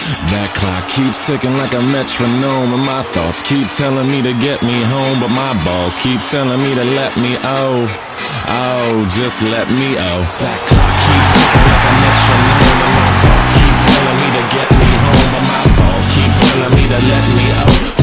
That clock keeps ticking like a metronome, and my thoughts keep telling me to get me home, but my balls keep telling me to let me just let me That clock keeps ticking like a metronome, and my thoughts keep telling me to get me home, but my balls keep telling me to let me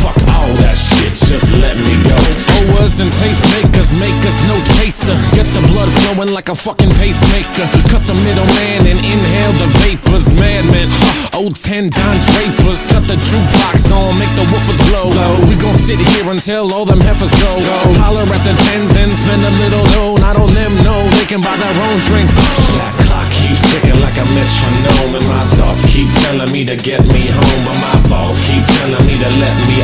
Fuck all that shit, just let me go. Owers and tastemakers make us no chaser. Gets the blood flowing like a fucking pacemaker. Cut the middleman and inhale the vapors. Madman, old 10 Don Drapers. Cut the jukebox on, make the woofers blow. We gon' sit here until all them heifers go. Holler at the tens and spend a little dough. Not on them, no, they can buy their own drinks. That clock keeps ticking like a metronome, and my thoughts keep telling me to get me home, but my balls keep telling me to let me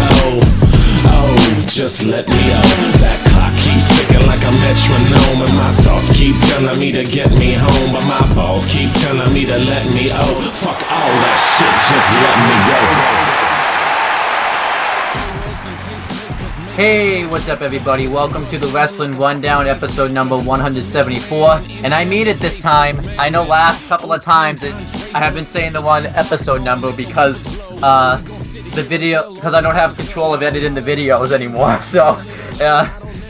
just let me That clock keeps ticking like a metronome, and my thoughts keep telling me to get me home, but my balls keep telling me to let me fuck all that shit, just let me go. Hey, what's up everybody? Welcome to the Wrestling Rundown, episode number 174. And I mean it this time. I know last couple of times I have been saying the one episode number because the video, because I don't have control of editing the videos anymore, so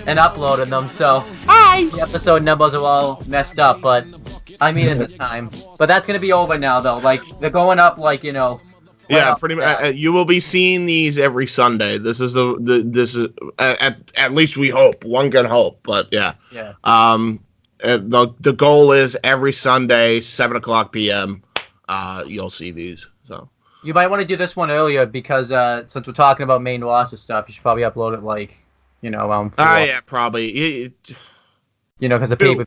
and uploading them, so the episode numbers are all messed up, but I mean it this time. But that's gonna be over now though, like they're going up like, you know. Yeah, pretty much. You will be seeing these every Sunday. This is at least we hope. One can hope, but yeah. Yeah. The goal is every Sunday, 7:00 p.m. You'll see these. So you might want to do this one earlier because since we're talking about main roster stuff, you should probably upload it like, you know, around 4. Yeah, probably. You know, because the paper.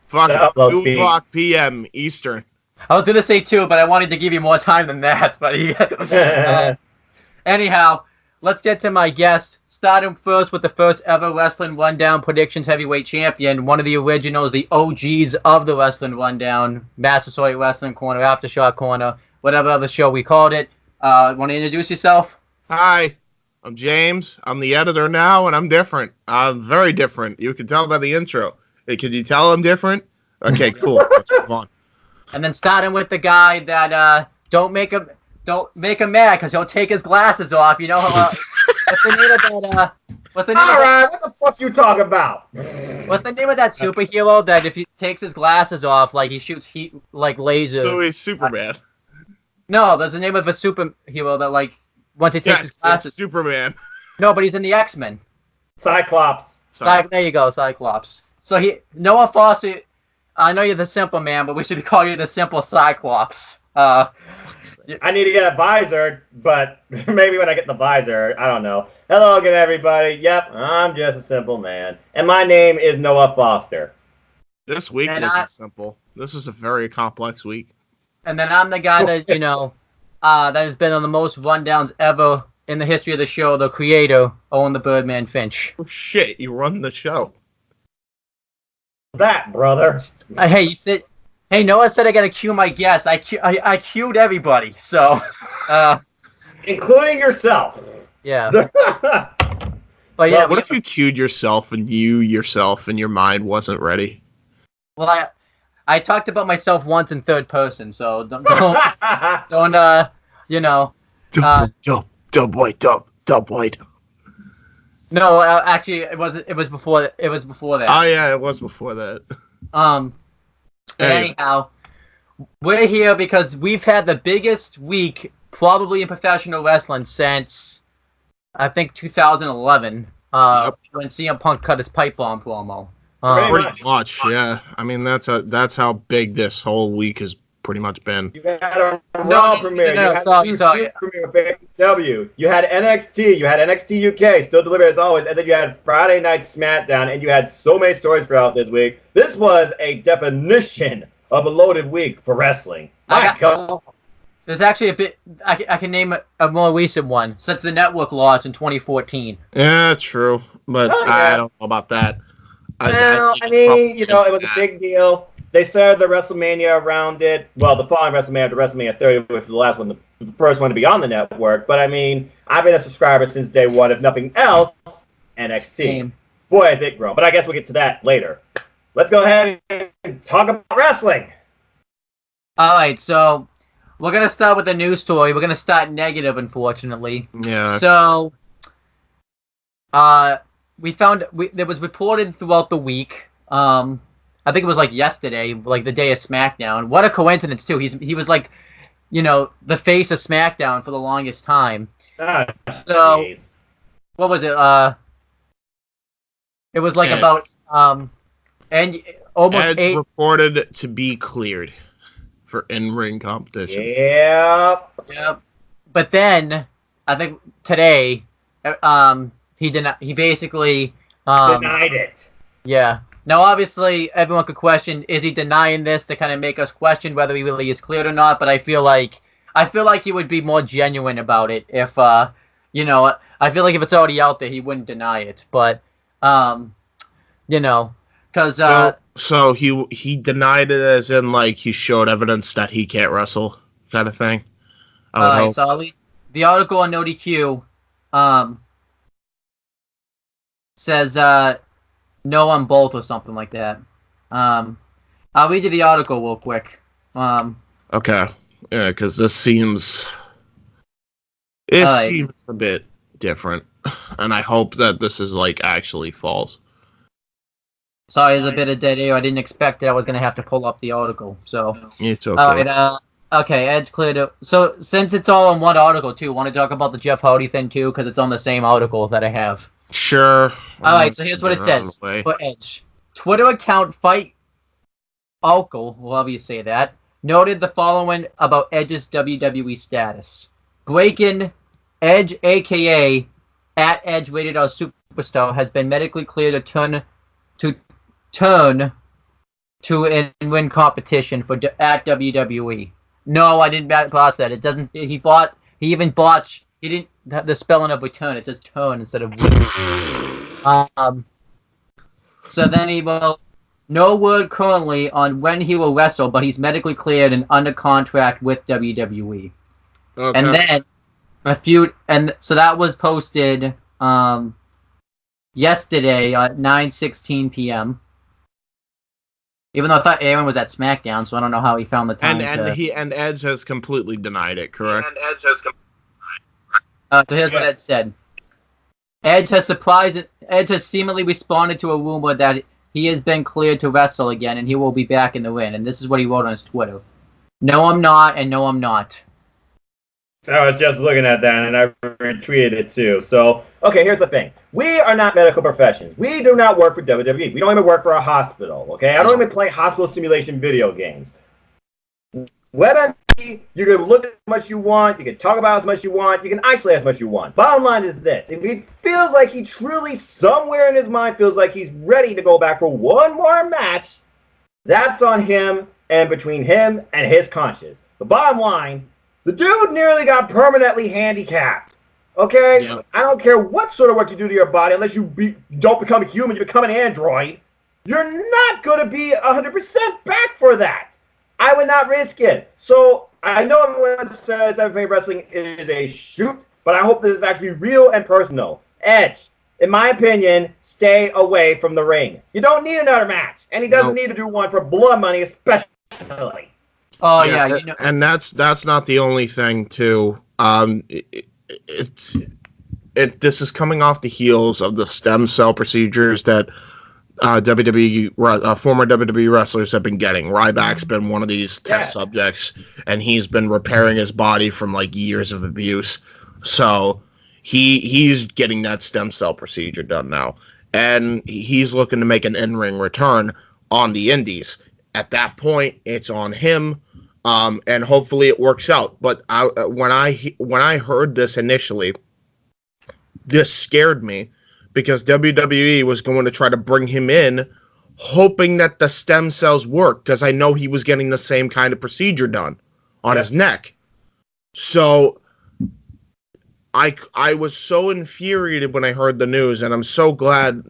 Fuck it. 2:00 p.m. Eastern. I was gonna say 2, but I wanted to give you more time than that. But anyhow, let's get to my guest. Starting first with the first ever Wrestling Rundown Predictions Heavyweight Champion, one of the originals, the OGs of the Wrestling Rundown, Massasoit Wrestling Corner, Aftershock Corner, whatever other show we called it. Want to introduce yourself? Hi, I'm James. I'm the editor now, and I'm different. I'm very different. You can tell by the intro. Hey, can you tell I'm different? Okay, cool. Let's move on. And then starting with the guy that don't make him mad because he'll take his glasses off. You know what's the name of that? What's the name? All right, what the fuck you talking about? What's the name of that superhero that if he takes his glasses off, like he shoots heat like lasers? So he's Superman. No, there's the name of a superhero that like once he takes his glasses. It's Superman. No, but he's in the X-Men. Cyclops. There you go, Cyclops. So Noah Foster. I know you're the simple man, but we should call you the simple Cyclops. I need to get a visor, but maybe when I get the visor, I don't know. Hello again, everybody. Yep, I'm just a simple man. And my name is Noah Foster. This week wasn't simple. This is a very complex week. And then I'm the guy that, you know, that has been on the most rundowns ever in the history of the show, the creator, Owen the Birdman Finch. Oh, shit, you run the show. That, brother. Hey, you said... Hey, Noah said I gotta cue my guests. I cued everybody, so... including yourself. Yeah. But yeah, what if you cued yourself and your mind wasn't ready? Well, I talked about myself once in third person, so don't you know... Dumb white. No, actually, it was before that. Oh yeah, it was before that. Anyhow, we're here because we've had the biggest week probably in professional wrestling since I think 2011. When CM Punk cut his pipe bomb promo. Pretty much, yeah. I mean, that's how big this whole week has pretty much been. You had a Raw premiere. You had a premiere of AEW. You had NXT. You had NXT UK, still delivered as always. And then you had Friday Night SmackDown. And you had so many stories throughout this week. This was a definition of a loaded week for wrestling. My God. There's actually a bit... I can name a more recent one. Since the network launched in 2014. Yeah, true. But I don't know about that. I mean, you know, it was a big deal. They started the WrestleMania around it. Well, the following WrestleMania after WrestleMania 30 was the last one, the first one to be on the network. But I mean, I've been a subscriber since day one. If nothing else, NXT. Boy, has it grown. But I guess we'll get to that later. Let's go ahead and talk about wrestling. All right, so we're gonna start with a news story. We're gonna start negative, unfortunately. Yeah. So, we found there was reported throughout the week. I think it was like yesterday, like the day of SmackDown. What a coincidence too. He was like, the face of SmackDown for the longest time. Ah, So, geez. what was it? It was like Edge. about and almost Edge 8. reported to be cleared for in-ring competition. Yeah. Yep. But then I think today, he basically Denied it. Yeah. Now, obviously, everyone could question: is he denying this to kind of make us question whether he really is cleared or not? But I feel like he would be more genuine about it if, I feel like if it's already out there, he wouldn't deny it. But, because So he denied it as in like he showed evidence that he can't wrestle, kind of thing. I would all right. hope. So I'll read the article on NoDQ. Says no on both or something like that. I'll read you the article real quick. Okay. Yeah, because this seems seems a bit different, and I hope that this is like actually false. Sorry, there's a bit of dead air. I didn't expect that I was gonna have to pull up the article. So It's okay. all right. Okay, Ed's cleared up. So since it's all in one article too, want to talk about the Jeff Hardy thing too, because it's on the same article that I have. Sure. All right, so here's what it says for Edge. Twitter account Fight Alco, however you say that, noted the following about Edge's WWE status. Breaking: Edge, a.k.a. at Edge Rated R Superstar, has been medically cleared to turn to in-ring competition at WWE. No, I didn't botch that. It doesn't. He even botched. He didn't. The spelling of return. It says turn instead of win. So then he will. No word currently on when he will wrestle, but he's medically cleared and under contract with WWE. Okay. And then so that was posted yesterday at 9:16 p.m. Even though I thought Aaron was at SmackDown, so I don't know how he found the time. And Edge has completely denied it, correct? So here's what Edge said. Edge has seemingly responded to a rumor that he has been cleared to wrestle again, and he will be back in the ring. And this is what he wrote on his Twitter. No, I'm not, and no, I'm not. I was just looking at that, and I retweeted it too. So, okay, here's the thing. We are not medical professionals. We do not work for WWE. We don't even work for a hospital, okay? I don't even play hospital simulation video games. WebMD, you can look as much as you want. You can talk about as much as you want. You can isolate as much as you want. Bottom line is this. If he feels like he truly, somewhere in his mind, feels like he's ready to go back for one more match, that's on him and between him and his conscience. The bottom line, the dude nearly got permanently handicapped. Okay? Yeah. I don't care what sort of work you do to your body, unless you don't become a human, you become an android. You're not going to be 100% back for that. I would not risk it. So I know everyone says MMA wrestling is a shoot, but I hope this is actually real and personal. Edge, in my opinion, stay away from the ring. You don't need another match, and he doesn't need to do one for blood money, especially. Oh Yeah, and that's not the only thing too. This is coming off the heels of the stem cell procedures that WWE former WWE wrestlers have been getting. Ryback's been one of these test subjects, and he's been repairing his body from like years of abuse. So he's getting that stem cell procedure done now, and he's looking to make an in-ring return on the indies. At that point, it's on him, and hopefully it works out. But when I heard this initially, this scared me, because WWE was going to try to bring him in, hoping that the stem cells work, because I know he was getting the same kind of procedure done on his neck. So I was so infuriated when I heard the news, and I'm so glad,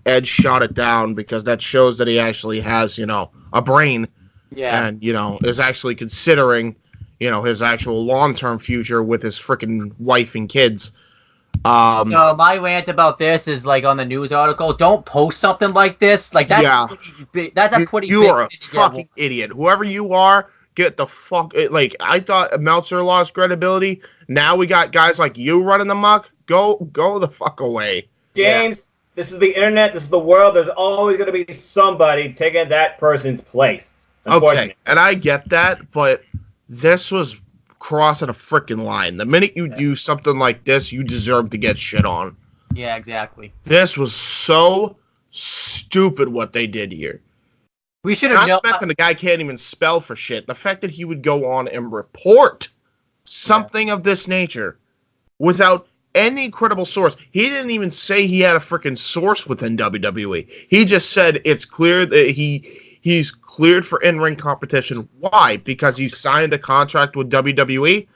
Edge shot it down, because that shows that he actually has, a brain, and, is actually considering, his actual long-term future with his freaking wife and kids. No, my rant about this is like on the news article. Don't post something like this. Like that's that's a pretty. You are a fucking idiot. Whoever you are, Get the fuck. Like, I thought Meltzer lost credibility. Now we got guys like you running the muck. Go the fuck away. James, this is the internet. This is the world. There's always going to be somebody taking that person's place. Okay, and I get that, but this was crossing a freaking line. The minute you do something like this, you deserve to get shit on. Yeah, exactly. This was so stupid what they did here. We should have known. Not the guy can't even spell for shit. The fact that he would go on and report something of this nature without any credible source. He didn't even say he had a freaking source within WWE. He just said it's clear that he's cleared for in-ring competition. Why? Because he signed a contract with WWE?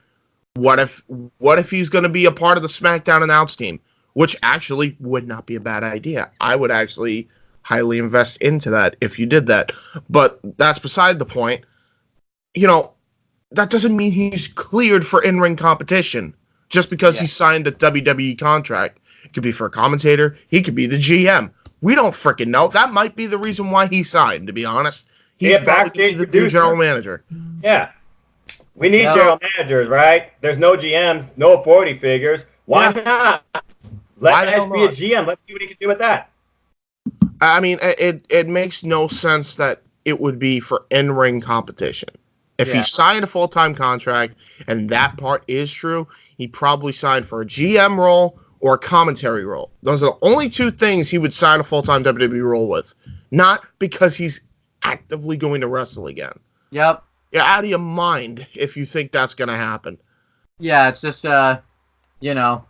What if he's going to be a part of the SmackDown announce team? Which actually would not be a bad idea. I would actually highly invest into that if you did that. But that's beside the point. You know, that doesn't mean he's cleared for in-ring competition. Just because he signed a WWE contract. It could be for a commentator. He could be the GM. We don't freaking know. That might be the reason why he signed, to be honest. He's probably the new general manager. Yeah. We need general managers, right? There's no GMs, no authority figures. Why not? Let Edge be a GM. Let's see what he can do with that. I mean, it makes no sense that it would be for in-ring competition. If he signed a full-time contract, and that part is true, he probably signed for a GM role or a commentary role. Those are the only two things he would sign a full-time WWE role with. Not because he's actively going to wrestle again. Yep. You're out of your mind if you think that's going to happen. Yeah, it's just, you know,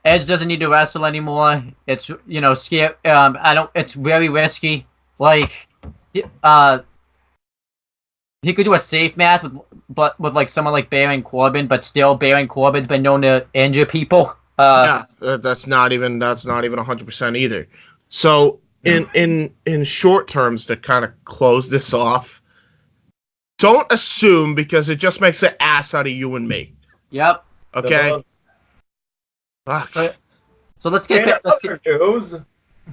Edge doesn't need to wrestle anymore. It's, you know, scary. It's very risky. Like, he could do a safe match with like someone like Baron Corbin, but still Baron Corbin's been known to injure people. That's not even 100% either. So in short terms, to kind of close this off, don't assume, because it just makes an ass out of you and me. Yep. Okay. So let's get news.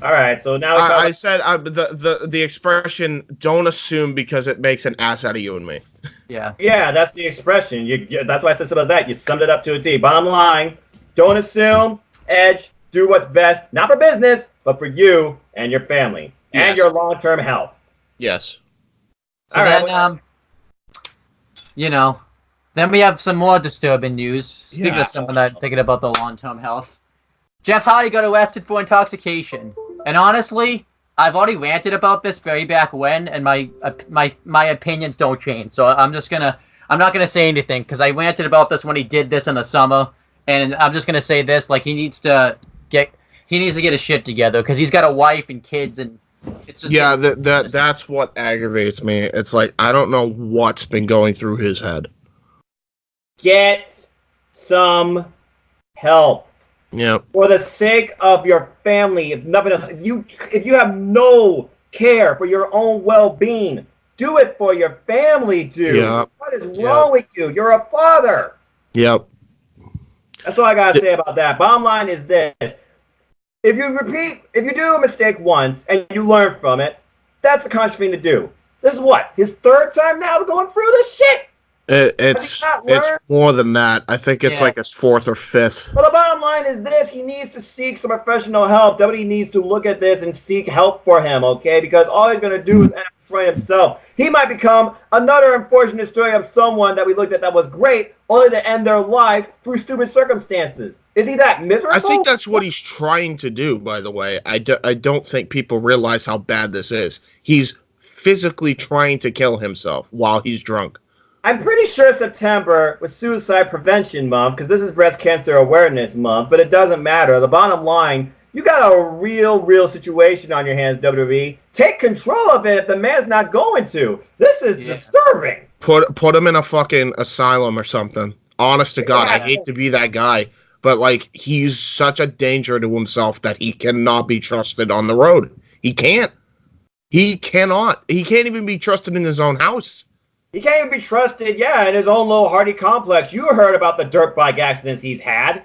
All right, so now I said the expression "don't assume" because it makes an ass out of you and me. Yeah. Yeah, that's the expression. That's why I said so about that. You summed it up to a T. Bottom line, don't assume. Edge, do what's best, not for business, but for you and your family and your long-term health. Yes. So all right. You know, then we have some more disturbing news. Speaking of something that I'm thinking about the long-term health. Jeff Hardy got arrested for intoxication. And honestly, I've already ranted about this very back when, and my opinions don't change. So I'm not gonna say anything, because I ranted about this when he did this in the summer, and I'm just gonna say this: like, he needs to get his shit together, because he's got a wife and kids, and it's just that's what aggravates me. It's like, I don't know what's been going through his head. Get some help. Yeah. For the sake of your family, if nothing else, if you have no care for your own well-being, do it for your family, dude. Yep. What is wrong with you? You're a father. Yep. That's all I gotta say about that. Bottom line is this: if you do a mistake once and you learn from it, that's the conscious thing to do. This is what, his third time now going through this shit. It's more than that. I think it's like his fourth or fifth. Well, the bottom line is this: he needs to seek some professional help. WWE needs to look at this and seek help for him, okay? Because all he's going to do is destroy himself. He might become another unfortunate story of someone that we looked at that was great, only to end their life through stupid circumstances. Is he that miserable? I think that's what he's trying to do, by the way. I don't think people realize how bad this is. He's physically trying to kill himself while he's drunk. I'm pretty sure September was Suicide Prevention Month, because this is Breast Cancer Awareness Month, but it doesn't matter. The bottom line, you got a real situation on your hands, WWE. Take control of it if the man's not going to. This is disturbing. Put him in a fucking asylum or something. Honest to God, I hate to be that guy, but like, he's such a danger to himself that he cannot be trusted on the road. He can't. He cannot. He can't even be trusted in his own house. He can't even be trusted, in his own little Hardy complex. You heard about the dirt bike accidents he's had.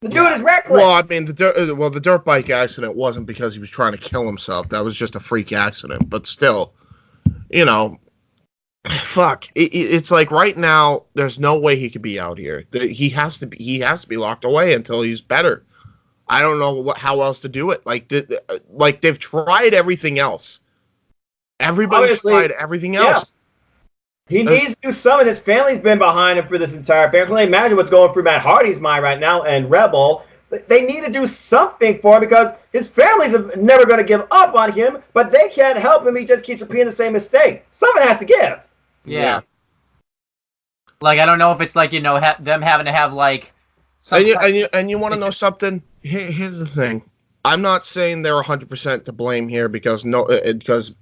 The dude is reckless. Well, I mean, the dirt bike accident wasn't because he was trying to kill himself. That was just a freak accident. But still, you know, fuck. It's like right now, there's no way he could be out here. He has to be. He has to be locked away until he's better. I don't know how else to do it. Like they've tried everything else. Everybody's Obviously, tried everything else. He needs to do something. His family's been behind him for this entire. I can only imagine what's going through Matt Hardy's mind right now and Rebel. They need to do something for him because his family's never going to give up on him, but they can't help him. He just keeps repeating the same mistake. Something has to give. Yeah. Like, I don't know if it's like, them having to have like. And you want to know something? Here's the thing. I'm not saying they're 100% to blame here because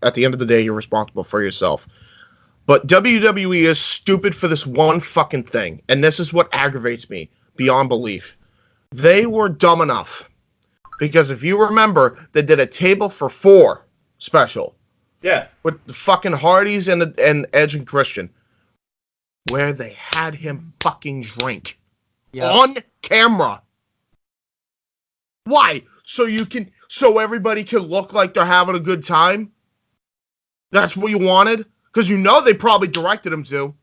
at the end of the day, you're responsible for yourself. But WWE is stupid for this one fucking thing, and this is what aggravates me beyond belief. They were dumb enough because if you remember, they did a table for 4 special. Yeah. With the fucking Hardys and Edge and Christian, where they had him fucking drink on camera. Why? So everybody can look like they're having a good time? That's what you wanted? Because they probably directed him to.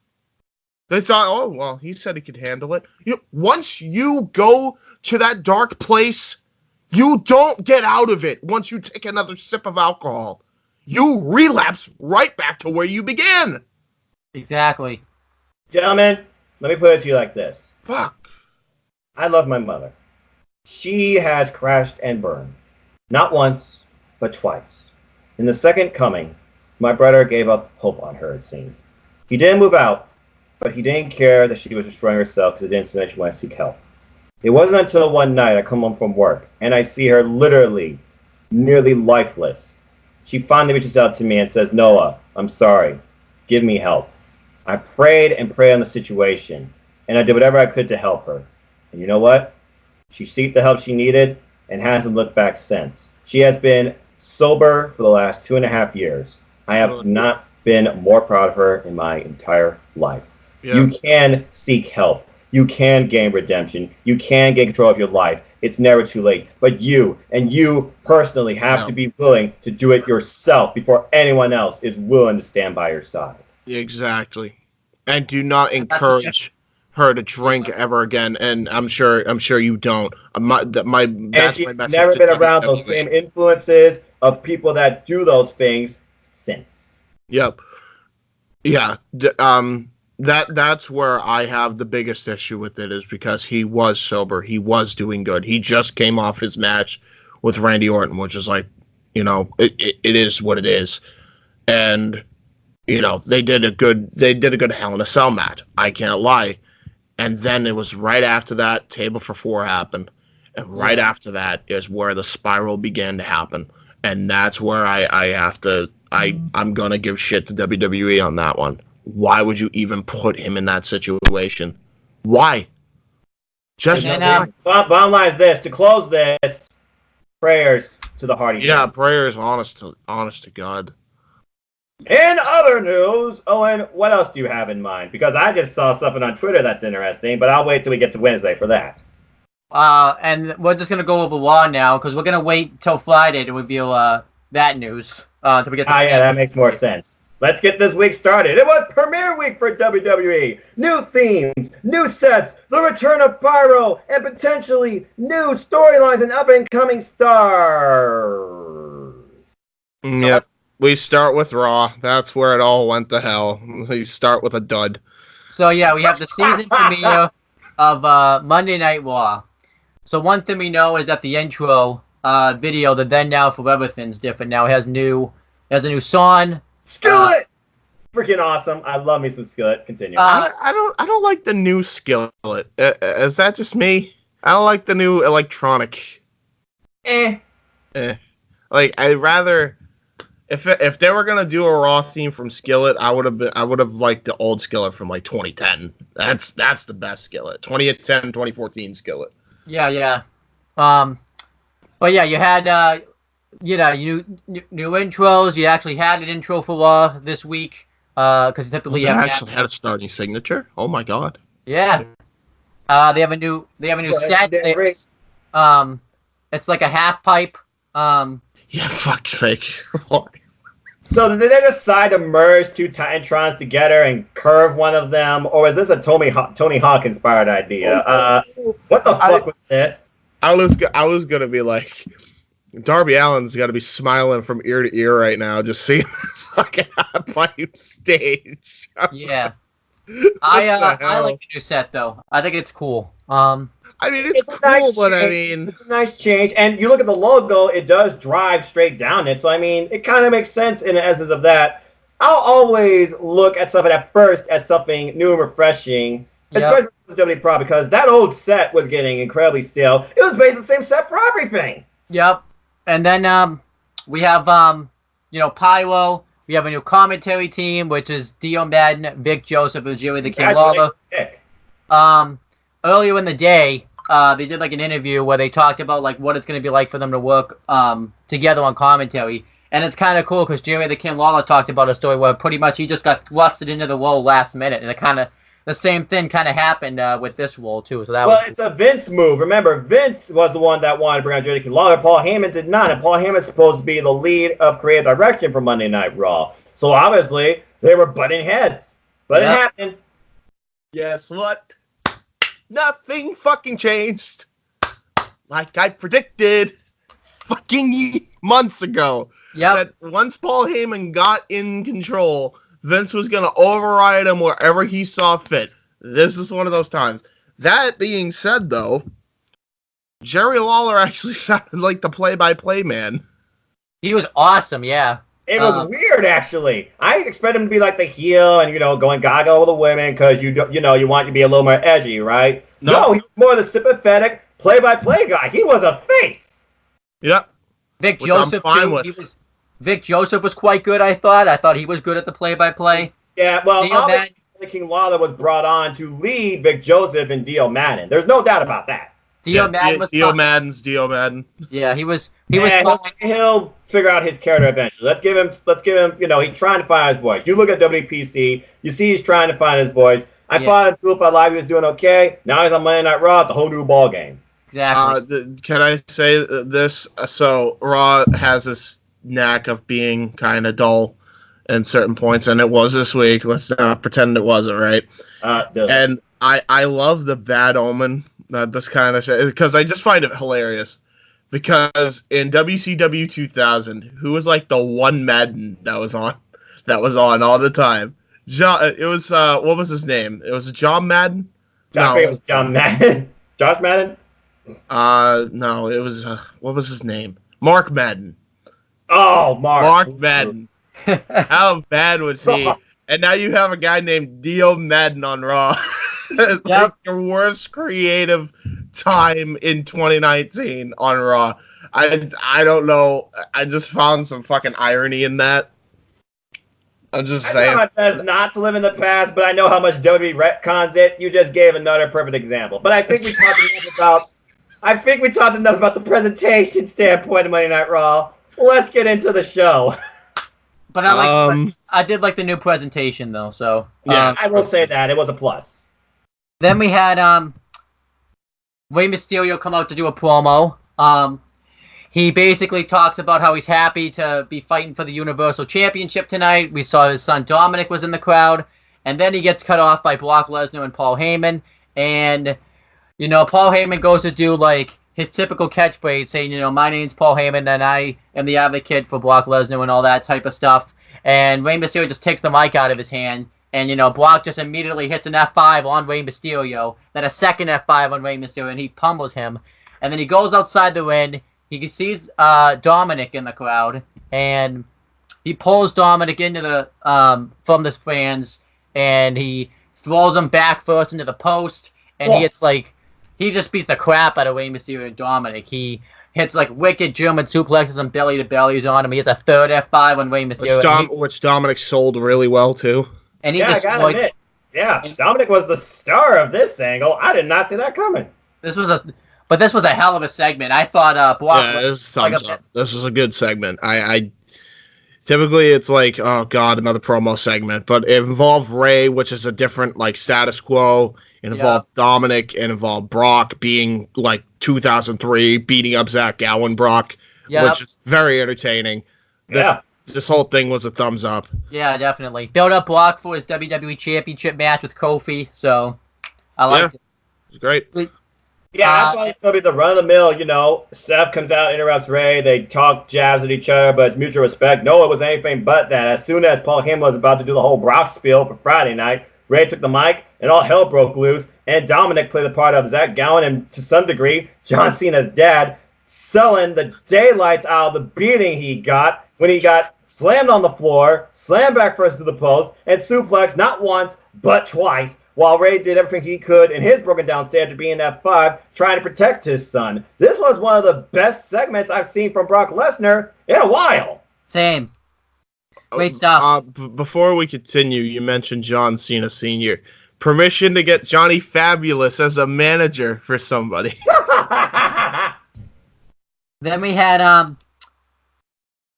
They thought, oh, well, he said he could handle it. Once you go to that dark place, you don't get out of it once you take another sip of alcohol. You relapse right back to where you began. Exactly. Gentlemen, let me put it to you like this. Fuck. I love my mother. She has crashed and burned. Not once, but twice. In the second coming, my brother gave up hope on her, it seemed. He didn't move out, but he didn't care that she was destroying herself because it didn't seem like she wanted to seek help. It wasn't until one night I come home from work and I see her literally nearly lifeless. She finally reaches out to me and says, Noah, I'm sorry. Give me help. I prayed and prayed on the situation, and I did whatever I could to help her. And you know what? She sought the help she needed and hasn't looked back since. She has been sober for the last 2.5 years. I have not been more proud of her in my entire life. Yeah. You can seek help. You can gain redemption. You can gain control of your life. It's never too late. But you personally have to be willing to do it yourself before anyone else is willing to stand by your side. Exactly. And do not encourage her to drink ever again. And I'm sure you don't. That's my message. Never been around those same influences of people that do those things since. Yep. Yeah. That's where I have the biggest issue with it, is because he was sober. He was doing good. He just came off his match with Randy Orton, which is like, it is what it is. And they did a good Hell in a Cell match. I can't lie. And then it was right after that, Table for 4 happened. And right after that is where the spiral began to happen. And that's where I'm going to give shit to WWE on that one. Why would you even put him in that situation? Why? Bottom line is this. To close this, prayers to the Hardy. Yeah, prayers, honest to God. In other news, Owen, what else do you have in mind? Because I just saw something on Twitter that's interesting, but I'll wait till we get to Wednesday for that. And we're just going to go over Raw now, because we're going to wait till Friday to reveal that news. Till we get that makes more sense. Let's get this week started. It was premiere week for WWE. New themes, new sets, the return of Pyro, and potentially new storylines and up-and-coming stars. Yep. We start with Raw. That's where it all went to hell. We start with a dud. So, yeah, we have the season premiere of Monday Night Raw. So one thing we know is that the intro video, the Then Now Forever thing's different now. It has a new song. Skillet! Freaking awesome. I love me some Skillet. Continue. I don't like the new Skillet. Is that just me? I don't like the new electronic. Like, I'd rather... If they were gonna do a Raw theme from Skillet, I would have liked the old Skillet from like 2010. That's the best Skillet. 2010, 2014 Skillet. Yeah. But yeah, you had new intros. You actually had an intro for Raw this week. Because typically you actually had a starting signature. Oh my god. Yeah. They have a new set. It's like a half pipe. Yeah, fuck's sake. So did they decide to merge two Titantrons together and curve one of them, or was this a Tony Hawk inspired idea? What the fuck was this? I was gonna be like, Darby Allin's got to be smiling from ear to ear right now, just seeing this fucking hot pipe stage. Yeah, I like the new set though. I think it's cool. I mean, it's cool, nice but change. I mean, it's a nice change. And you look at the logo; it does drive straight down it. So I mean, it kind of makes sense in the essence of that. I'll always look at something at first as something new and refreshing, especially with WWE Pro, because that old set was getting incredibly stale. It was basically the same set for everything. Yep. And then we have Pyro. We have a new commentary team, which is Dio Madden, Vic Joseph, and Jerry the King Lawler. Earlier in the day, they did like an interview where they talked about like what it's going to be like for them to work together on commentary. And it's kind of cool because Jerry the King Lawler talked about a story where pretty much he just got thrusted into the role last minute, and it kind of the same thing kind of happened with this role too. So that it's a Vince move. Remember, Vince was the one that wanted to bring on Jerry the King Lawler. Paul Heyman did not, and Paul Heyman is supposed to be the lead of creative direction for Monday Night Raw. So obviously they were butting heads, but it happened. Guess what? Nothing fucking changed. Like I predicted fucking months ago. Yeah. That once Paul Heyman got in control, Vince was going to override him wherever he saw fit. This is one of those times. That being said, though, Jerry Lawler actually sounded like the play-by-play man. He was awesome, yeah. It was weird, actually. I expect him to be like the heel and, going gaga over the women because, you want to be a little more edgy, right? No, he was more the sympathetic play-by-play guy. He was a face. Yep. Vic Joseph, Vic Joseph was quite good, I thought. I thought he was good at the play-by-play. Yeah, well, obviously, King Lawler was brought on to lead Vic Joseph and Dio Madden. There's no doubt about that. Dio Madden's Dio Madden. Yeah, he was. He'll figure out his character eventually. Let's give him. He's trying to find his voice. You look at WPC, you see he's trying to find his voice. I thought on Super Live he was doing okay. Now he's on Monday Night Raw. It's a whole new ball game. Exactly. Can I say this? So Raw has this knack of being kind of dull in certain points, and it was this week. Let's not pretend it wasn't, right? And I love the Bad Omen. This kind of shit, because I just find it hilarious. Because in WCW 2000, who was like the one Madden that was on all the time? It was what was his name? It was John Madden. It was John Madden. Josh Madden. No, it was what was his name? Mark Madden. Oh, Mark Madden. How bad was he? And now you have a guy named Dio Madden on Raw. Like your worst creative time in 2019 on Raw. I don't know. I just found some fucking irony in that. I'm just saying. I know how it says not to live in the past, but I know how much WWE retcons it. You just gave another perfect example. But I think we talked enough about the presentation standpoint of Monday Night Raw. Let's get into the show. But I did like the new presentation though. So I will say that it was a plus. Then we had Rey Mysterio come out to do a promo. He basically talks about how he's happy to be fighting for the Universal Championship tonight. We saw his son Dominic was in the crowd. And then he gets cut off by Brock Lesnar and Paul Heyman. And, Paul Heyman goes to do, like, his typical catchphrase saying, my name's Paul Heyman and I am the advocate for Brock Lesnar and all that type of stuff. And Rey Mysterio just takes the mic out of his hand. And, Brock just immediately hits an F5 on Rey Mysterio. Then a second F5 on Rey Mysterio, and he pummels him. And then he goes outside the ring. He sees Dominic in the crowd. And he pulls Dominic into the from the fans. And he throws him back first into the post. And he just beats the crap out of Rey Mysterio and Dominic. He hits, like, wicked German suplexes and belly-to-bellies on him. He hits a third F5 on Rey Mysterio. Which Dominic sold really well, too. And he I gotta admit. Yeah, Dominic was the star of this angle. I did not see that coming. This was a hell of a segment. I thought Brock. Yeah, this thumbs up. This was a good segment. I typically it's like, oh god, another promo segment, but it involved Ray, which is a different like status quo. It involved Dominic. It involved Brock being like 2003, beating up Zach Gowen Brock, which is very entertaining. This whole thing was a thumbs up. Yeah, definitely. Build up Brock for his WWE Championship match with Kofi, so I liked it. It was great. Yeah, I thought it was going to be the run-of-the-mill, Seth comes out, interrupts Ray, they talk jabs at each other, but it's mutual respect. No, it was anything but that. As soon as Paul Heyman was about to do the whole Brock spiel for Friday night, Ray took the mic, and all hell broke loose, and Dominic played the part of Zach Gowen, and to some degree, John Cena's dad, selling the daylights out of the beating he got when he got slammed on the floor, slammed back first to the post, and suplexed not once, but twice, while Ray did everything he could in his broken down stage of being F5, trying to protect his son. This was one of the best segments I've seen from Brock Lesnar in a while. Same. Great stuff. Before we continue, you mentioned John Cena Sr. Permission to get Johnny Fabulous as a manager for somebody. Then we had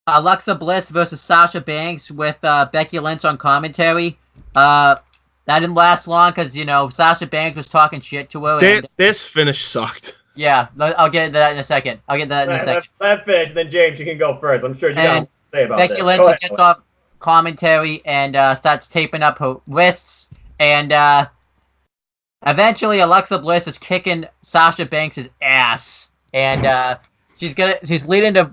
Alexa Bliss versus Sasha Banks with Becky Lynch on commentary. That didn't last long because, Sasha Banks was talking shit to her. This finish sucked. Yeah, I'll get into that in a second. Let finish, then James, you can go first. I'm sure you got something to say about Becky this. Lynch gets off commentary and starts taping up her wrists. And eventually Alexa Bliss is kicking Sasha Banks' ass. And she's leading to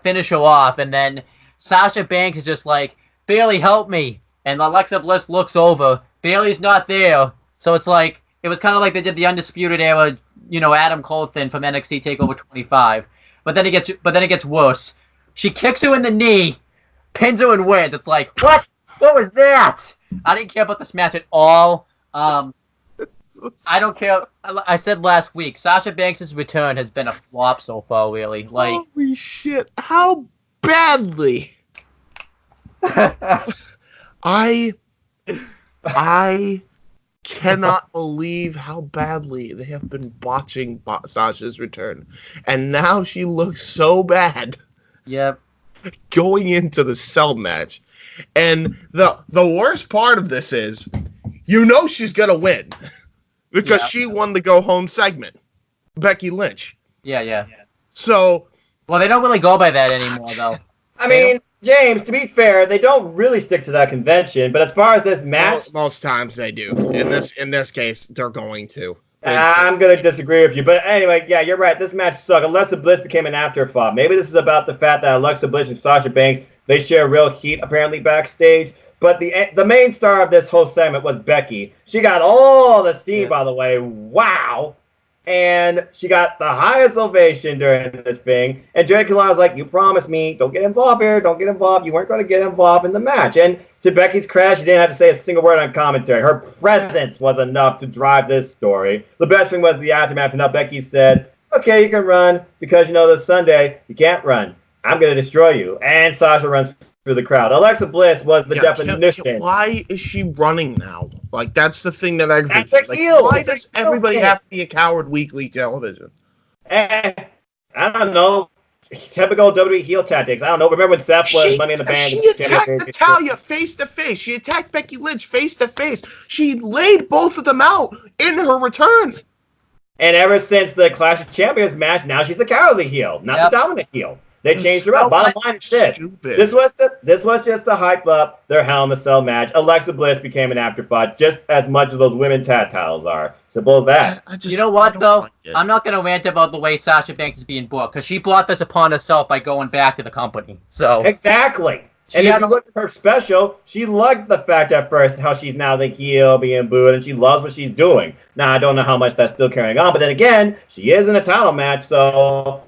finish her off. And then Sasha Banks is just like, Bayley, help me. And Alexa Bliss looks over. Bayley's not there. So it's like, it was kind of like they did the Undisputed Era, Adam Cole thing from NXT TakeOver 25. But then it gets worse. She kicks her in the knee, pins her and wins. It's like, what? What was that? I didn't care about this match at all. I don't care. I said last week, Sasha Banks' return has been a flop so far, really. Like, holy shit. How badly? I cannot believe how badly they have been botching Sasha's return. And now she looks so bad. Yep. Going into the cell match. And the worst part of this is, she's going to win. Because she won the go home segment. Becky Lynch. Yeah. So. Well, they don't really go by that anymore, though. I mean, James, to be fair, they don't really stick to that convention. But as far as this match, most times they do. In this case, they're going to. I'm going to disagree with you. But anyway, yeah, you're right. This match sucked. Alexa Bliss became an afterthought. Maybe this is about the fact that Alexa Bliss and Sasha Banks, they share real heat apparently backstage. But the main star of this whole segment was Becky. She got all the steam, by the way. Wow. And she got the highest ovation during this thing. And Jerry Killon was like, you promised me, don't get involved here, don't get involved. You weren't going to get involved in the match. And to Becky's credit, she didn't have to say a single word on commentary. Her presence was enough to drive this story. The best thing was the aftermath. And now Becky said, okay, you can run because, this Sunday, you can't run. I'm going to destroy you. And Sasha runs through the crowd. Alexa Bliss was the definition. Why is she running now? Like, that's the thing that aggravates me. Like, why does everybody have to be a coward weekly television? I don't know. Typical WWE heel tactics. I don't know. Remember when Seth was Money in the Bank? She attacked Natalya face to face. She attacked Becky Lynch face to face. She laid both of them out in her return. And ever since the Clash of Champions match, now she's the cowardly heel, not the dominant heel. They changed her up. Bottom line is this. This was just to hype up their Hell in a Cell match. Alexa Bliss became an afterthought just as much as those women's tag titles are. Simple as that. You know what, though? I'm not going to rant about the way Sasha Banks is being booked, because she brought this upon herself by going back to the company. So exactly. And if you look at her special, she liked the fact at first how she's now the heel being booed, and she loves what she's doing. Now, I don't know how much that's still carrying on, but then again, she is in a title match, so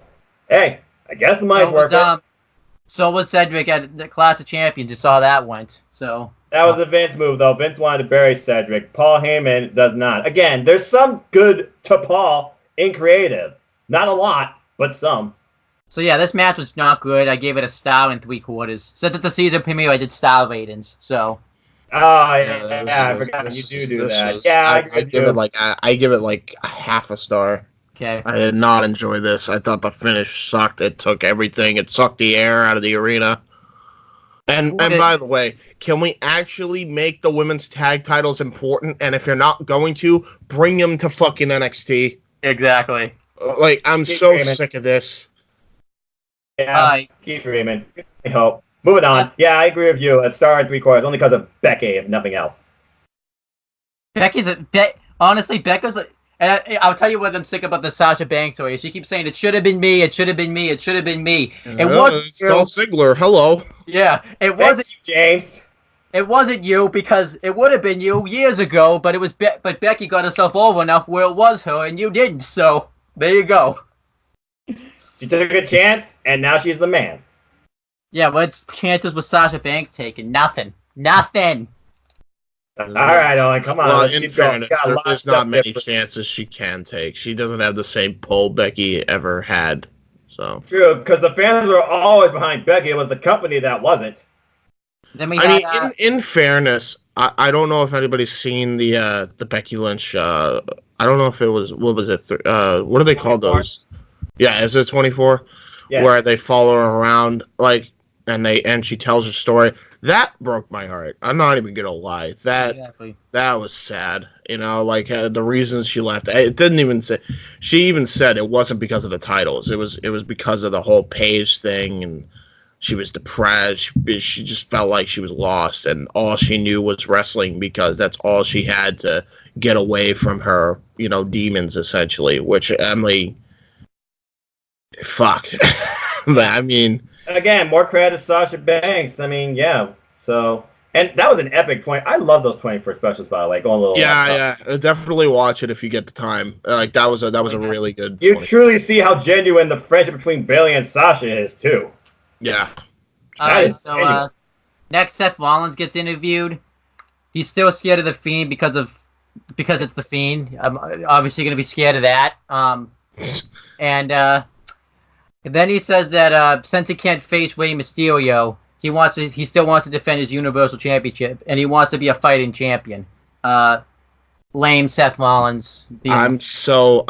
hey, I guess the money's worth it. So was Cedric at the Clash of Champions. You saw that went. So that was a Vince move, though. Vince wanted to bury Cedric. Paul Heyman does not. Again, there's some good to Paul in creative. Not a lot, but some. So yeah, this match was not good. I gave it a star and 3/4. Since it's a season premiere, I did star ratings. So. Oh yeah, I forgot you do that. Yeah, I give it like a half a star. Okay. I did not enjoy this. I thought the finish sucked. It took everything. It sucked the air out of the arena. And by the way, can we actually make the women's tag titles important? And if you're not going to, bring them to fucking NXT. Exactly. Like, I'm so sick of this. Yeah, keep dreaming. I hope. Moving on. Yeah, I agree with you. A star and 3/4, only because of Becky, if nothing else. Honestly, Becca's. And I'll tell you what I'm sick about the Sasha Banks story. She keeps saying it should have been me. It should have been me. It should have been me. It wasn't it's you. Dolph Ziggler. Hello. Yeah, it wasn't you, James. It wasn't you because it would have been you years ago. But it was. But Becky got herself over enough where it was her, and you didn't. So there you go. She took a chance, and now she's the man. Yeah, what's chances with Sasha Banks taking? Nothing. All right, Owen, come on. Well, let's in keep going. fairness, there's not many different. chances she can take. She doesn't have the same pull Becky ever had. So True, because the fans were always behind Becky. It was the company that wasn't. Then we had, I mean, in fairness, I don't know if anybody's seen the Becky Lynch. I don't know if it was what was it? What do they call those? Yeah, is it 24? Yeah. Where they follow her around and she tells her story. That broke my heart. I'm not even gonna lie. That was sad. You know, the reasons she left. It didn't even say. She even said it wasn't because of the titles. It was because of the whole Paige thing, and she was depressed. She just felt like she was lost, and all she knew was wrestling because that's all she had to get away from her, demons essentially. Which Emily, fuck. But I mean. Again, more credit to Sasha Banks. I mean, yeah. So, and that was an epic point. I love those 24 specials, by the way. Going a little. Yeah. Definitely watch it if you get the time. That was a really good. You truly see how genuine the friendship between Bayley and Sasha is too. Yeah. All right. So next, Seth Rollins gets interviewed. He's still scared of the Fiend because it's the Fiend. I'm obviously going to be scared of that. And then he says that since he can't face Rey Mysterio, he still wants to defend his Universal Championship, and he wants to be a fighting champion. Lame Seth Rollins. I'm so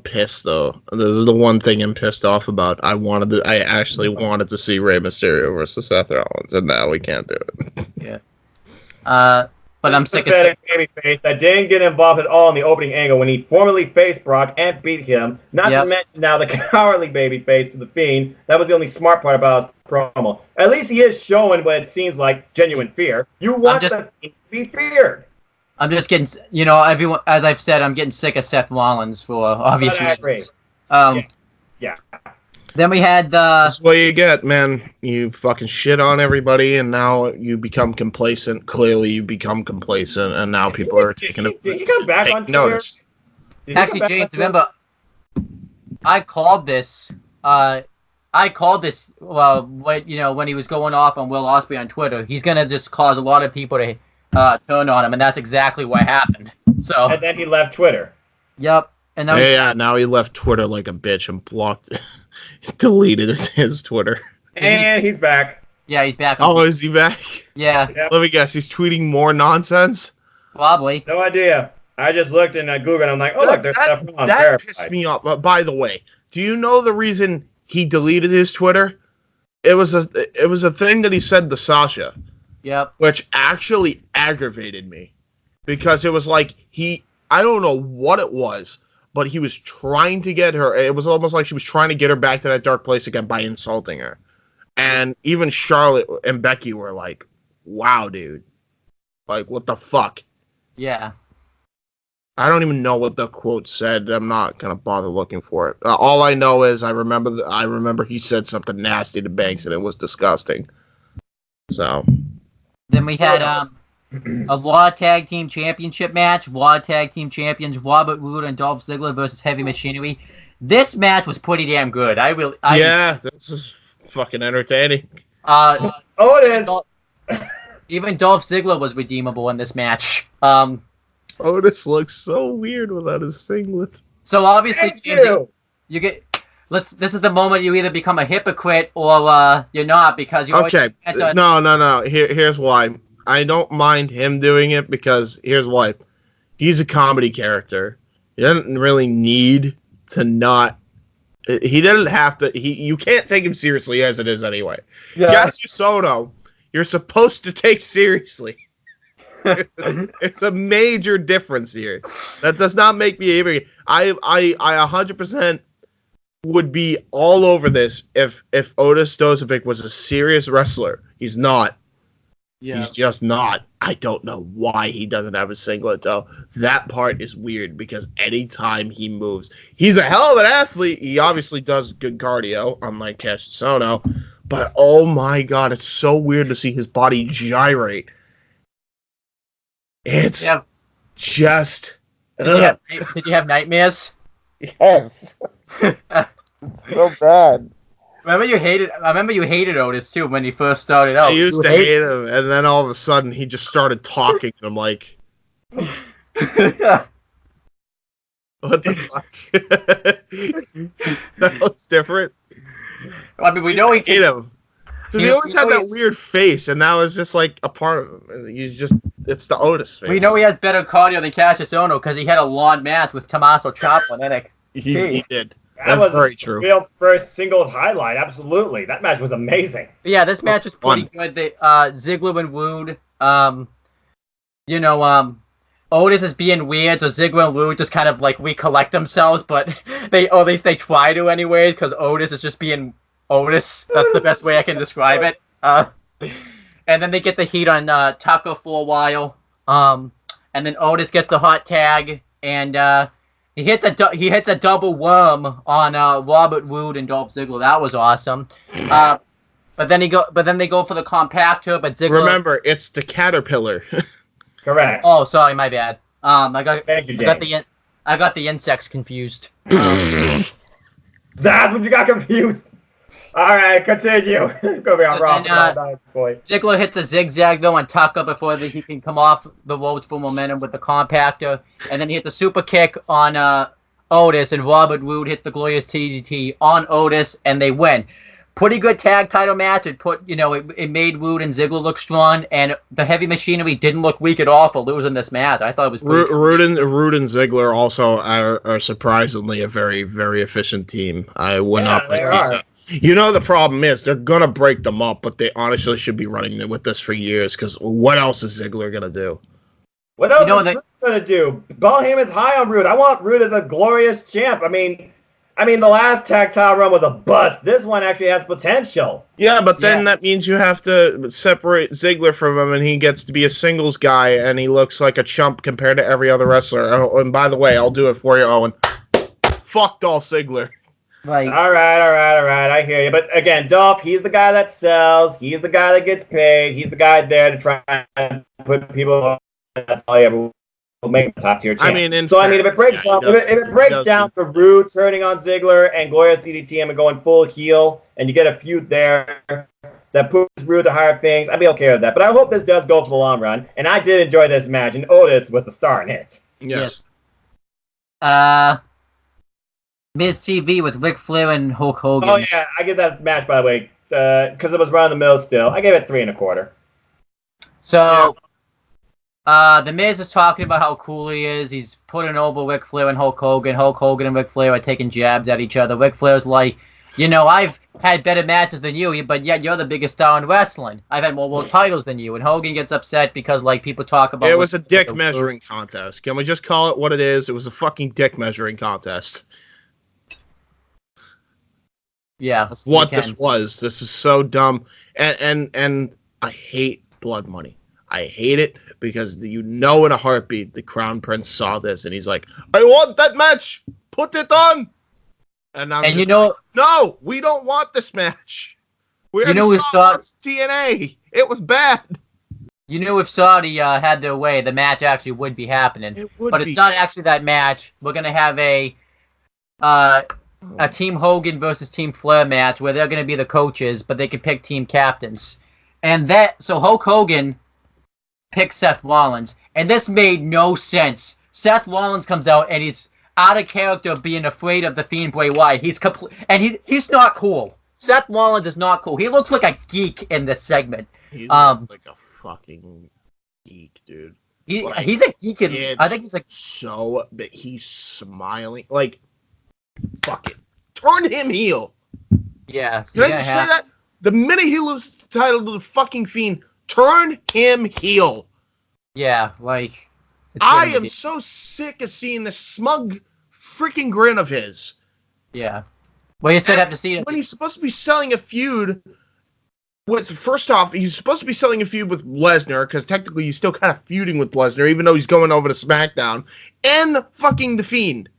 pissed though. This is the one thing I'm pissed off about. I actually wanted to see Rey Mysterio versus Seth Rollins, and now we can't do it. Yeah. But I'm sick of babyface that didn't get involved at all in the opening angle when he formerly faced Brock and beat him. Not to mention now the cowardly babyface to the Fiend. That was the only smart part about his promo. At least he is showing what it seems like genuine fear. You want the Fiend to be feared. I'm just getting, everyone. As I've said, I'm getting sick of Seth Rollins for obvious reasons. Yeah. Then we had That's what you get, man. You fucking shit on everybody, and now you become complacent. Clearly, you become complacent, and now people are taking notice. Actually, James, remember, I called this. Well, when he was going off on Will Ospreay on Twitter, he's gonna just cause a lot of people to turn on him, and that's exactly what happened. So. And then he left Twitter. Yep. And now now he left Twitter like a bitch and deleted his Twitter. And he's back. Yeah, he's back. Oh, is he back? Yeah. Yep. Let me guess, he's tweeting more nonsense? Probably. No idea. I just looked in Google and I'm like, look, there's stuff on that pissed me off. But by the way, do you know the reason he deleted his Twitter? It was a thing that he said to Sasha. Yep. Which actually aggravated me. Because it was like I don't know what it was, but he was trying to get her. It was almost like she was trying to get her back to that dark place again by insulting her. And even Charlotte and Becky were like, wow, dude. Like, what the fuck? Yeah. I don't even know what the quote said. I'm not going to bother looking for it. All I know is I remember he said something nasty to Banks, and it was disgusting. So. Then we had a Raw Tag Team Championship match. Raw Tag Team Champions Robert Roode and Dolph Ziggler versus Heavy Machinery. This match was pretty damn good. This is fucking entertaining. It is. Even Dolph Ziggler was redeemable in this match. Otis looks so weird without his singlet. So obviously, you get. This is the moment you either become a hypocrite or you're not because you. Okay. No. Here's why. I don't mind him doing it because here's why. He's a comedy character. He doesn't really need to not. He doesn't have to. You can't take him seriously as it is anyway. Yeah. Yasu Soto, you're supposed to take seriously. It's a major difference here. That does not make me angry. I 100% would be all over this if Otis Dozovic was a serious wrestler. He's not. Yeah. He's just not. I don't know why he doesn't have a singlet, though. That part is weird because anytime he moves, he's a hell of an athlete. He obviously does good cardio, unlike Cassius Ohno. But oh my god, it's so weird to see his body gyrate. It's just. Did you have nightmares? Yes. So bad. I remember you hated Otis too when he first started out. I used to hate him, and then all of a sudden he just started talking, and I'm like, what the fuck? That was different. I mean, we know he hate him. Because he always had that weird face, and that was just like a part of him. It's the Otis face. We know he has better cardio than Cassius Ohno because he had a long match with Tommaso Ciampa in NXT. He did. That That's very true. Real first singles highlight, absolutely. That match was amazing. Yeah, this match was pretty good. Ziggler and Rude, Otis is being weird, so Ziggler and Rude just kind of like recollect themselves, but at least they try to anyways, because Otis is just being Otis. That's the best way I can describe it. And then they get the heat on Tucker for a while, and then Otis gets the hot tag, and he hits a double worm on Robert Roode and Dolph Ziggler. That was awesome. But then they go for the compactor. But Ziggler. Remember, it's the caterpillar. Correct. Oh, sorry, my bad. Thank you, I got the insects confused. That's what you got confused. All right, continue. Go be on Raw. Ziggler hits a zigzag though on Tucker before he can come off the ropes for momentum with the compactor, and then he hits a super kick on Otis, and Robert Roode hits the glorious TDT on Otis, and they win. Pretty good tag title match. It made Roode and Ziggler look strong, and the Heavy Machinery didn't look weak at all for losing this match. I thought it was pretty Roode and Ziggler also are surprisingly a very, very efficient team. I would not put these up. You know, the problem is they're going to break them up, but they honestly should be running with this for years, because what else is Ziggler going to do? What else is Roode going to do? Paul Heyman's high on Roode. I want Roode as a glorious champ. I mean, the last tag title run was a bust. This one actually has potential. Yeah, but then that means you have to separate Ziggler from him, and he gets to be a singles guy, and he looks like a chump compared to every other wrestler. Oh, and by the way, I'll do it for you, Owen. Fuck Dolph Ziggler. Like, all right. I hear you. But again, Dolph, he's the guy that sells. He's the guy that gets paid. He's the guy there to try and put people on. That's all he ever will make the top tier champ. I mean, if it breaks down, if it breaks down to Roode turning on Ziggler and Glorious DDT and going full heel, and you get a feud there that puts Roode to higher things, I'd be okay with that. But I hope this does go for the long run. And I did enjoy this match, and Otis was the star in it. Yes. Miz TV with Ric Flair and Hulk Hogan. Oh yeah, I give that match, by the way, because it was run of the mill still. I gave it 3 1/4. So, the Miz is talking about how cool he is. He's putting over Ric Flair and Hulk Hogan. Hulk Hogan and Ric Flair are taking jabs at each other. Ric Flair's like, I've had better matches than you, but yet you're the biggest star in wrestling. I've had more world titles than you. And Hogan gets upset because, people talk about... It was a dick measuring contest. Can we just call it what it is? It was a fucking dick measuring contest. Yeah, that's what this was. This is so dumb, and I hate blood money. I hate it because in a heartbeat the Crown Prince saw this and he's like, "I want that match. Put it on." And no, we don't want this match. We already saw TNA. It was bad. If Saudi had their way, the match actually would be happening. It's not actually that match. We're gonna have a Team Hogan versus Team Flair match where they're going to be the coaches, but they can pick team captains. So Hulk Hogan picks Seth Rollins, and this made no sense. Seth Rollins comes out, and he's out of character being afraid of the Fiend Bray Wyatt. He's not cool. Seth Rollins is not cool. He looks like a geek in this segment. He looks like a fucking geek, dude. He's a geek. I think he's like... So, but he's smiling. Fuck it. Turn him heel. Yeah. Can I just say that? The minute he loses the title to the fucking Fiend, turn him heel. Yeah, I am so sick of seeing this smug freaking grin of his. Yeah. Well, you said have to see it. When he's supposed to be selling a feud with, first off, he's supposed to be selling a feud with Lesnar, because technically he's still kind of feuding with Lesnar, even though he's going over to SmackDown, and fucking The Fiend.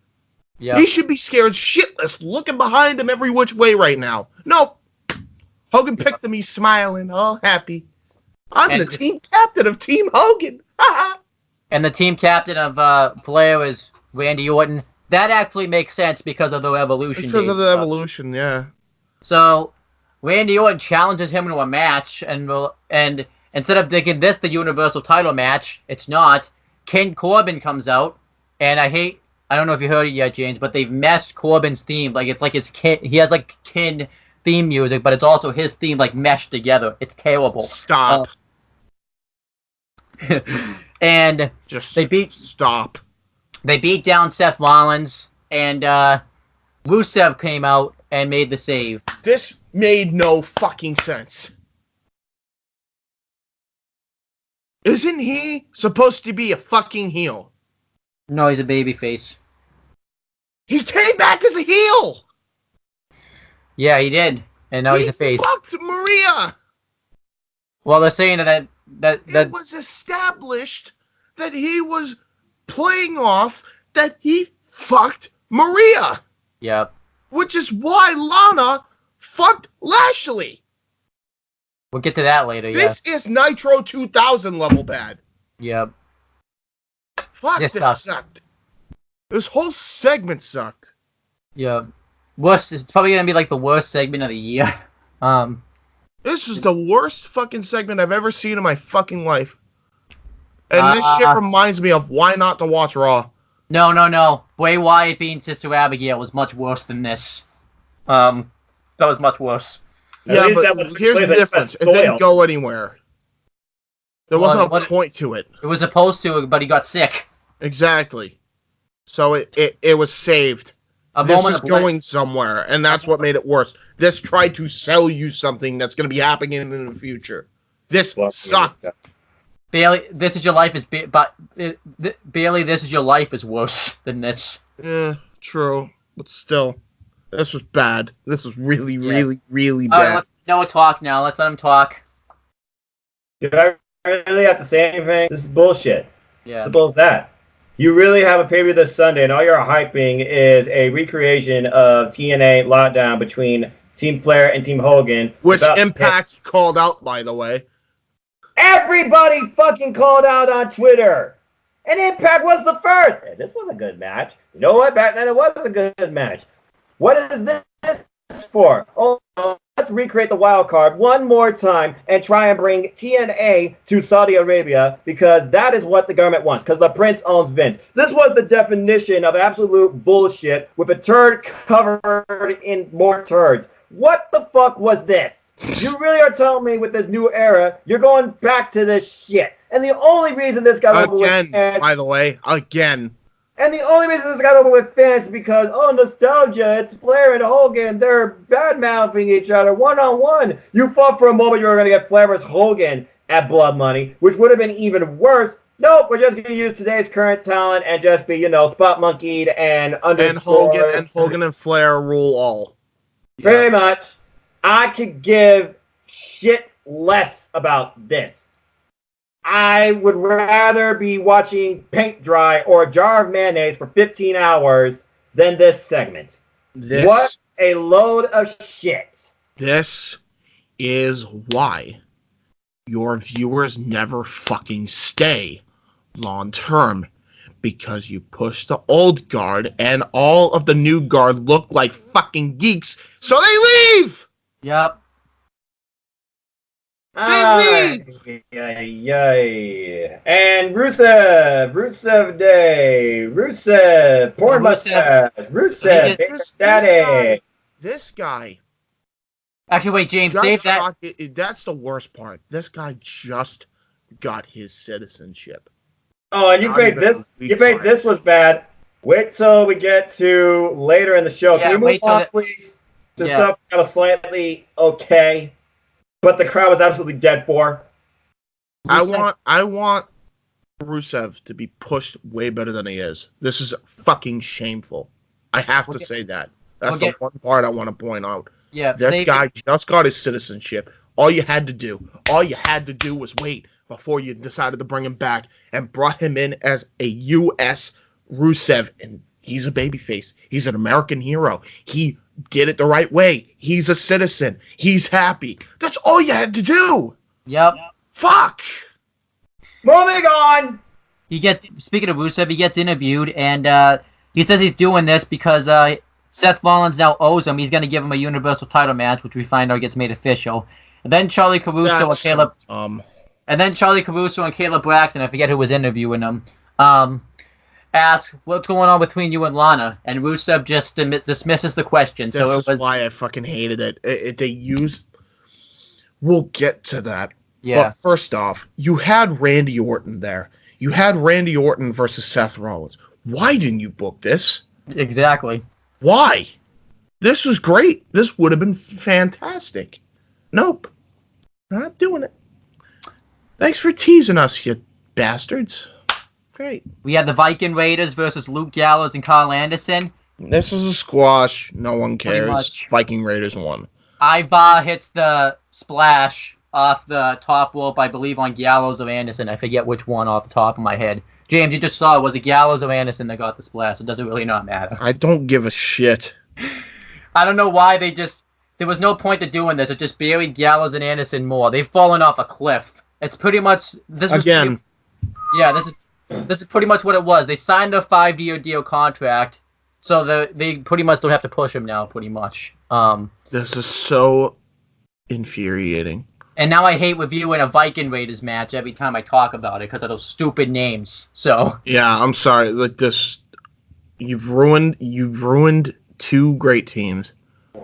Yeah. He should be scared shitless, looking behind him every which way right now. Nope. Hogan picked him, he's smiling, all happy. I'm the team captain of Team Hogan. And the team captain of Flair is Randy Orton. That actually makes sense because of the Evolution. Because of the Evolution, yeah. So, Randy Orton challenges him into a match, and instead of making this the Universal title match, it's not. Ken Corbin comes out, and I don't know if you heard it yet, James, but they've meshed Corbin's theme. He has like Ken theme music, but it's also his theme like meshed together. It's terrible. Stop. And stop. They beat down Seth Rollins, and Rusev came out and made the save. This made no fucking sense. Isn't he supposed to be a fucking heel? No, he's a babyface. He came back as a heel! Yeah, he did. And now he's a face. He fucked Maria! Well, they're saying that it was established that he was playing off that he fucked Maria. Yep. Which is why Lana fucked Lashley. We'll get to that later. This is Nitro 2000 level bad. Yep. Fuck, this sucked. This whole segment sucked. Yeah. Worst. It's probably gonna be like the worst segment of the year. This was the worst fucking segment I've ever seen in my fucking life. And this shit reminds me of why not to watch Raw. No. Bray Wyatt being Sister Abigail was much worse than this. That was much worse. Yeah, but here's the difference. It didn't go anywhere. There wasn't a point to it. It was supposed to, but he got sick. Exactly. So it was saved. This is going somewhere, and that's what made it worse. This tried to sell you something that's going to be happening in the future. This sucked. Bailey, This Is Your Life is Bailey, This Is Your Life is worse than this. Yeah, true, but still, this was bad. This was really, really bad. All right, Noah talk now. Let's let him talk. Do I really have to say anything? This is bullshit. Yeah. Simple as that. You really have a pay-per-view this Sunday, and all you're hyping is a recreation of TNA Lockdown between Team Flair and Team Hogan. Which Impact called out, by the way. Everybody fucking called out on Twitter. And Impact was the first. Hey, this was a good match. You know what? Back then it was a good match. What is this for? Oh, let's recreate the wild card one more time and try and bring TNA to Saudi Arabia because that is what the government wants because the prince owns Vince. This was the definition of absolute bullshit with a turd covered in more turds. What the fuck was this? You really are telling me with this new era, you're going back to this shit. And the only reason this got over with fans, by the way, again. And the only reason this got over with fans is because, nostalgia, it's Flair and Hogan, they're bad-mouthing each other one-on-one. You thought for a moment you were going to get Flair versus Hogan at Blood Money, which would have been even worse. Nope, we're just going to use today's current talent and just be, spot monkeyed and underscore. And Hogan and Flair rule all. Pretty much. I could give shit less about this. I would rather be watching paint dry or a jar of mayonnaise for 15 hours than this segment. What a load of shit. This is why your viewers never fucking stay long term. Because you push the old guard and all of the new guard look like fucking geeks, so they leave! Yep. Yay. And Rusev Day, Rusev, porn mustache, Rusev, daddy. This guy. Actually, wait, James, save that. That's the worst part. This guy just got his citizenship. Oh, and you think this was bad. Wait till we get to later in the show. Yeah, can we move on, please? To stuff that was slightly okay, but the crowd was absolutely dead for. I want Rusev to be pushed way better than he is. This is fucking shameful. I have to say that. That's the one part I want to point out. Yeah, this guy just got his citizenship. All you had to do was wait before you decided to bring him back and brought him in as a U.S. Rusev, and he's a babyface. He's an American hero. He did it the right way. He's a citizen. He's happy. That's all you had to do. Yep. Fuck. Moving on. Speaking of Rusev, he gets interviewed, and he says he's doing this because Seth Rollins now owes him. He's going to give him a Universal title match, which we find out gets made official. And then Charlie Caruso and Caleb... And then Charlie Caruso and Caleb Braxton, I forget who was interviewing him, ask, what's going on between you and Lana? And Rusev just dismisses the question. This is why I fucking hated it. We'll get to that. Yeah. But first off, you had Randy Orton there. You had Randy Orton versus Seth Rollins. Why didn't you book this? Exactly. Why? This was great. This would have been fantastic. Nope. Not doing it. Thanks for teasing us, you bastards. Great. We had the Viking Raiders versus Luke Gallows and Carl Anderson. This is a squash. No one cares. Viking Raiders won. Ivar hits the splash off the top rope, I believe, on Gallows or Anderson. I forget which one off the top of my head. James, you just saw it. Was it Gallows or Anderson that got the splash? It doesn't really not matter. I don't give a shit. I don't know why there was no point to doing this. It just buried Gallows and Anderson more. They've fallen off a cliff. It's pretty much this is pretty much what it was. They signed the 5-year deal contract, so they pretty much don't have to push him now. Pretty much. This is so infuriating. And now I hate reviewing a Viking Raiders match every time I talk about it because of those stupid names. So yeah, I'm sorry. Like this, you've ruined two great teams.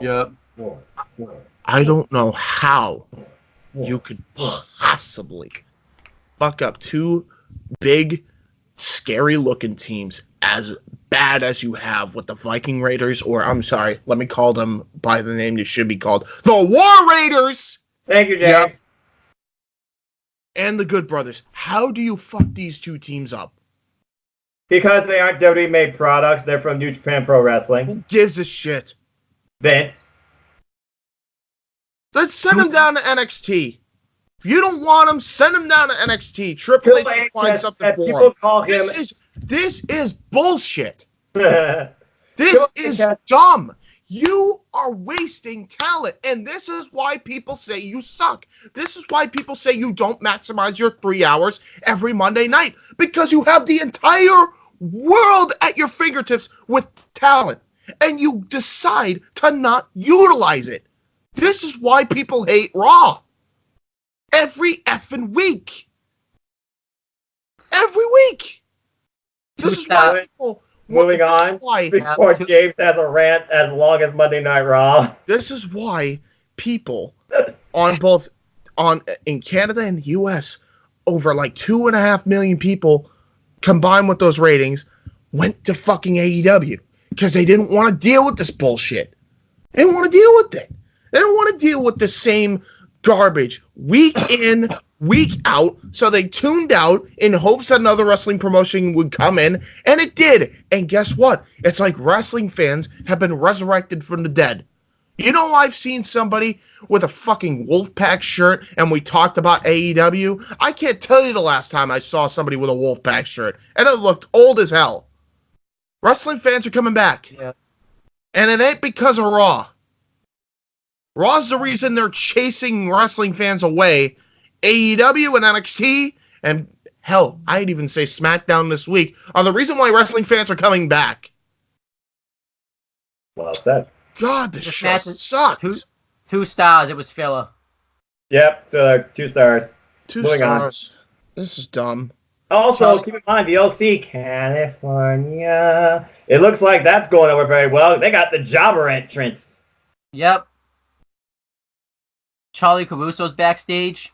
Yep. I don't know how you could possibly fuck up two big, scary-looking teams as bad as you have with the Viking Raiders, or I'm sorry, let me call them by the name they should be called, the War Raiders! Thank you, James. Yep. And the Good Brothers. How do you fuck these two teams up? Because they aren't WWE-made products. They're from New Japan Pro Wrestling. Who gives a shit? Vince. Let's send them down to NXT. If you don't want them, send them down to NXT. Triple H will find something for people them. Call him... This is bullshit. This is dumb. You are wasting talent, and this is why people say you suck. This is why people say you don't maximize your 3 hours every Monday night, because you have the entire world at your fingertips with talent, and you decide to not utilize it. This is why people hate Raw. Every effing week. Every week. This is why people... Moving on, before James has a rant as long as Monday Night Raw. This is why people in Canada and the US, over like 2.5 million people combined with those ratings went to fucking AEW because they didn't want to deal with this bullshit. They didn't want to deal with it. They don't want to deal with the same garbage week in, week out, so they tuned out in hopes that another wrestling promotion would come in, and it did. And guess what? It's like wrestling fans have been resurrected from the dead. You know, I've seen somebody with a fucking Wolfpack shirt, and we talked about AEW. I can't tell you the last time I saw somebody with a Wolfpack shirt, and it looked old as hell. Wrestling fans are coming back. Yeah. And it ain't because of Raw. Raw's the reason they're chasing wrestling fans away. AEW and NXT, and hell, I'd even say SmackDown this week, are the reason why wrestling fans are coming back. Well said. God, this show sucks. 2 stars. It was filler. Yep, 2 stars. 2 Moving stars. On. This is dumb. Also, keep in mind, the OC, California. It looks like that's going over very well. They got the jobber entrance. Yep. Charlie Caruso's backstage.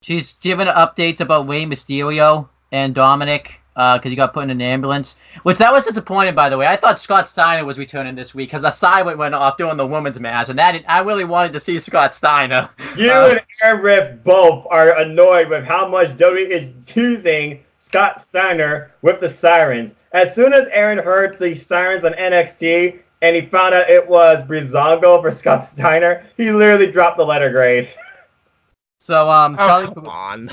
She's giving updates about Rey Mysterio and Dominic, because he got put in an ambulance. Which that was disappointing, by the way. I thought Scott Steiner was returning this week because the siren went off during the women's match, and I really wanted to see Scott Steiner. You and Air Riff both are annoyed with how much WWE is choosing Scott Steiner with the sirens. As soon as Aaron heard the sirens on NXT and he found out it was Breezango for Scott Steiner, he literally dropped the letter grade. So, Charlie, come on.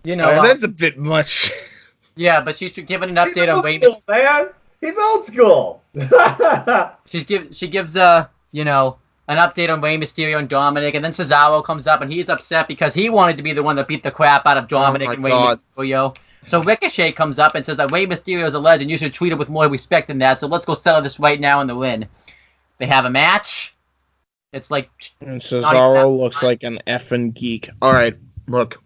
that's a bit much. Yeah, but she's giving an update on Rey Mysterio. Man, he's old school. She gives an update on Rey Mysterio and Dominic, and then Cesaro comes up and he's upset because he wanted to be the one that beat the crap out of Dominic and Rey Mysterio. So Ricochet comes up and says that Rey Mysterio is a legend. You should treat him with more respect than that. So let's go settle this right now in the ring. They have a match. It's like... And Cesaro looks like an effing geek. All right, look.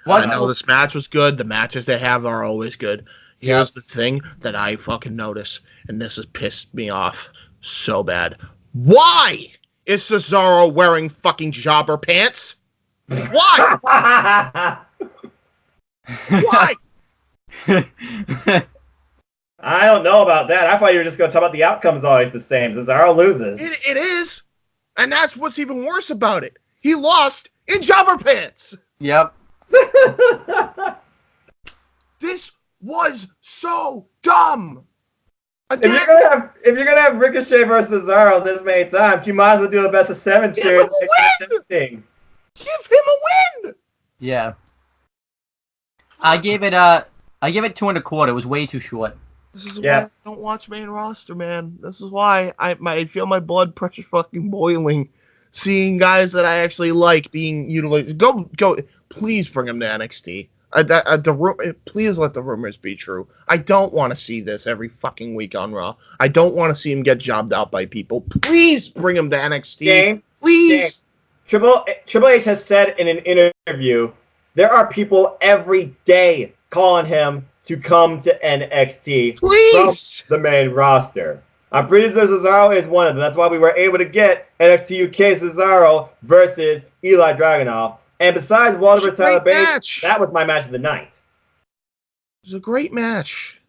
I know this match was good. The matches they have are always good. Here's the thing that I fucking notice, and this has pissed me off so bad. Why is Cesaro wearing fucking jobber pants? Why? Why? I don't know about that. I thought you were just going to talk about the outcome's always the same. Cesaro loses. It is. And that's what's even worse about it. He lost in jobber pants. Yep. This was so dumb. Again, if you're gonna have Ricochet versus Cesaro this many times, you might as well do the best of 7 series. Give him a win. Yeah. I gave it 2.25. It was way too short. This is why I don't watch main roster, man. This is why I feel my blood pressure fucking boiling, seeing guys that I actually like being utilized. Go! Please bring them to NXT. Please let the rumors be true. I don't want to see this every fucking week on Raw. I don't want to see him get jobbed out by people. Please bring him to NXT. James, please. Triple H has said in an interview, there are people every day calling him to come to NXT please from the main roster. I'm pretty sure Cesaro is one of them. That's why we were able to get NXT UK Cesaro versus Eli Dragunov. And besides Walter Tyler Bates, that was my match of the night. It was a great match.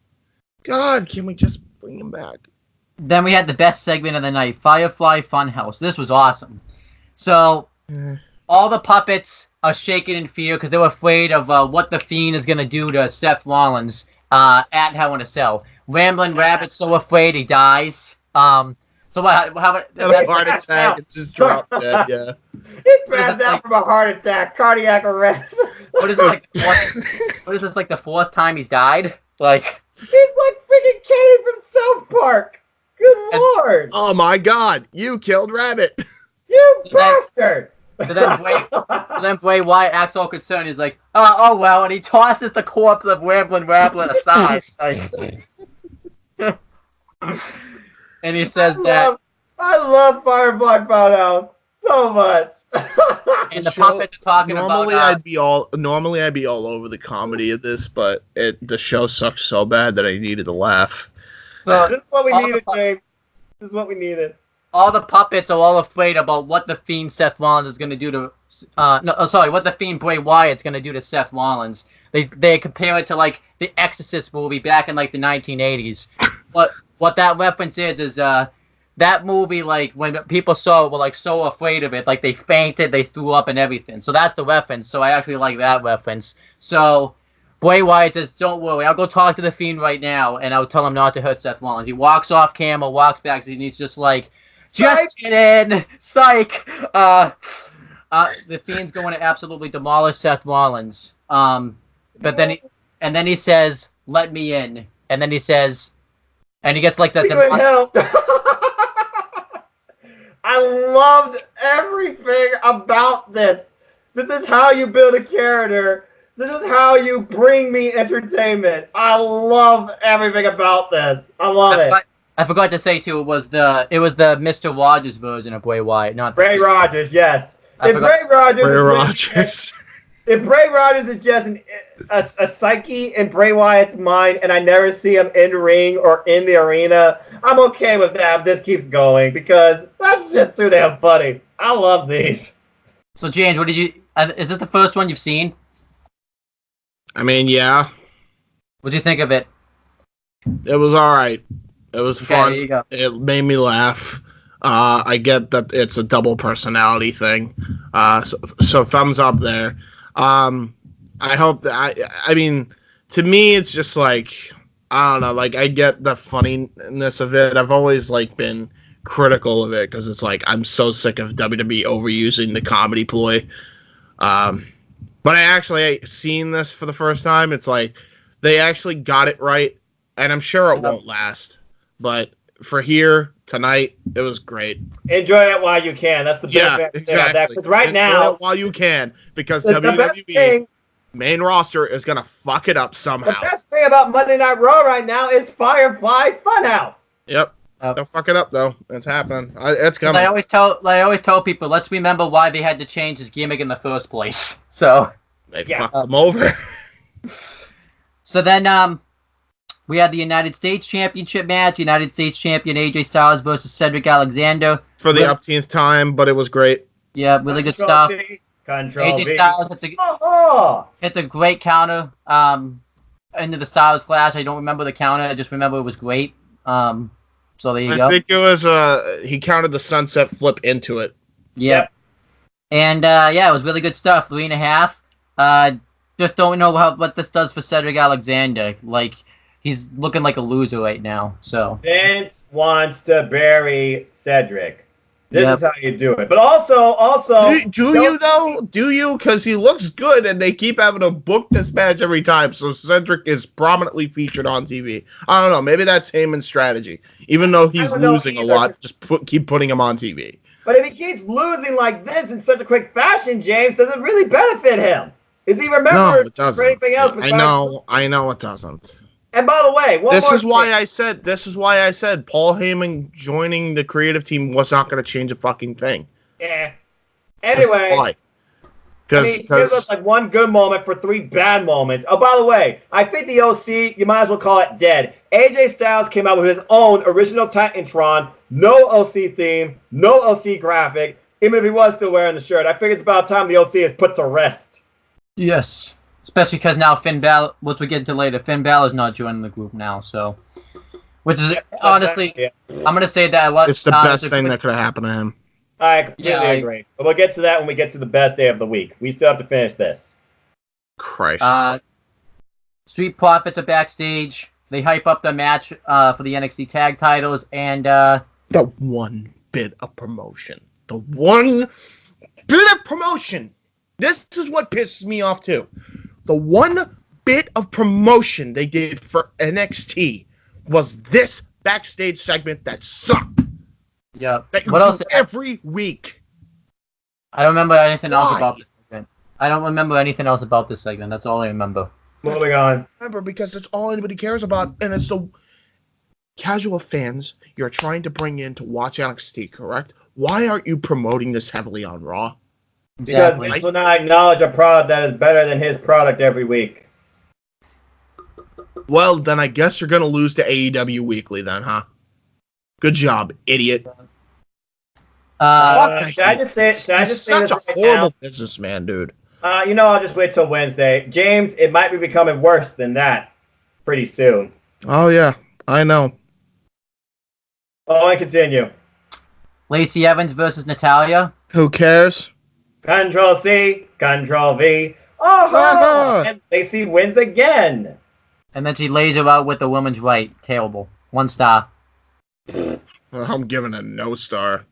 God, can we just bring him back? Then we had the best segment of the night, Firefly Funhouse. This was awesome. So, all the puppets are shaking in fear because they were afraid of what the Fiend is going to do to Seth Rollins at Hell in a Cell. Ramblin' Rabbit's so afraid he dies. So how about a heart attack and just drop dead? Yeah, he passed out from a heart attack, cardiac arrest. What is this like the 4th time he's died? Like he's like freaking Kenny from South Park. Good lord! Oh my God, you killed Rabbit. You bastard! So then Bray Wyatt acts all concerned. He's like, oh well, and he tosses the corpse of Ramblin' Rabbit aside. And he says I love Firefly Funhouse so much. And the puppets are talking about. Normally I'd be all over the comedy of this, but the show sucks so bad that I needed to laugh. So this is what we needed, James. This is what we needed. All the puppets are all afraid about what the Fiend Seth Rollins is going to do to. What the Fiend Bray Wyatt's going to do to Seth Rollins. They compare it to like the Exorcist movie back in like the 1980s. What that reference is that movie, like when people saw it, were like so afraid of it, like they fainted, they threw up and everything. So that's the reference. So I actually like that reference. So Bray Wyatt says, "Don't worry, I'll go talk to the Fiend right now, and I'll tell him not to hurt Seth Rollins." He walks off camera, walks back, and he's just like, "Just kidding, psych." The Fiend's going to absolutely demolish Seth Rollins. But then he says, "Let me in," and then he says. And he gets like the help. I loved everything about this. This is how you build a character. This is how you bring me entertainment. I love everything about this. I love it. I forgot to say too. It was the Mr. Rogers version of Bray Wyatt, not Bray Rogers. Yes. If Bray Rogers is just a psyche in Bray Wyatt's mind, and I never see him in the ring or in the arena, I'm okay with that if this keeps going, because that's just too damn funny. I love these. So, James, what did you... is this the first one you've seen? I mean, yeah. What do you think of it? It was all right. It was fun. There you go. It made me laugh. I get that it's a double personality thing. So thumbs up there. I hope that I mean, to me, it's just like I don't know. Like I get the funniness of it. I've always like been critical of it because it's like I'm so sick of WWE overusing the comedy ploy. But I actually seen this for the first time. It's like they actually got it right, and I'm sure it won't last. But for here tonight, it was great. Enjoy it while you can. That's the best thing about that. Because right now, it while you can, because WWE main roster is gonna fuck it up somehow. The best thing about Monday Night Raw right now is Firefly Funhouse. Yep. Don't fuck it up though. It's happening. It's coming. I always tell people, let's remember why they had to change his gimmick in the first place. So they fucked them over. So then we had the United States Championship match. United States Champion AJ Styles versus Cedric Alexander. For the upteenth time, but it was great. Yeah, really good stuff. AJ Styles, it's a great counter into the Styles Clash. I don't remember the counter. I just remember it was great. So there you go. I think it was he counted the sunset flip into it. Yep. And it was really good stuff. 3.5. Just don't know what this does for Cedric Alexander. Like he's looking like a loser right now. So Vince wants to bury Cedric. This is how you do it. But also, do you though? Do you? Because he looks good, and they keep having to book this match every time. So Cedric is prominently featured on TV. I don't know. Maybe that's Heyman's strategy. Even though he's losing a lot, just keep putting him on TV. But if he keeps losing like this in such a quick fashion, James, does it really benefit him? Is he remembered for anything else? I know it doesn't. And by the way, this is why I said Paul Heyman joining the creative team was not going to change a fucking thing. Yeah. Anyway, he gives us like one good moment for 3 bad moments. Oh, by the way, I think the OC, you might as well call it dead. AJ Styles came out with his own original Titantron, no OC theme, no OC graphic, even if he was still wearing the shirt. I think it's about time the OC is put to rest. Yes. Especially because now Finn Balor, which we get into later, Finn Balor's not joining the group now, so. Which is, honestly, I'm going to say that it's the best thing that could have happened to him. I completely agree. But we'll get to that when we get to the best day of the week. We still have to finish this. Christ. Street Profits are backstage. They hype up the match for the NXT tag titles, and the one bit of promotion. The one bit of promotion. This is what pisses me off, too. The one bit of promotion they did for NXT was this backstage segment that sucked. Yeah. That you do every week. I don't remember anything else about this segment. I don't remember anything else about this segment. That's all I remember. Moving on. Remember, because that's all anybody cares about, and it's the casual fans you're trying to bring in to watch NXT, correct? Why aren't you promoting this heavily on Raw? Because Vince will not acknowledge a product that is better than his product every week. Well, then I guess you're going to lose to AEW Weekly then, huh? Good job, idiot. Should I just say such a horrible businessman, dude. I'll just wait till Wednesday. James, it might be becoming worse than that pretty soon. Oh, yeah. I know. Oh, I continue. Lacey Evans versus Natalya. Who cares? Control-C, Control-V. Oh, and Lacey wins again. And then she lays her out with the woman's right. Terrible. 1 star. I'm giving a no star.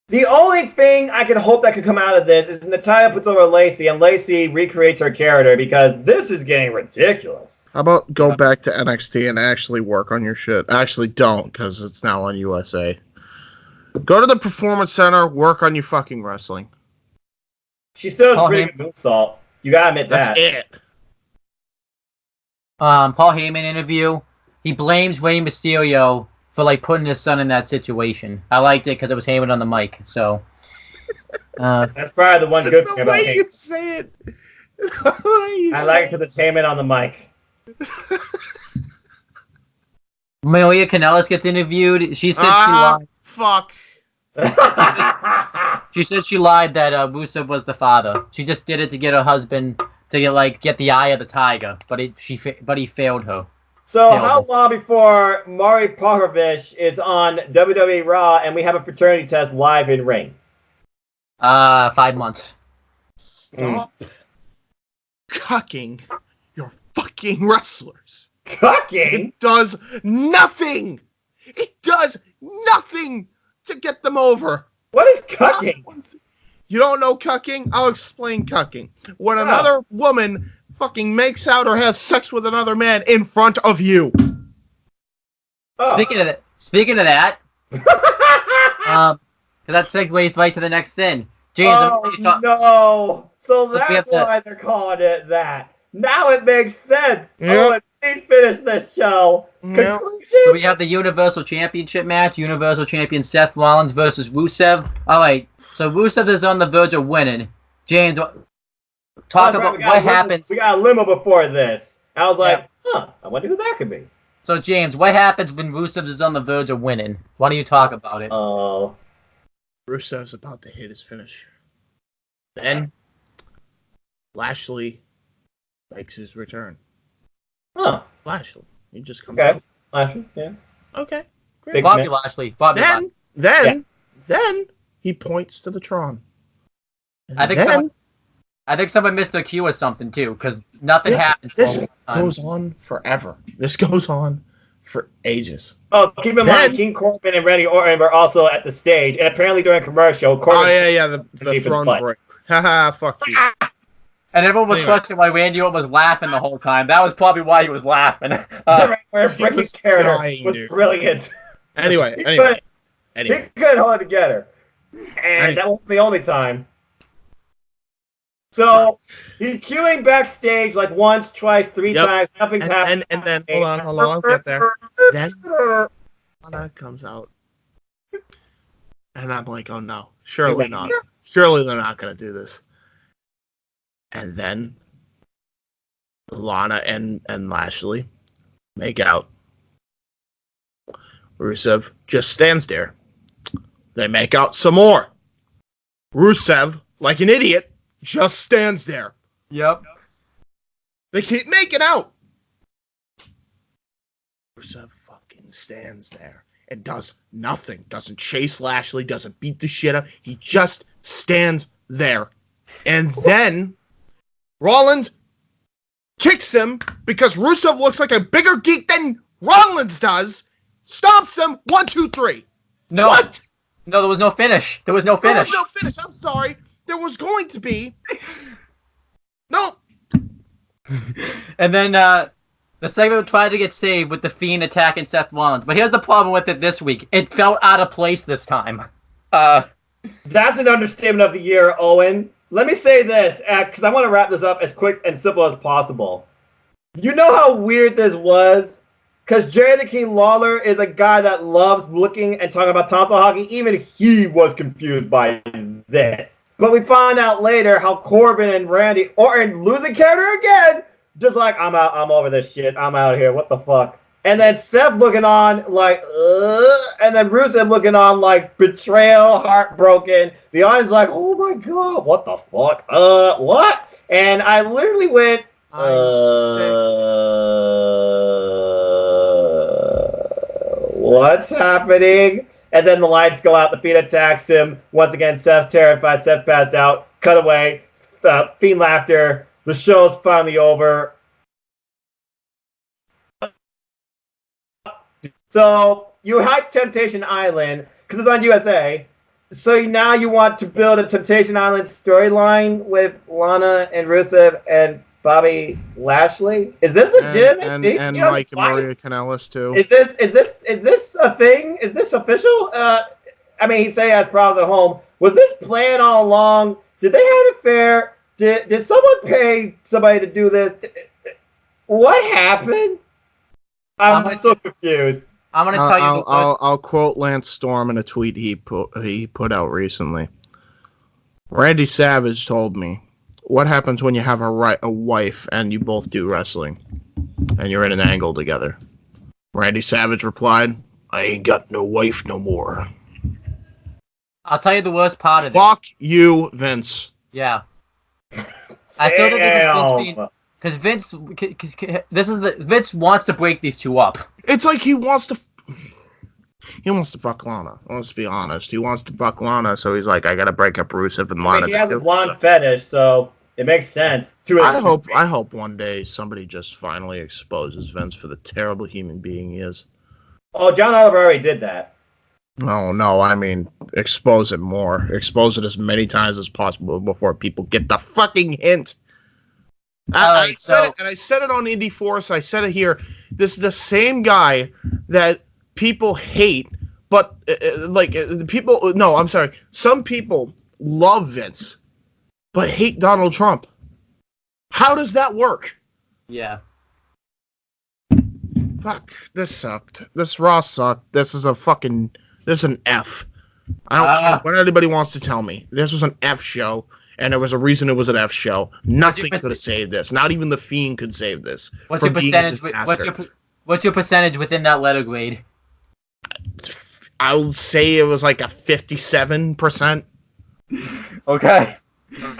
The only thing I can hope that could come out of this is Natalya puts over Lacey and Lacey recreates her character because this is getting ridiculous. How about go back to NXT and actually work on your shit? Actually, don't, because it's now on USA. Go to the Performance Center, work on your fucking wrestling. She still has pretty good moonsault. You gotta admit that. That's it. Paul Heyman interview. He blames Rey Mysterio for putting his son in that situation. I liked it because it was Heyman on the mic. So that's probably the one good thing about Heyman. The way you say it. I like it because it's Heyman on the mic. Maria Kanellis gets interviewed. She said she lied. Fuck. She said she lied that Rusev was the father. She just did it to get her husband to get the eye of the tiger, but he failed her. So how long before Mari Povich is on WWE Raw and we have a fraternity test live in ring? 5 months. Stop. cucking your fucking wrestlers. Cucking? It does nothing. It does nothing to get them over. What is cucking? You don't know cucking? I'll explain cucking. When Oh. another woman fucking makes out or has sex with another man in front of you. Oh. Speaking of that, that segues right to the next thing. James, no. So Look, we have that's to- why they're calling it that. Now it makes sense. Yep. Oh, please finish this show. Yep. Conclusion? So we have the Universal Championship match. Universal Champion Seth Rollins versus Rusev. All right. So Rusev is on the verge of winning. James, talk about what happens. We got a limo before this. I was like, I wonder who that could be. So James, what happens when Rusev is on the verge of winning? Why don't you talk about it? Oh. Rusev's about to hit his finish. Then Lashley makes his return. Huh. Lashley. He just comes Okay. out. Lashley, yeah. Okay. Great. Big Bobby man. Lashley. Bobby Lashley. Then he points to the Tron. And I think someone missed their cue or something too, because nothing happens. This for a long time. goes on forever. This goes on for ages. Oh, keep in mind, King Corbin and Randy Orton were also at the stage, and apparently during a commercial, Corbin... Oh, yeah, the throne break. Haha, fuck you. And everyone was questioning why Randy Orton was laughing the whole time. That was probably why he was laughing. Where Bricky's character dying, was dude. brilliant. Anyway. He couldn't hold it together. And that wasn't the only time. So, he's queuing backstage like once, twice, three times. Nothing's happening. And then, hold on, I'll get there. Then, Lana comes out. And I'm like, oh no, surely not. Surely they're not going to do this. And then, Lana and Lashley make out. Rusev just stands there. They make out some more. Rusev, like an idiot, just stands there. Yep. They keep making out. Rusev fucking stands there and does nothing. Doesn't chase Lashley, doesn't beat the shit out. He just stands there. And then Rollins kicks him because Rusev looks like a bigger geek than Rollins does. Stomps him. 1, 2, 3. No. What? No, there was no finish. There was no finish. There was no finish. I'm sorry. There was going to be. No. And then the segment tried to get saved with the Fiend attacking Seth Rollins. But here's the problem with it this week. It felt out of place this time. That's an understatement of the year, Owen. Let me say this, because I want to wrap this up as quick and simple as possible. You know how weird this was? Because Jerry the King Lawler is a guy that loves looking and talking about tonsil hockey. Even he was confused by this. But we find out later how Corbin and Randy Orton losing character again. Just like, I'm out. I'm over this shit. I'm out here. What the fuck? And then Seth looking on like, and then Rusev looking on like betrayal, heartbroken. The audience is like, oh my god, what the fuck? What? And I literally went, what's happening? And then the lights go out. The Fiend attacks him. Once again, Seth terrified. Seth passed out. Cut away. Fiend laughter. The show's finally over. So you hype Temptation Island because it's on USA. So now you want to build a Temptation Island storyline with Lana and Rusev and Bobby Lashley. Is this legitimate? And Mike and Maria Kanellis too. Is this a thing? Is this official? I mean, he say he has problems at home. Was this planned all along? Did they have an affair? Did someone pay somebody to do this? What happened? I'm so confused. I'm gonna tell you. I'll quote Lance Storm in a tweet he put out recently. Randy Savage told me, "What happens when you have a wife and you both do wrestling, and you're in an angle together?" Randy Savage replied, "I ain't got no wife no more." I'll tell you the worst part of Fuck you, Vince. Yeah. I still think this is Vince being, because Vince wants to break these two up. It's like he wants to fuck Lana. Let's be honest. He wants to fuck Lana, so he's like, I gotta break up Rusev and Lana. He has a blonde fetish, so it makes sense. I hope one day somebody just finally exposes Vince for the terrible human being he is. Oh, John Oliver already did that. No, I mean, expose it more. Expose it as many times as possible before people get the fucking hint. I said it, and I said it on Indie Force. I said it here. This is the same guy that people hate, but people. No, I'm sorry. Some people love Vince, but hate Donald Trump. How does that work? Yeah. Fuck. This sucked. This Raw sucked. This is an F. I don't care what anybody wants to tell me. This was an F show. And there was a reason it was an F show. Nothing could have saved this. Not even The Fiend could save this. What's your percentage? What's your percentage within that letter grade? I'll say it was like a 57%. Okay.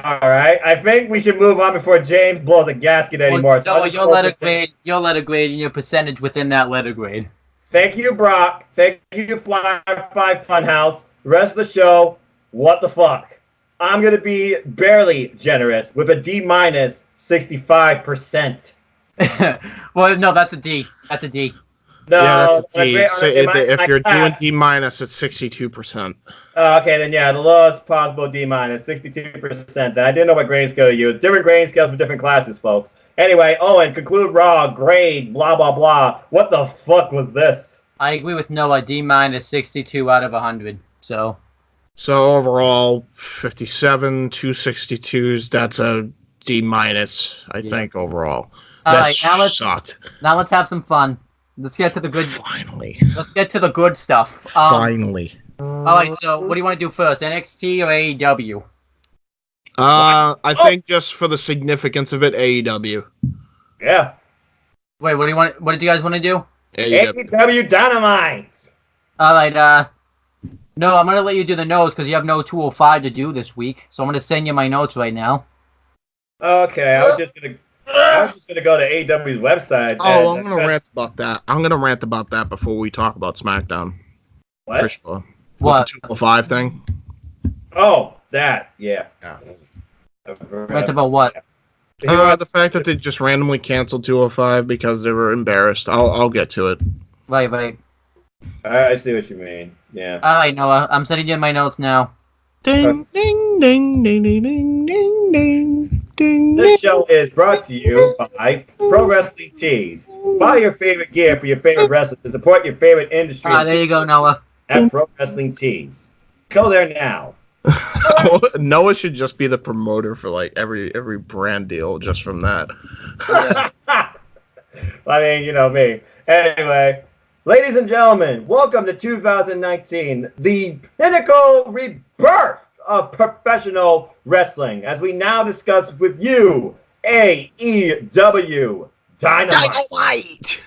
All right. I think we should move on before James blows a gasket anymore. No, your letter grade, and your percentage within that letter grade. Thank you, Brock. Thank you, Fly Funhouse. The rest of the show, what the fuck? I'm going to be barely generous with a D minus 65%. Well, no, that's a D. That's a D. No, yeah, that's a D. If you're doing D minus, it's 62%. Okay, then yeah, the lowest possible D minus, 62%. Then I didn't know what grade scale to use. Different grade scales for different classes, folks. Anyway, Owen, conclude Raw, grade, blah, blah, blah. What the fuck was this? I agree with Noah, D minus 62 out of 100. So overall, 57, 262s. That's a D minus, I think, overall. That sucked. Now let's have some fun. Let's get to the good. Finally. Let's get to the good stuff. Finally. All right. So, what do you want to do first, NXT or AEW? I think just for the significance of it, AEW. Yeah. Wait. What do you want? What did you guys want to do? AEW Dynamite. All right. No, I'm gonna let you do the notes because you have no 205 to do this week. So I'm gonna send you my notes right now. Okay, I was just gonna go to AEW's website. Oh, I'm gonna rant about that. I'm gonna rant about that before we talk about SmackDown. What? For sure. What? The 205 thing. Oh, that. Yeah. Rant about what? The fact that they just randomly canceled 205 because they were embarrassed. I'll get to it. Right. I see what you mean. Yeah. All right, Noah. I'm sending you my notes now. Ding, ding, ding, ding, ding, ding, ding, ding, ding. This show is brought to you by Pro Wrestling Tees. Buy your favorite gear for your favorite wrestlers to support your favorite industry. There you go, Noah. At Pro Wrestling Tees. Go there now. Noah should just be the promoter for like every brand deal just from that. I mean, you know me. Anyway, ladies and gentlemen, welcome to 2019, the pinnacle rebirth of professional wrestling, as we now discuss with you AEW Dynamite.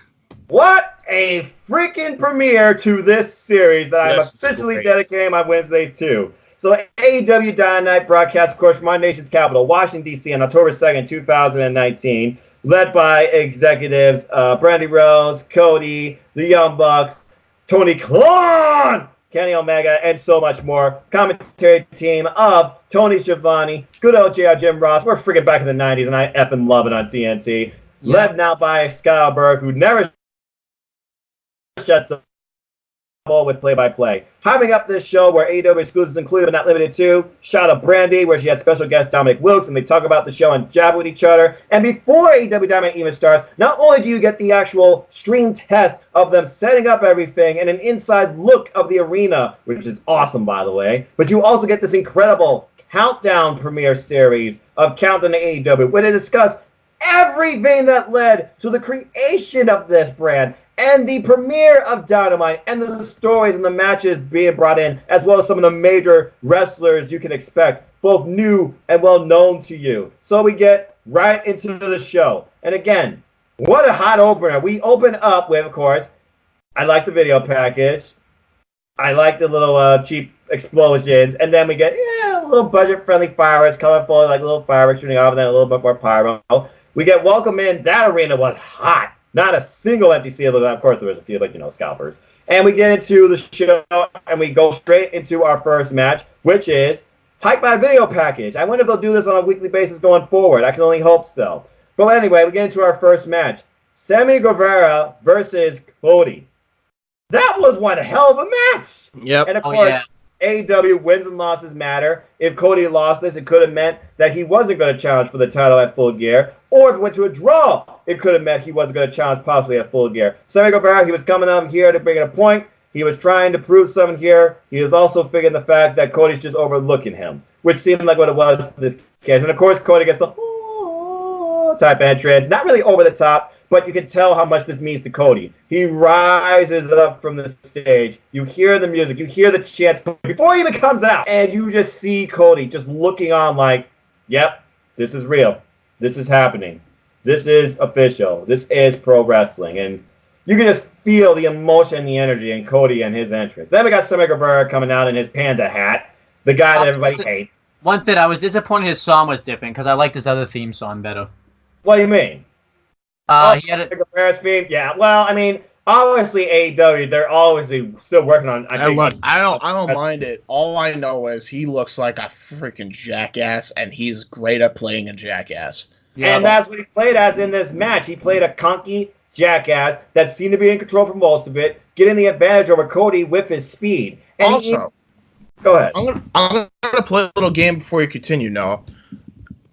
What a freaking premiere to this series that I'm officially dedicating my Wednesdays to. So AEW Dynamite broadcast, of course, from our nation's capital, Washington, D.C. on October 2nd, 2019, led by executives Brandy Rose, Cody, the Young Bucks, Tony Khan, Kenny Omega, and so much more. Commentary team of Tony Schiavone, good old JR Jim Ross. We're freaking back in the 90s, and I effing love it on TNT. Yeah. Led now by Scott Burke, who never shuts up with play-by-play. Hyping up this show where AEW exclusives included but not limited to Shot of Brandy, where she had special guest Dominic Wilkes, and they talk about the show and jab with each other. And before AEW Dynamite even starts, not only do you get the actual stream test of them setting up everything and an inside look of the arena, which is awesome, by the way, but you also get this incredible countdown premiere series of Countdown to AEW, where they discuss everything that led to the creation of this brand and the premiere of Dynamite and the stories and the matches being brought in, as well as some of the major wrestlers you can expect, both new and well known to you. So we get right into the show. And again, what a hot opener. We open up with, of course, I like the video package. I like the little cheap explosions. And then we get a little budget-friendly fireworks, colorful, like little fireworks shooting off, and then a little bit more pyro. We get welcome in. That arena was hot. Not a single empty seat. Of course, there was a few, like, scalpers. And we get into the show, and we go straight into our first match, which is Hype by video package. I wonder if they'll do this on a weekly basis going forward. I can only hope so. But anyway, we get into our first match. Sammy Guevara versus Cody. That was one hell of a match. Yep. And of course, AEW wins and losses matter. If Cody lost this, it could have meant that he wasn't going to challenge for the title at Full Gear. Or if it went to a draw, it could have meant he wasn't going to challenge possibly at Full Gear. Sammy Guevara, he was coming up here to bring a point. He was trying to prove something here. He was also figuring the fact that Cody's just overlooking him, which seemed like what it was in this case. And of course, Cody gets the type entrance. Not really over the top, but you can tell how much this means to Cody. He rises up from the stage. You hear the music. You hear the chants before he even comes out. And you just see Cody just looking on like, yep, this is real. This is happening. This is official. This is pro wrestling. And you can just feel the emotion and the energy in Cody and his entrance. Then we got Sammy Guevara coming out in his panda hat. The guy that everybody hates. One thing, I was disappointed his song was different because I liked his other theme song better. What do you mean? He had Guevara's theme? Yeah, well, I mean, obviously AEW, they're always still working on. I don't mind it. All I know is he looks like a freaking jackass, and he's great at playing a jackass. Yeah. And that's what he played as in this match. He played a conky jackass that seemed to be in control for most of it, getting the advantage over Cody with his speed. And also, go ahead. I'm gonna play a little game before you continue, Noah.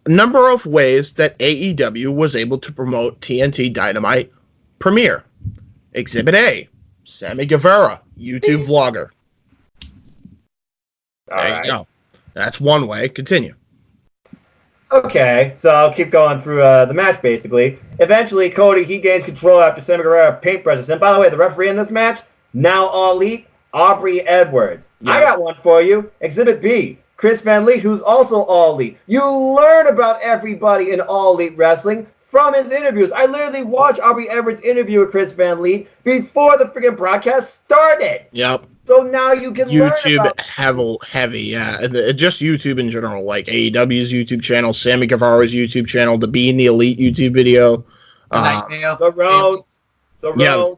A number of ways that AEW was able to promote TNT Dynamite premiere. Exhibit A, Sammy Guevara, YouTube vlogger. There you go. That's one way. Continue. Okay, so I'll keep going through the match, basically. Eventually, Cody, he gains control after Sammy Guevara paintbrushes him. By the way, the referee in this match, now All Elite, Aubrey Edwards. Yeah. I got one for you. Exhibit B, Chris Van Vliet, who's also All Elite. You learn about everybody in All Elite Wrestling from his interviews. I literally watched Aubrey Edwards' interview with Chris Van Vliet before the freaking broadcast started. Yep. So now you can YouTube learn about heavy, yeah. Just YouTube in general, like AEW's YouTube channel, Sammy Guevara's YouTube channel, the Being the Elite YouTube video. The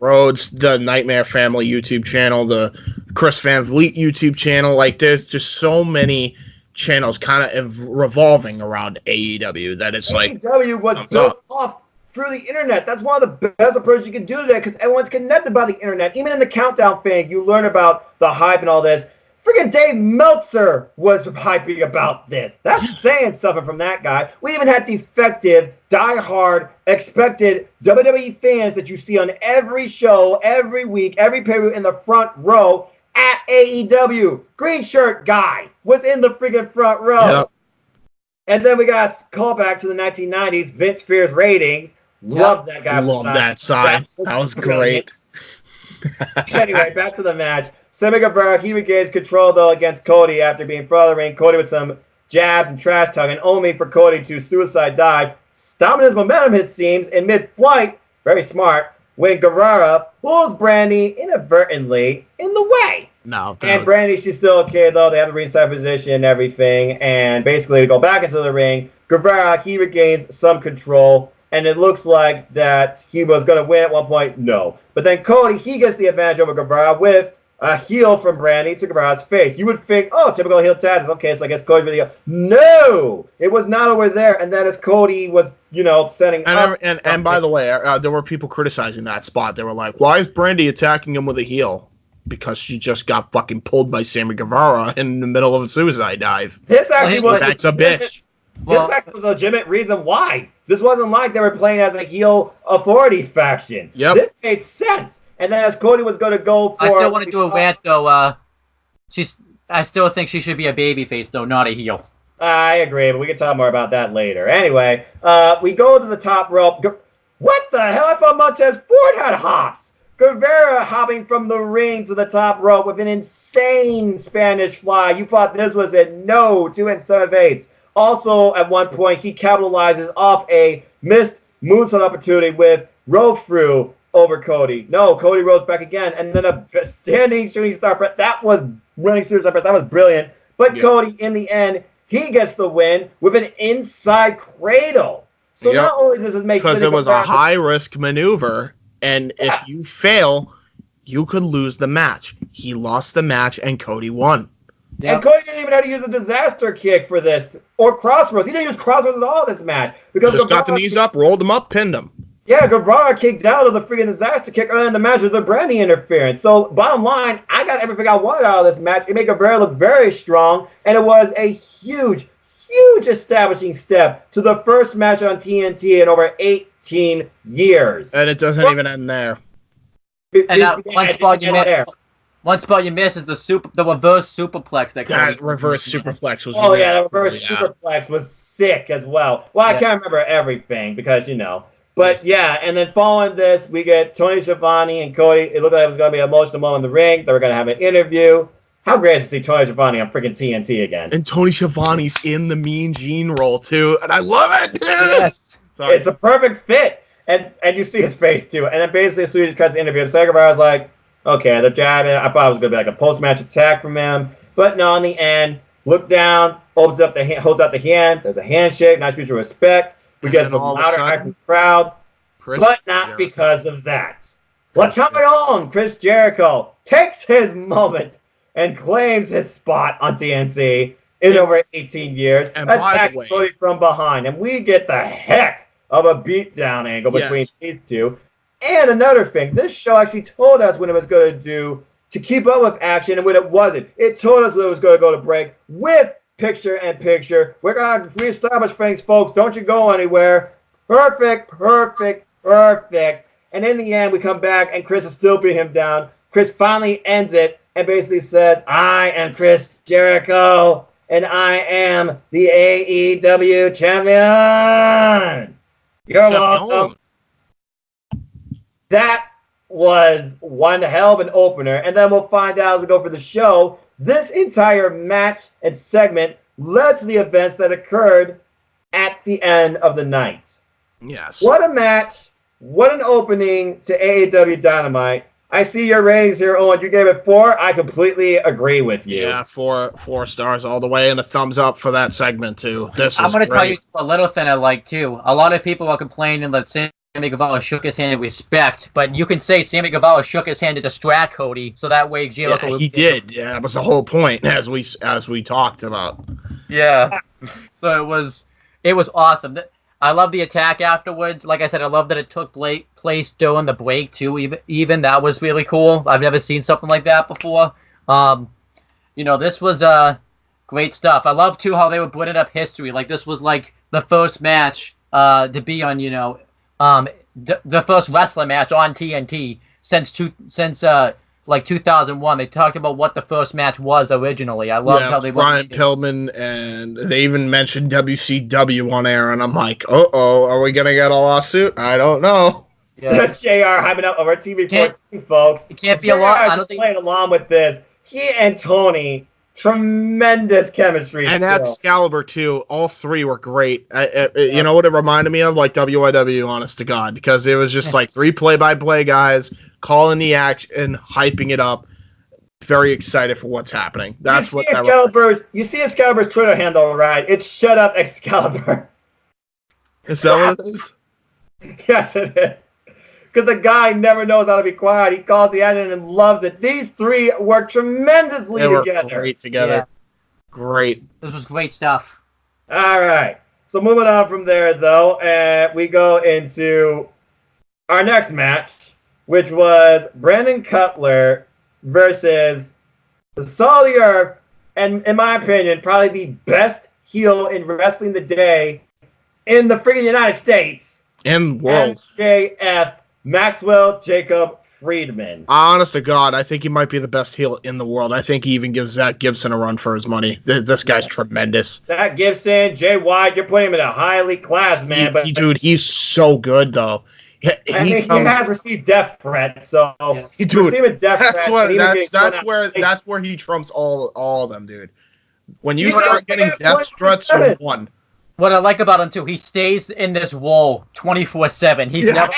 Rhodes, the Nightmare Family YouTube channel, the Chris Van Vliet YouTube channel. Like, there's just so many channels kind of revolving around AEW that it's like AEW was built off through the internet. That's one of the best approaches you can do today because everyone's connected by the internet. Even in the Countdown thing, you learn about the hype and all this. Freaking Dave Meltzer was hyping about this. That's saying something from that guy. We even had defective, diehard, expected WWE fans that you see on every show, every week, every pay-per-view in the front row at AEW. Green shirt guy was in the freaking front row. Yep. And then we got a callback to the 1990s, Vince Fear's ratings. Love that guy. Love that sign. That was great. Anyway, back to the match. Sammy Guevara, he regains control, though, against Cody after being front of the ring. Cody with some jabs and trash talking, only for Cody to suicide dive, stopping his momentum, it seems, in mid-flight. Very smart. When Guevara pulls Brandy inadvertently in the way. No. And Brandy, she's still okay, though. They have the ringside position and everything. And basically, to go back into the ring, Guevara, he regains some control. And it looks like that he was going to win at one point. No. But then Cody, he gets the advantage over Guevara with a heel from Brandy to Guevara's face. You would think, oh, typical heel tactics. Okay, so I guess Cody really. No! It was not over there. And that is Cody was, setting up. And by the way, there were people criticizing that spot. They were like, why is Brandy attacking him with a heel? Because she just got fucking pulled by Sammy Guevara in the middle of a suicide dive. This actually was that's a bitch. This actually was a legitimate reason why. This wasn't like they were playing as a heel authority faction. Yep. This made sense. And then as Cody was going to go for... I still want to do a rant, though. I still think she should be a babyface, though, not a heel. I agree, but we can talk more about that later. Anyway, we go to the top rope. What the hell? I thought Montez Ford had hops. Guevara hopping from the ring to the top rope with an insane Spanish fly. You thought this was a no, 2 7/8. Also, at one point, he capitalizes off a missed moonsault opportunity with roll through over Cody. No, Cody rolls back again, and then a standing shooting star press. That was running through star press. That was brilliant. But Cody, in the end, he gets the win with an inside cradle. So not only does it make because it was a high risk maneuver, and if you fail, you could lose the match. He lost the match, and Cody won. And Cody didn't even have to use a disaster kick for this or crossroads. He didn't use crossroads at all this match because just got the knees up, rolled him up, pinned him. Yeah, Guevara kicked out of the freaking disaster kick early in the match with the branding interference. So, bottom line, I got everything I wanted out of this match. It made Guevara look very strong, and it was a huge establishing step to the first match on TNT in over 18 years. And it doesn't even end there. One spot you miss is the reverse superplex that reverse superplex was. Oh yeah, the reverse superplex was sick as well. Well, I can't remember everything because but yeah, and then following this, we get Tony Schiavone and Cody. It looked like it was going to be an emotional moment in the ring. They were going to have an interview. How great is to see Tony Schiavone on freaking TNT again. And Tony Schiavone's in the Mean Gene role too, and I love it. Yes, it's a perfect fit, and you see his face too. And then basically, as soon as he tries to interview him, Guevara was like, "Okay, they're jabbing." I thought it was going to be like a post-match attack from him, but no. In the end, look down, holds out the hand. There's a handshake, nice mutual respect. We get some louder acting crowd, but not because of that. What's coming on? Chris Jericho takes his moment and claims his spot on TNT in over 18 years. And by the way, Cody from behind, and we get the heck of a beatdown angle between these two. And another thing, this show actually told us when it was going to do to keep up with action and when it wasn't. It told us when it was going to go to break with picture-in-picture. We're going to reestablish things, folks. Don't you go anywhere. Perfect. And in the end, we come back, and Chris is still beating him down. Chris finally ends it and basically says, "I am Chris Jericho, and I am the AEW champion." You're welcome. That was one hell of an opener, and then we'll find out as we go for the show. This entire match and segment led to the events that occurred at the end of the night. Yes. What a match. What an opening to AEW Dynamite. I see your ratings here, Owen. You gave it 4. I completely agree with you. Yeah, 4 stars all the way, and a thumbs up for that segment, too. I'm going to tell you a little thing I like, too. A lot of people are complaining that Sammy Guevara shook his hand in respect, but you can say Sammy Guevara shook his hand to distract Cody, so that way Jericho... Yeah, he did. Yeah, that was the whole point, as we talked about. Yeah. So it was awesome. I love the attack afterwards. Like I said, I love that it took place during the break, too, even. That was really cool. I've never seen something like that before. This was great stuff. I love, too, how they were putting up history. Like, this was, like, the first match to be on, the first wrestling match on TNT since 2001. They talked about what the first match was originally. I loved how they Brian Pillman, and they even mentioned WCW on air, and I'm like, are we gonna get a lawsuit? I don't know. Yeah. JR hyping up over TV 14, folks. It can't be a lot. I don't think playing along with this. He and Tony, tremendous chemistry. And Excalibur too. All 3 were great. You know what it reminded me of? Like WIW, honest to God, because it was just like 3 play-by-play guys calling the action, hyping it up. Very excited for what's happening. That's what you see Excalibur's Twitter handle, right? It's Shut Up Excalibur. Is that what it is? Yes, it is. Because the guy never knows how to be quiet. He calls the action and loves it. These 3 work tremendously together. Great together. Yeah. Great. This was great stuff. All right. So moving on from there, though, we go into our next match, which was Brandon Cutler versus the Salt of the Earth, and in my opinion, probably the best heel in wrestling today in the freaking United States. In world. MJF, Maxwell Jacob Friedman. Honest to God, I think he might be the best heel in the world. I think he even gives Zach Gibson a run for his money. This guy's tremendous. Zach Gibson, Jay White, you're putting him in a highly class, man. Dude, he's so good, though. He has received death threats, so dude, that's where he trumps all of them, dude. When you start getting death threats, you won. What I like about him too, he stays in this role 24/7. He's never.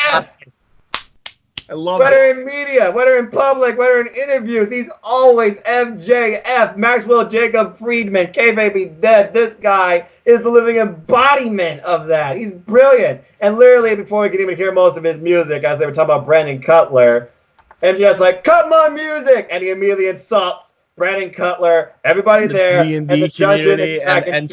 I love whether in media, whether in public, whether in interviews, he's always MJF, Maxwell Jacob Friedman, K-Baby Dead. This guy is the living embodiment of that. He's brilliant. And literally, before we could even hear most of his music, as they were talking about Brandon Cutler, MJF's like, "Cut my music!" And he immediately insults Brandon Cutler, everybody there, and D&D the judges community, and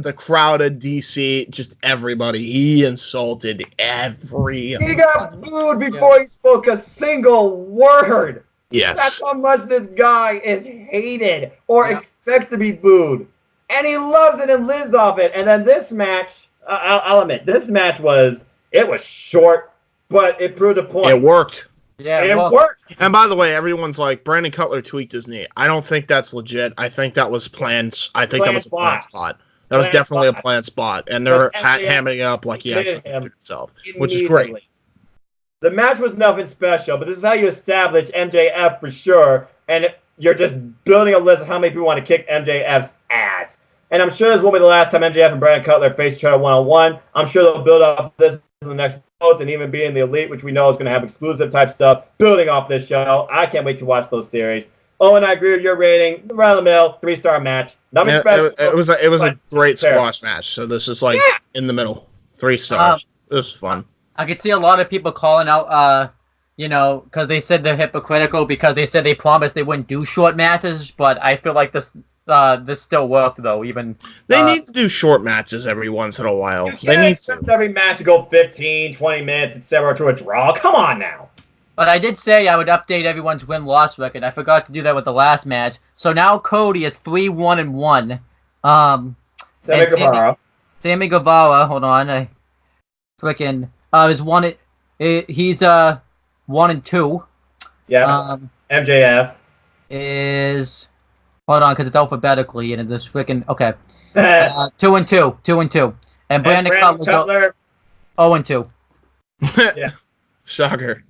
the crowd of DC, just everybody. He insulted He got booed before he spoke a single word. Yes. That's how much this guy is hated or expects to be booed. And he loves it and lives off it. And then this match, I'll admit, this match was short, but it proved a point. It worked. Yeah, it worked. And by the way, everyone's like, Brandon Cutler tweaked his knee. I don't think that's legit. I think that was planned. I think that was a planned spot. That was definitely a planned spot. And they're hamming it up like he actually injured himself, which is great. The match was nothing special, but this is how you establish MJF for sure. And you're just building a list of how many people want to kick MJF's ass. And I'm sure this won't be the last time MJF and Brandon Cutler face each other one-on-one. I'm sure they'll build off this in the next votes and even being the Elite, which we know is going to have exclusive type stuff, building off this show. I can't wait to watch those series. Oh, and I agree with your rating. Around the middle, 3-star match. Nothing special. It was a great squash match. So this is like in the middle, 3 stars. It was fun. I could see a lot of people calling out, because they said they're hypocritical because they said they promised they wouldn't do short matches, but I feel like this still worked though. Even they need to do short matches every once in a while. They need to. Every match to go 15, 20 minutes, etc. to a draw. Come on now. But I did say I would update everyone's win-loss record. I forgot to do that with the last match. So now Cody is 3-1-1. Sammy Guevara. Hold on, is one. He's 1-2. Yeah. MJF is. Hold on, because it's alphabetically and this freaking 2-2, and Brandon Cutler 0-2. Yeah, shocker.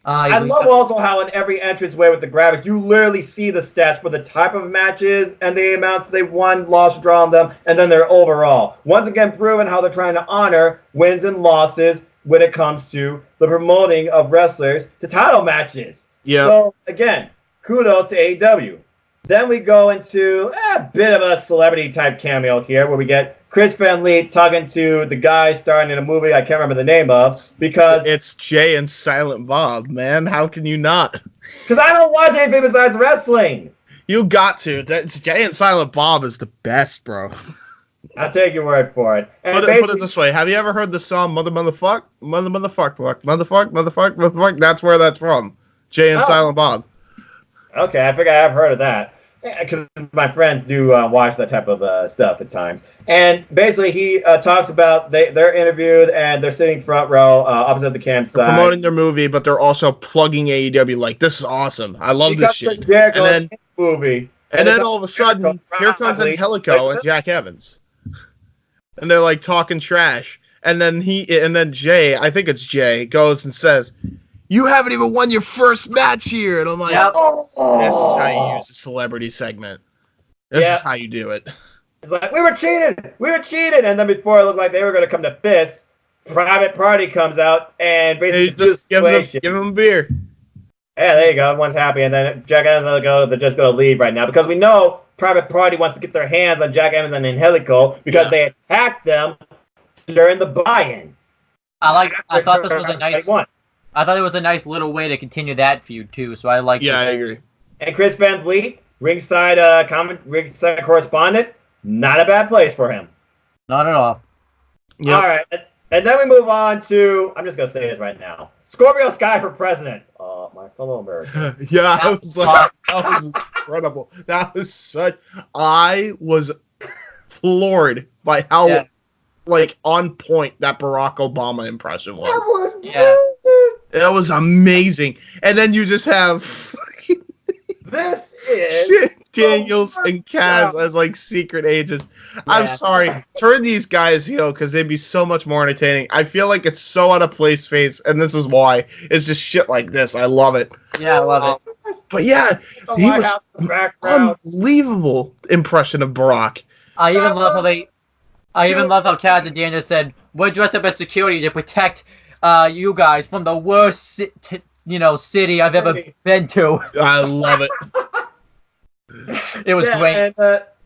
I love also how in every entranceway with the graphics, you literally see the stats for the type of matches and the amounts they've won, lost, drawn them, and then their overall. Once again, proving how they're trying to honor wins and losses when it comes to the promoting of wrestlers to title matches. Yeah. So again, kudos to AEW. Then we go into a bit of a celebrity type cameo here where we get Chris Van Lee talking to the guy starring in a movie I can't remember the name of because it's Jay and Silent Bob, man. How can you not? Because I don't watch anything besides wrestling. You got to. That's Jay and Silent Bob is the best, bro. I'll take your word for it. And put it this way. Have you ever heard the song Motherfuck? That's where that's from. Jay and Silent Bob. Okay, I figure I've heard of that. Because my friends do watch that type of stuff at times. And basically, he talks about they're interviewed and they're sitting front row opposite the campsite. They're promoting their movie, but they're also plugging AEW like, this is awesome. I love this shit. And then all of a sudden, here comes Angelico and Jack Evans. And they're like talking trash. And then Jay, I think it's Jay, goes and says, you haven't even won your first match here. And I'm like, this is how you use a celebrity segment. This is how you do it. It's like, we were cheated. And then before it looked like they were going to come to fists, Private Party comes out and basically just give him a beer. Yeah, there you go. Everyone's happy. And then Jack Evans they're just going to leave right now. Because we know Private Party wants to get their hands on Jack Evans and Angelico because they attacked them during the buy-in. I thought this was a nice one. I thought it was a nice little way to continue that feud too, so I like. Yeah, I agree. And Chris Van Vliet, ringside correspondent, not a bad place for him. Not at all. Yep. All right, and then we move on to. I'm just gonna say this right now. Scorpio Sky for president. My fellow Americans. Yeah, that was incredible. That was I was floored by how on point that Barack Obama impression was. That was amazing. And then you just have this is Daniels and Kaz as like secret agents. Yeah. I'm sorry. Turn these guys heel because they'd be so much more entertaining. I feel like it's so out of place, and this is why. It's just shit like this. I love it. Yeah, I love it. But yeah, he was unbelievable impression of Barack. I even love how Kaz and Daniels said, we're dressed up as security to protect you guys from the worst, city I've ever been to. I love it. It was great.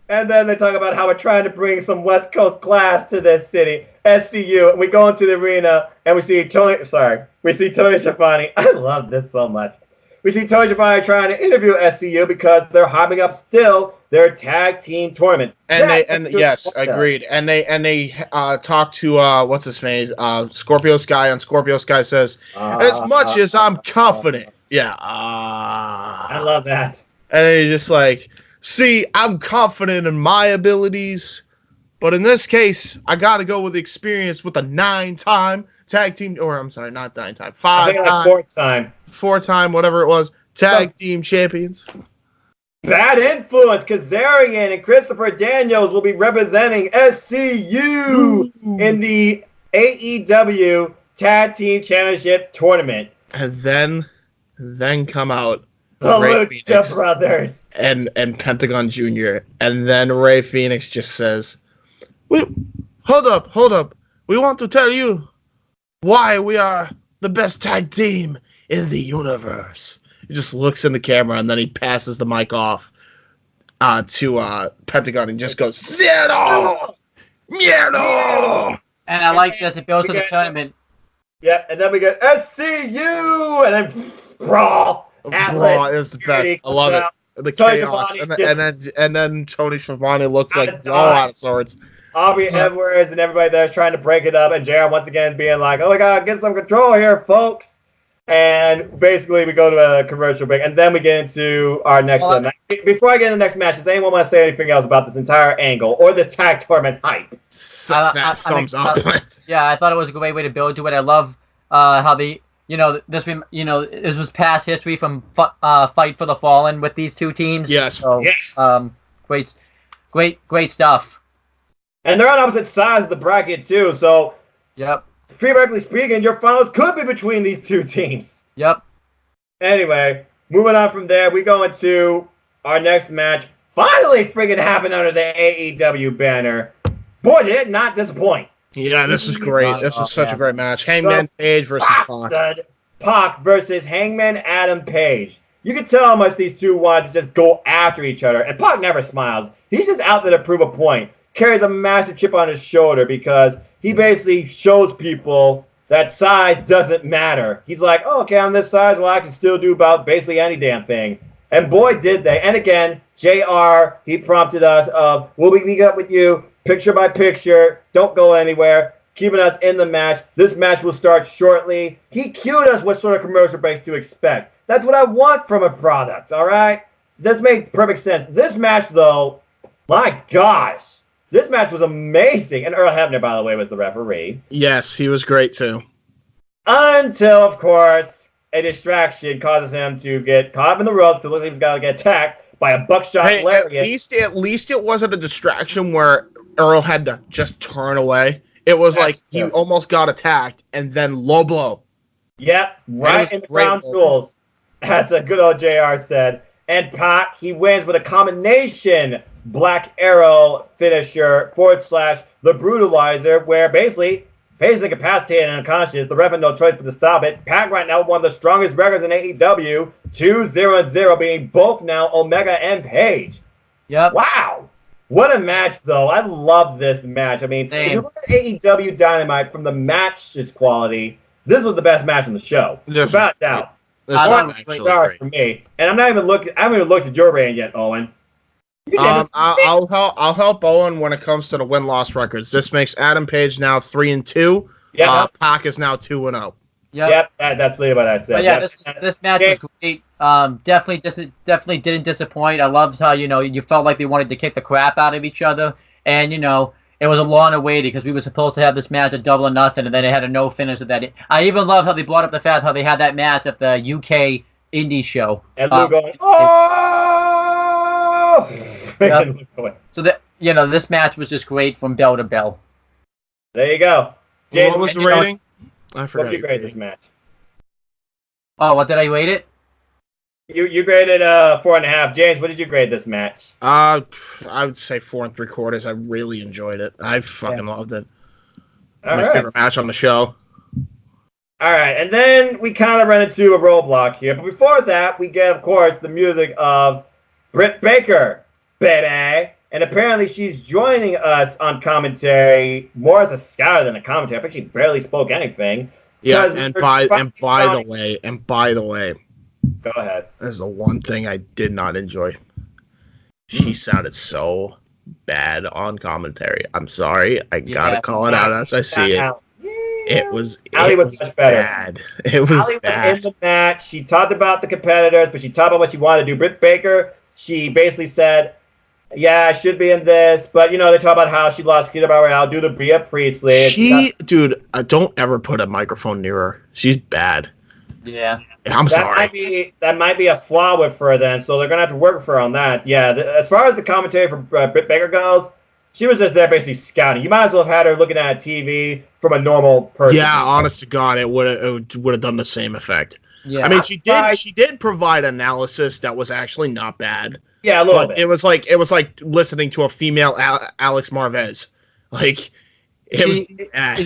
And then they talk about how we're trying to bring some West Coast class to this city, SCU. And we go into the arena and we see Tony Schiavone. I love this so much. we see Tony Schiavone trying to interview SCU because they're hyping up still their tag team tournament. Yes, agreed. And they talk to what's his name? Scorpio Sky, and Scorpio Sky says, as much as I'm confident. I love that. And he's just like, see, I'm confident in my abilities, but in this case, I got to go with the experience with a 9-time tag team, or I'm sorry, not 9-time, 5-time, 4-time, whatever it was, tag team champions. Bad influence. Kazarian and Christopher Daniels will be representing SCU in the AEW Tag Team Championship Tournament. And then come out the Lucha Brothers and Pentagon Jr. And then Ray Phoenix just says, hold up. We want to tell you why we are the best tag team in the universe. He just looks in the camera and then he passes the mic off to Pentagon and just goes, Miedo! And I like this. It goes to the tournament. Yeah, and then we get SCU, and then Brawl. Brawl is the best. I love it. The chaos, and then Tony Schiavone looks like all out of sorts. Aubrey Edwards and everybody there's trying to break it up, and JR once again being like, "Oh my God, get some control here, folks!" And basically, we go to a commercial break, and then we get into our next match. Before I get into the next match, does anyone want to say anything else about this entire angle or this tag tournament hype? Thumbs up. Yeah, I thought it was a great way to build to it. I love how they, this was past history from Fight for the Fallen with these two teams. Yes. So, great stuff. And they're on opposite sides of the bracket too. So, yep. Theoretically speaking, your finals could be between these two teams. Yep. Anyway, moving on from there, we go into our next match. Finally friggin' happened under the AEW banner. Boy, did it not disappoint. Yeah, this is great. This is such a great match. Hangman Page versus Pac. Pac versus Hangman Adam Page. You can tell how much these two want to just go after each other. And Pac never smiles. He's just out there to prove a point. Carries a massive chip on his shoulder because he basically shows people that size doesn't matter. He's like, oh, okay, I'm this size. Well, I can still do about basically any damn thing. And boy, did they. And again, JR, he prompted us of, we'll be meeting up with you picture by picture. Don't go anywhere. Keeping us in the match. This match will start shortly. He cued us what sort of commercial breaks to expect. That's what I want from a product, all right? This made perfect sense. This match, though, my gosh. This match was amazing. And Earl Hebner, by the way, was the referee. Yes, he was great, too. Until, of course, a distraction causes him to get caught up in the ropes because it looks like he's got to get attacked by a buckshot lariat. At least it wasn't a distraction where Earl had to just turn away. It was like he almost got attacked and then low blow. Yep, right in the crown jewels, as a good old JR said. And Pac, he wins with a combination Black Arrow finisher / the Brutalizer, where basically Page is incapacitated and unconscious. The ref had no choice but to stop it. Pac right now one of the strongest records in AEW, 2-0-0, being both now Omega and Page. Yep. Wow. What a match, though. I love this match. I mean, if you look at AEW Dynamite from the match's quality, this was the best match on the show. Without doubt. Stars for me. And I haven't even looked at your rating yet, Owen. I'll help Owen when it comes to the win-loss records. This makes Adam Page now 3-2. Yeah. Pac is now 2-0. Yep, that's really what I said. But yeah, this match was great. Definitely didn't disappoint. I loved how you felt like they wanted to kick the crap out of each other, and it was a long awaited because we were supposed to have this match at Double or Nothing, and then it had a no finish at that. I even loved how they brought up the fact how they had that match at the UK indie show. And Lou going, oh! Yep. So that this match was just great from bell to bell. There you go. James, what was the rating? I forgot. What did you grade this match? Oh, what did I rate it? You graded 4.5. James, what did you grade this match? I would say 4 3/4. I really enjoyed it. I fucking loved it. My favorite match on the show. All right, and then we kind of run into a roadblock here. But before that, we get, of course, the music of Britt Baker, baby. And apparently she's joining us on commentary more as a scholar than a commentary. I think she barely spoke anything. Yeah, and by the way, Go ahead. That's the one thing I did not enjoy. She sounded so bad on commentary. I'm sorry. I gotta call it out as I see it. It was much better. Bad. It was Allie bad. was in the match. She talked about the competitors, but she talked about what she wanted to do. Britt Baker, she basically said, yeah, I should be in this. But, they talk about how she lost Kita Royale due to Bria Priestley. Dude, don't ever put a microphone near her. She's bad. Yeah. I'm sorry. That might be a flaw with her then, so they're going to have to work with her on that. Yeah, as far as the commentary for Britt Baker goes, she was just there basically scouting. You might as well have had her looking at a TV from a normal person. Yeah, honest to God, it would have done the same effect. Yeah. I mean, she did provide analysis that was actually not bad. Yeah, a little bit. It was like listening to a female Alex Marvez. Like it was bad.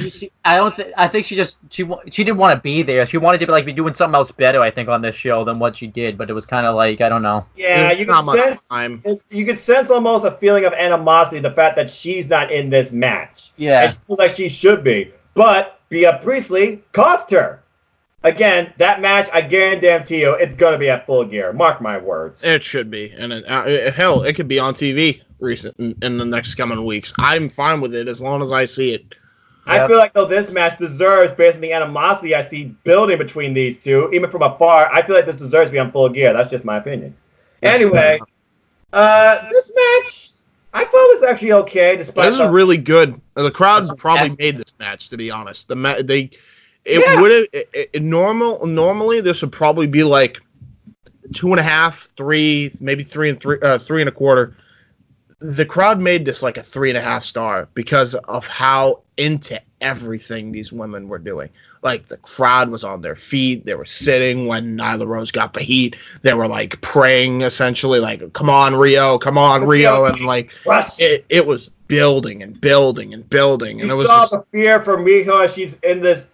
I think she didn't want to be there. She wanted to be doing something else better, I think, on this show than what she did. But it was kind of like, I don't know. Yeah, you can sense almost a feeling of animosity, the fact that she's not in this match. Yeah, and she feels like she should be. But Bria Priestley cost her. Again, that match, I guarantee you, it's going to be at Full Gear. Mark my words. It should be. And hell, it could be on TV in the next coming weeks. I'm fine with it as long as I see it. I feel like, though, this match deserves, based on the animosity I see building between these two, even from afar, I feel like this deserves to be on Full Gear. That's just my opinion. Anyway, this match, I thought was actually okay. Despite this is really good. The crowd probably made this match, to be honest. Normally this would probably be like 2.5, 3, maybe 3 and 3.25. The crowd made this like a 3.5 star because of how into everything these women were doing. Like the crowd was on their feet, they were sitting when Nyla Rose got the heat. They were like praying essentially, like "Come on, Rio! Come on, Rio!" And like it was building and building and building. And it was saw the fear from Riho as she's in this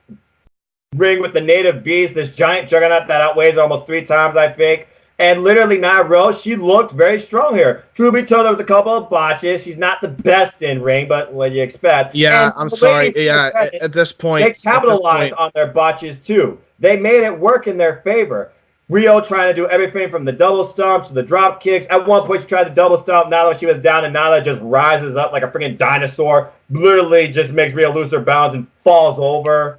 ring with the Native Beast, this giant juggernaut that outweighs almost 3 times, I think. And literally, Nyla Rose, she looked very strong here. Truth be told, there was a couple of botches. She's not the best in ring, but what do you expect? Yeah, and I'm sorry. Yeah, at this point, they capitalized on their botches too. They made it work in their favor. Rio trying to do everything from the double stomps to the drop kicks. At one point, she tried to double stomp Nyla when she was down, and Nyla just rises up like a freaking dinosaur. Literally just makes Rio lose her balance and falls over.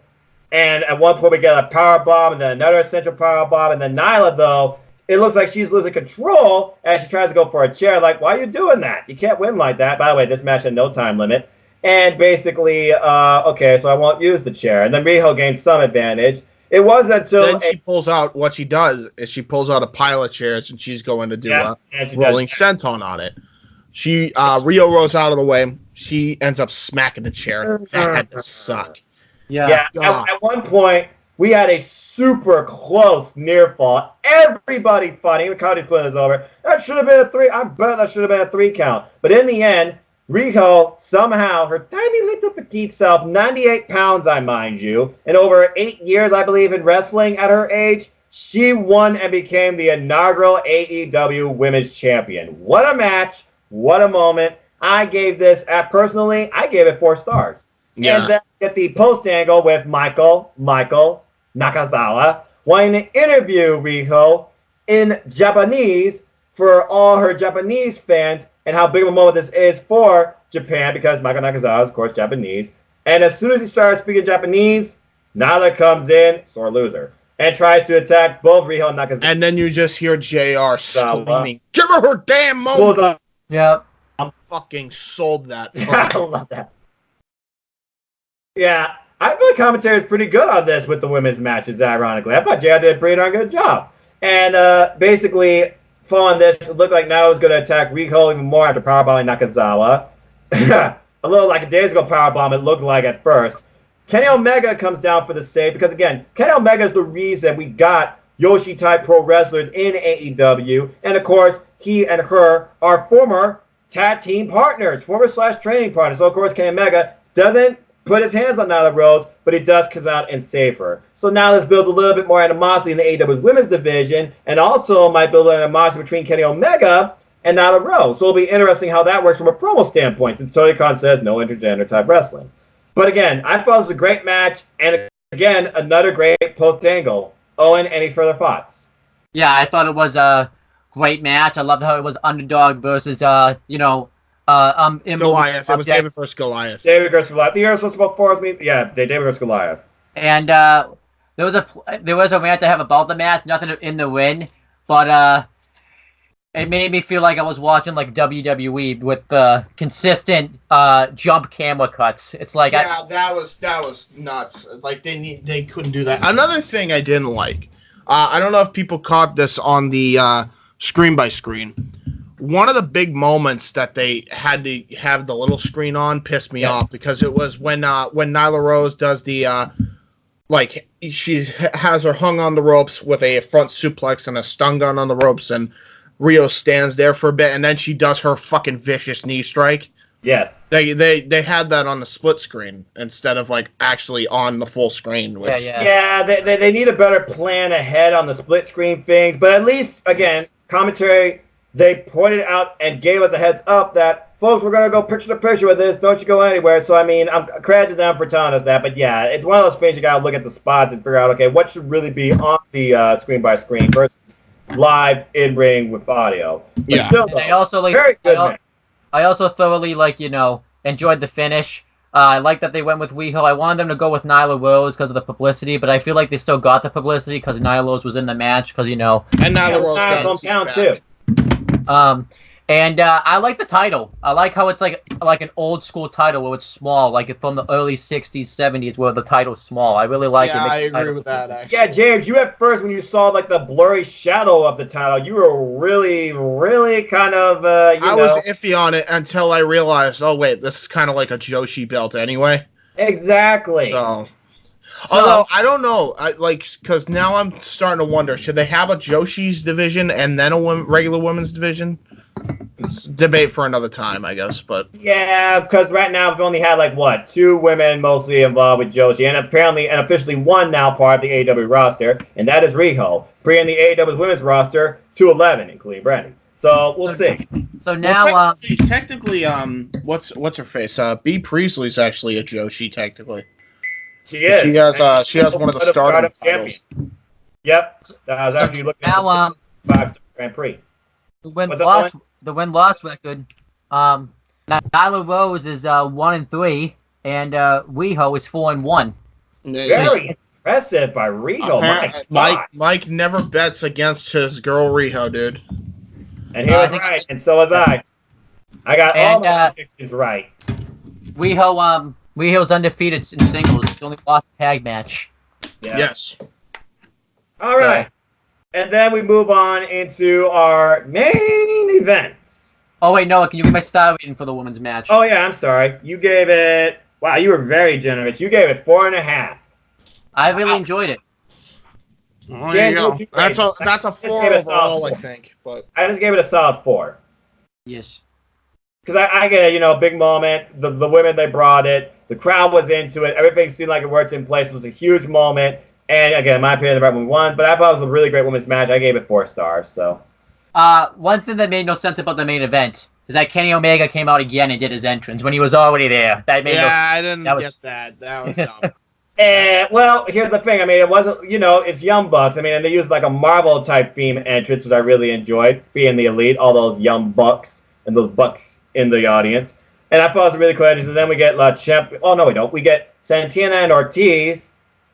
And at one point, we get a power bomb and then another essential power bomb. And then Nyla, though, it looks like she's losing control as she tries to go for a chair. Like, why are you doing that? You can't win like that. By the way, this match had no time limit. And basically, okay, so I won't use the chair. And then Riho gains some advantage. It wasn't until... Then she pulls out, what she does is she pulls out a pile of chairs and she's going to do a rolling senton on it. Rio rolls out of the way. She ends up smacking the chair. That had to suck. Yeah. At one point, we had a super close near fall. Everybody fighting. The comedy split is over. That should have been a 3. I bet that should have been a 3 count. But in the end, Riho, somehow, her tiny little petite self, 98 pounds, I mind you, and over 8 years, I believe, in wrestling at her age, she won and became the inaugural AEW Women's Champion. What a match. What a moment. I gave this, personally, I gave it 4 stars. Yeah. And then get the post angle with Michael Nakazawa wanting to interview Riho in Japanese for all her Japanese fans and how big of a moment this is for Japan because Michael Nakazawa is, of course, Japanese. And as soon as he starts speaking Japanese, Nyla comes in, sore loser, and tries to attack both Riho and Nakazawa. And then you just hear JR screaming, "Give her damn moment!" Yeah. I'm fucking sold that. Yeah, I love that. Yeah, I feel like commentary is pretty good on this with the women's matches, ironically. I thought JR did a pretty darn good job. And basically, following this, it looked like Nyla was going to attack Riho even more after powerbombing Nakazawa. A little like a days ago powerbomb, it looked like at first. Kenny Omega comes down for the save because, again, Kenny Omega is the reason we got Yoshi-type pro wrestlers in AEW. And, of course, he and her are former tag team partners, former/training partners. So, of course, Kenny Omega doesn't put his hands on Nyla Rose, but he does come out and save her. So now let's build a little bit more animosity in the AEW women's division, and also might build an animosity between Kenny Omega and Nyla Rose. So it'll be interesting how that works from a promo standpoint, since Tony Khan says no intergender type wrestling. But again, I thought it was a great match, and again, another great post angle. Owen, any further thoughts? Yeah, I thought it was a great match. I loved how it was underdog versus Goliath. It was object. David versus Goliath. David versus Goliath. The year was about four me. Yeah, David versus Goliath. And there was a rant I have about the match. Nothing in the win, but it made me feel like I was watching like WWE with the consistent jump camera cuts. It's like that was nuts. Like they couldn't do that. Another thing I didn't like. I don't know if people caught this on the screen by screen. One of the big moments that they had to have the little screen on pissed me off because it was when Nyla Rose does the like she has her hung on the ropes with a front suplex and a stun gun on the ropes, and Rio stands there for a bit, and then she does her fucking vicious knee strike. Yes. They had that on the split screen instead of like actually on the full screen. Which, yeah. They need a better plan ahead on the split screen things, but at least again, commentary, they pointed out and gave us a heads up that folks, we're gonna go picture to picture with this. Don't you go anywhere. So I mean, I'm credit to them for telling us that. But yeah, it's one of those things you gotta look at the spots and figure out, okay, what should really be on the screen by screen versus live in ring with audio. But yeah. still, though, I also like very good match. I also thoroughly enjoyed the finish. I like that they went with Weho. I wanted them to go with Nyla Rose because of the publicity, but I feel like they still got the publicity because Nyla Rose was in the match because and Nyla Rose got down too. And I like the title. I like how it's like an old school title where it's small, like from the early 60s, 70s where the title's small. I really like it. Yeah, I agree with that, actually. Yeah, James, you at first, when you saw like the blurry shadow of the title, you were really, really kind of, I was iffy on it until I realized, oh, wait, this is kind of like a Joshi belt anyway. Exactly. So, although, I don't know, because now I'm starting to wonder, should they have a Joshi's division and then a regular women's division? It's debate for another time, I guess, but yeah, because right now we've only had two women mostly involved with Joshi, and apparently and officially one now part of the AEW roster, and that is Riho, bringing the AEW women's roster to 11, including Brandy. So we'll see. So now, technically, what's her face? B Priestley's actually a Joshi, technically. She is. She has one of the Stardom titles. Yep. I was actually looking at the 5-star Grand Prix. The win-loss record, Nyla Rose is 1-3,1-3, and Riho is 4-1. Very impressive by Riho. Mike never bets against his girl Riho, dude. And he was right, and so was I. I got all my predictions right. Riho's undefeated in singles. She only lost a tag match. Yeah. Yes. All right. And then we move on into our main event. Oh, wait, Noah, can you give my star rating for the women's match? Oh, yeah, I'm sorry. You gave it... Wow, you were very generous. You gave it 4.5. I really enjoyed it. Oh, there you go. That's a 4 overall, I think. But I just gave it a solid 4. Yes. Because I get a big moment. The women, they brought it. The crowd was into it. Everything seemed like it worked in place. It was a huge moment. And again, in my opinion, the right one won. But I thought it was a really great women's match. I gave it 4 stars. So, one thing that made no sense about the main event is that Kenny Omega came out again and did his entrance when he was already there. That made I didn't get that. That was dumb. Well, here's the thing. I mean, it wasn't, it's Young Bucks. I mean, and they used like a Marvel type theme entrance, which I really enjoyed, being the Elite, all those Young Bucks and those Bucks in the audience. And I thought it was a really cool entrance. And then we get La Champ. Oh, no, we don't. We get Santana and Ortiz.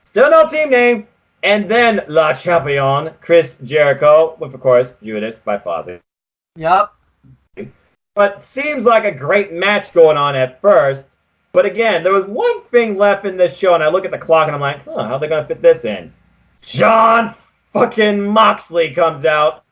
Still no team name. And then La Champion, Chris Jericho, with, of course, Judas by Fozzy. Yep. But seems like a great match going on at first. But again, there was one thing left in this show, and I look at the clock, and I'm like, how are they going to fit this in? John fucking Moxley comes out.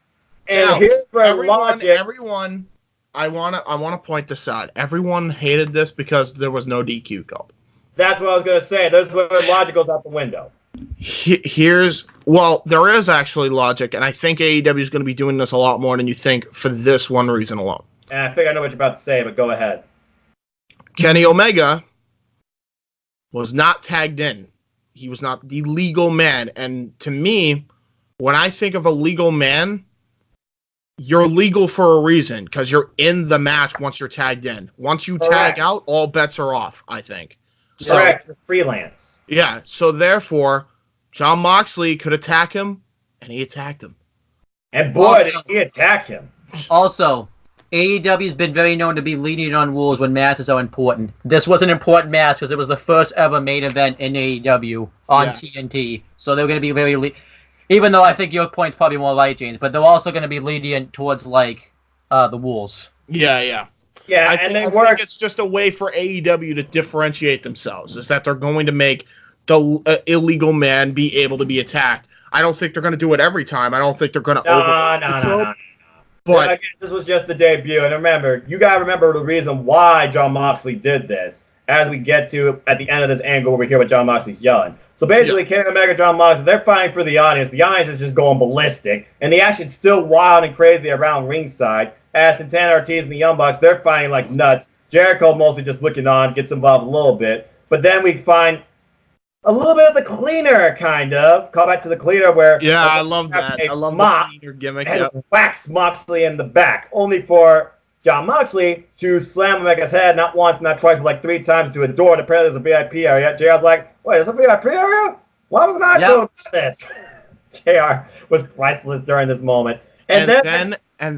And now, here's where logic... Everyone, I want to point this out. Everyone hated this because there was no DQ called. That's what I was going to say. There's where logic goes out the window. There is actually logic, and I think AEW is going to be doing this a lot more than you think for this one reason alone. And I think I know what you're about to say, but go ahead. Kenny Omega was not tagged in. He was not the legal man. And to me, when I think of a legal man, you're legal for a reason because you're in the match once you're tagged in. Once you tag out, all bets are off, I think. Correct. You're freelance. Yeah. So therefore, John Moxley could attack him, and he attacked him. And boy, did he attack him. Also, AEW has been very known to be lenient on rules when matches are important. This was an important match because it was the first ever main event in AEW on TNT. So they're going to be very even though I think your point's probably more right, James, but they're also going to be lenient towards, like, the rules. Yeah. Yeah, I think it's just a way for AEW to differentiate themselves, is that they're going to make the illegal man be able to be attacked. I don't think they're going to do it every time. I don't think they're going to No. But again, this was just the debut. And remember, you got to remember the reason why Jon Moxley did this as we get to at the end of this angle where we hear what Jon Moxley's yelling. So basically, Kenny Omega, Jon Moxley, they're fighting for the audience. The audience is just going ballistic. And the action's still wild and crazy around ringside. As Santana Ortiz and the Young Bucks, they're fighting like nuts. Jericho mostly just looking on, gets involved a little bit. But then we find a little bit of the cleaner, kind of. Call back to the cleaner where... Yeah, I love that. I love the cleaner gimmick. And whacks Moxley in the back, only for Jon Moxley to slam Omega's head, not once, not twice, but like 3 times to a door. And apparently there's a VIP area. JR's like, wait, there's a VIP area? Why was I not doing this? JR was priceless during this moment. And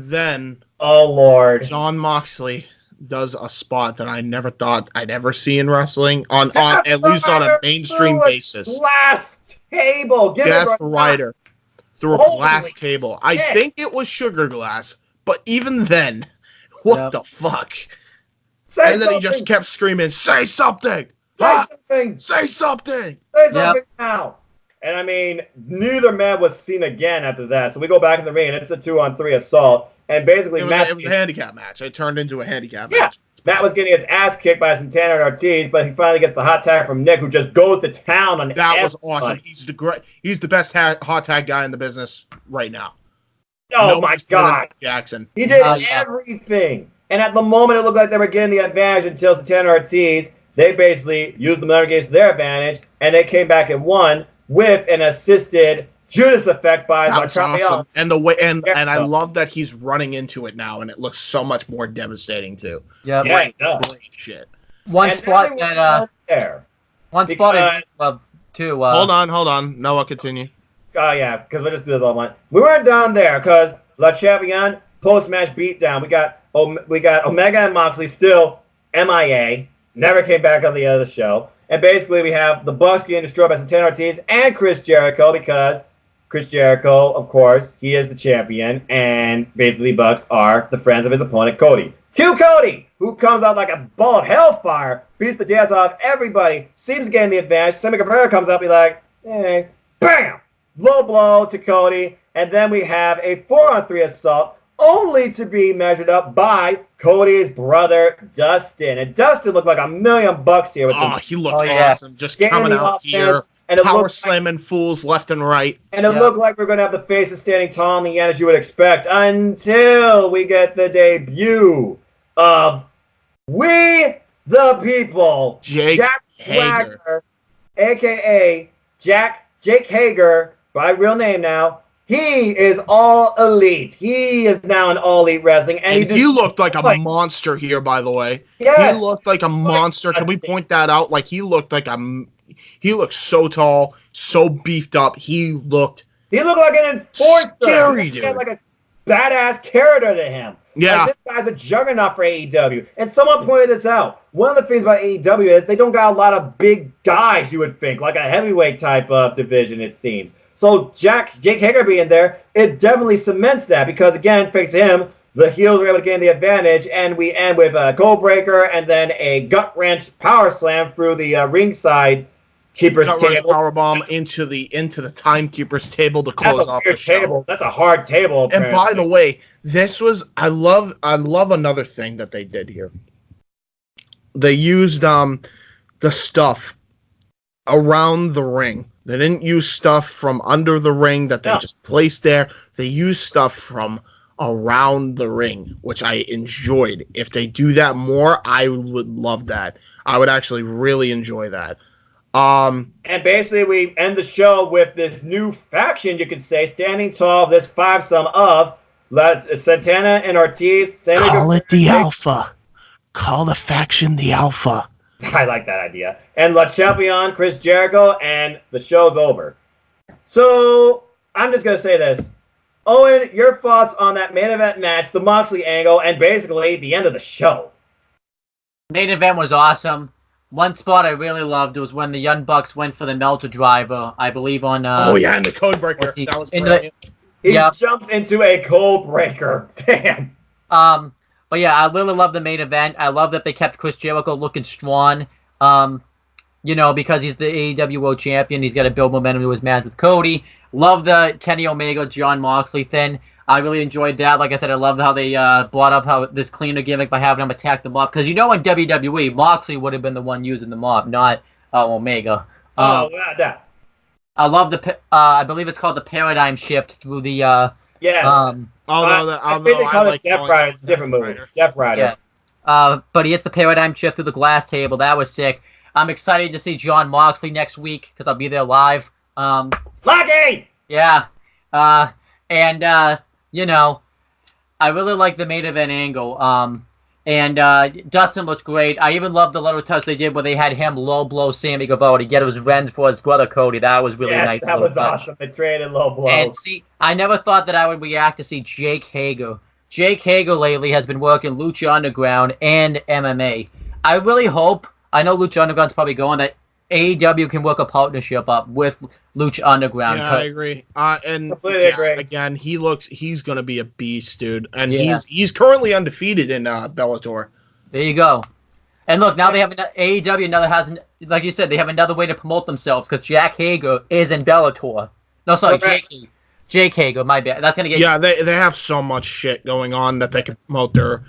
then, oh Lord, Jon Moxley does a spot that I never thought I'd ever see in wrestling on at least on a mainstream basis. Glass table, Death Rider through a glass table. I think it was sugar glass, but even then, what the fuck? And then he just kept screaming, "Say something! Say something! Say something now!" And I mean, neither man was seen again after that. So we go back in the ring, and it's a 2-on-3 assault. And basically, it was a handicap match. It turned into a handicap match. Matt was getting his ass kicked by Santana Ortiz, but he finally gets the hot tag from Nick, who just goes to town on that. Was awesome. He's the best hot tag guy in the business right now. Oh my God, Jackson! He did everything. And at the moment, it looked like they were getting the advantage until Santana Ortiz. They basically used the momentum against their advantage, and they came back and won with an assisted Judas effect by awesome. And the way and I love that he's running into it now, and it looks so much more devastating too. Yeah, great shit. One spot that I love too. Hold on. Noah, continue. Oh yeah, because we'll just do this all night. We weren't down there because La Champion post-match beatdown. We got Omega and Moxley still MIA, never came back on the other show. And basically, we have the Bucks getting destroyed by Santana Ortiz and Chris Jericho because Chris Jericho, of course, he is the champion, and basically Bucks are the friends of his opponent, Cody. Cue Cody, who comes out like a ball of hellfire, beats the jazz off everybody, seems to gain the advantage. Sammy Guevara comes up, he's like, hey, bam! Low blow to Cody, and then we have a 4-on-3 assault, only to be measured up by Cody's brother, Dustin. And Dustin looked like $1 million here. He looked awesome. Just coming out here, and power slamming fools left and right. And it looked like we're going to have the faces standing tall in the end, as you would expect, until we get the debut of We the People. Jack Swagger, a.k.a. Jake Hager, by real name now. He is all elite. He is now in all elite wrestling. And he looked like a monster here, by the way. Yes. He looked like a monster. Can we point that out? Like, he looked so tall, so beefed up. He looked like an enforcer. Scary, dude. He had like a badass character to him. Yeah. Like, this guy's a juggernaut for AEW. And someone pointed this out. One of the things about AEW is they don't got a lot of big guys, you would think, like a heavyweight type of division, it seems. So Jake Hager being there, it definitely cements that because, again, thanks to him, the heels were able to gain the advantage, and we end with a code breaker and then a gut wrench power slam through the ringside keeper's table. Power bomb into the timekeeper's table to close off the show. That's a hard table. Apparently. And by the way, this was I love another thing that they did here. They used the stuff around the ring. They didn't use stuff from under the ring that they just placed there. They used stuff from around the ring, which I enjoyed. If they do that more, I would love that. I would actually really enjoy that. And basically, we end the show with this new faction, you could say, standing tall, this five-some of Santana and Ortiz. Call it the Alpha. Call the faction the Alpha. I like that idea. And La Champion, Chris Jericho, and the show's over. So, I'm just going to say this. Owen, your thoughts on that main event match, the Moxley angle, and basically the end of the show? Main event was awesome. One spot I really loved was when the Young Bucks went for the Melter Driver, I believe on... and the code breaker. That was brilliant. He jumps into a code breaker. Damn. But yeah, I really love the main event. I love that they kept Chris Jericho looking strong. Because he's the AEW World Champion. He's got to build momentum to his match with Cody. Love the Kenny Omega, John Moxley thing. I really enjoyed that. Like I said, I love how they brought up how this cleaner gimmick by having him attack the mob. Because in WWE, Moxley would have been the one using the mob, not Omega. That. I love I believe it's called the Paradigm Shift through the... I think they call it Death Rider. It's a different movie. Death Rider. Yeah. But he hits the Paradigm Shift through the glass table. That was sick. I'm excited to see John Moxley next week because I'll be there live. Lucky! Yeah. I really like the main event angle. Dustin looked great. I even loved the little touch they did where they had him low blow Sammy Guevara to get his revenge for his brother Cody. That was really nice. That was awesome. They traded low blows. And see, I never thought that I would react to see Jake Hager. Jake Hager lately has been working Lucha Underground and MMA. I really hope, I know Lucha Underground's probably going, that AEW can work a partnership up with Lucha Underground. Yeah, I agree. Again, he's going to be a beast, dude. And he's currently undefeated in Bellator. There you go. And look, now they have AEW like you said, they have another way to promote themselves because Jack Hager is in Bellator. No, sorry, Jake Hager, my bad. That's going to get... Yeah, they have so much shit going on that they can promote their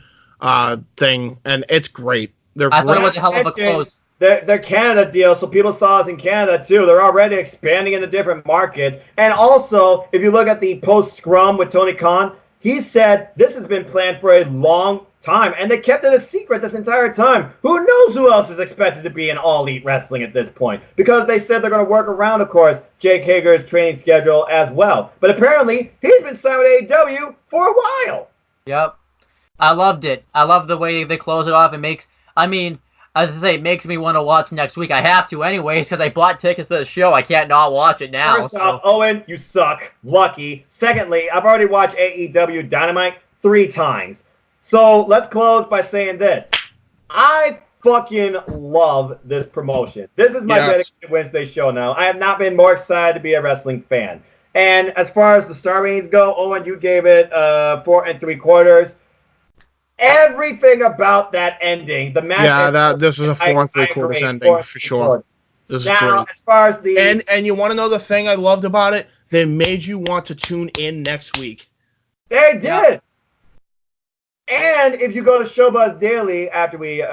thing, and it's great. I thought it was a hell of a close. Their Canada deal, so people saw us in Canada too. They're already expanding into different markets. And also, if you look at the post-scrum with Tony Khan, he said this has been planned for a long time, and they kept it a secret this entire time. Who knows who else is expected to be in All Elite Wrestling at this point? Because they said they're going to work around, of course, Jake Hager's training schedule as well. But apparently, he's been signed with AEW for a while. Yep. I loved it. I love the way they close it off. It makes me want to watch next week. I have to anyways because I bought tickets to the show. I can't not watch it now. First off, Owen, you suck. Lucky. Secondly, I've already watched AEW Dynamite 3 times. So let's close by saying this. I fucking love this promotion. This is my dedicated Wednesday show now. I have not been more excited to be a wrestling fan. And as far as the star ratings go, Owen, you gave it 4 3/4. Everything about that ending, the match. Yeah, this was a 4 3/4 ending for sure. This is great. As far as the and you want to know the thing I loved about it? They made you want to tune in next week. They did. Yeah. And if you go to Showbuzz Daily after we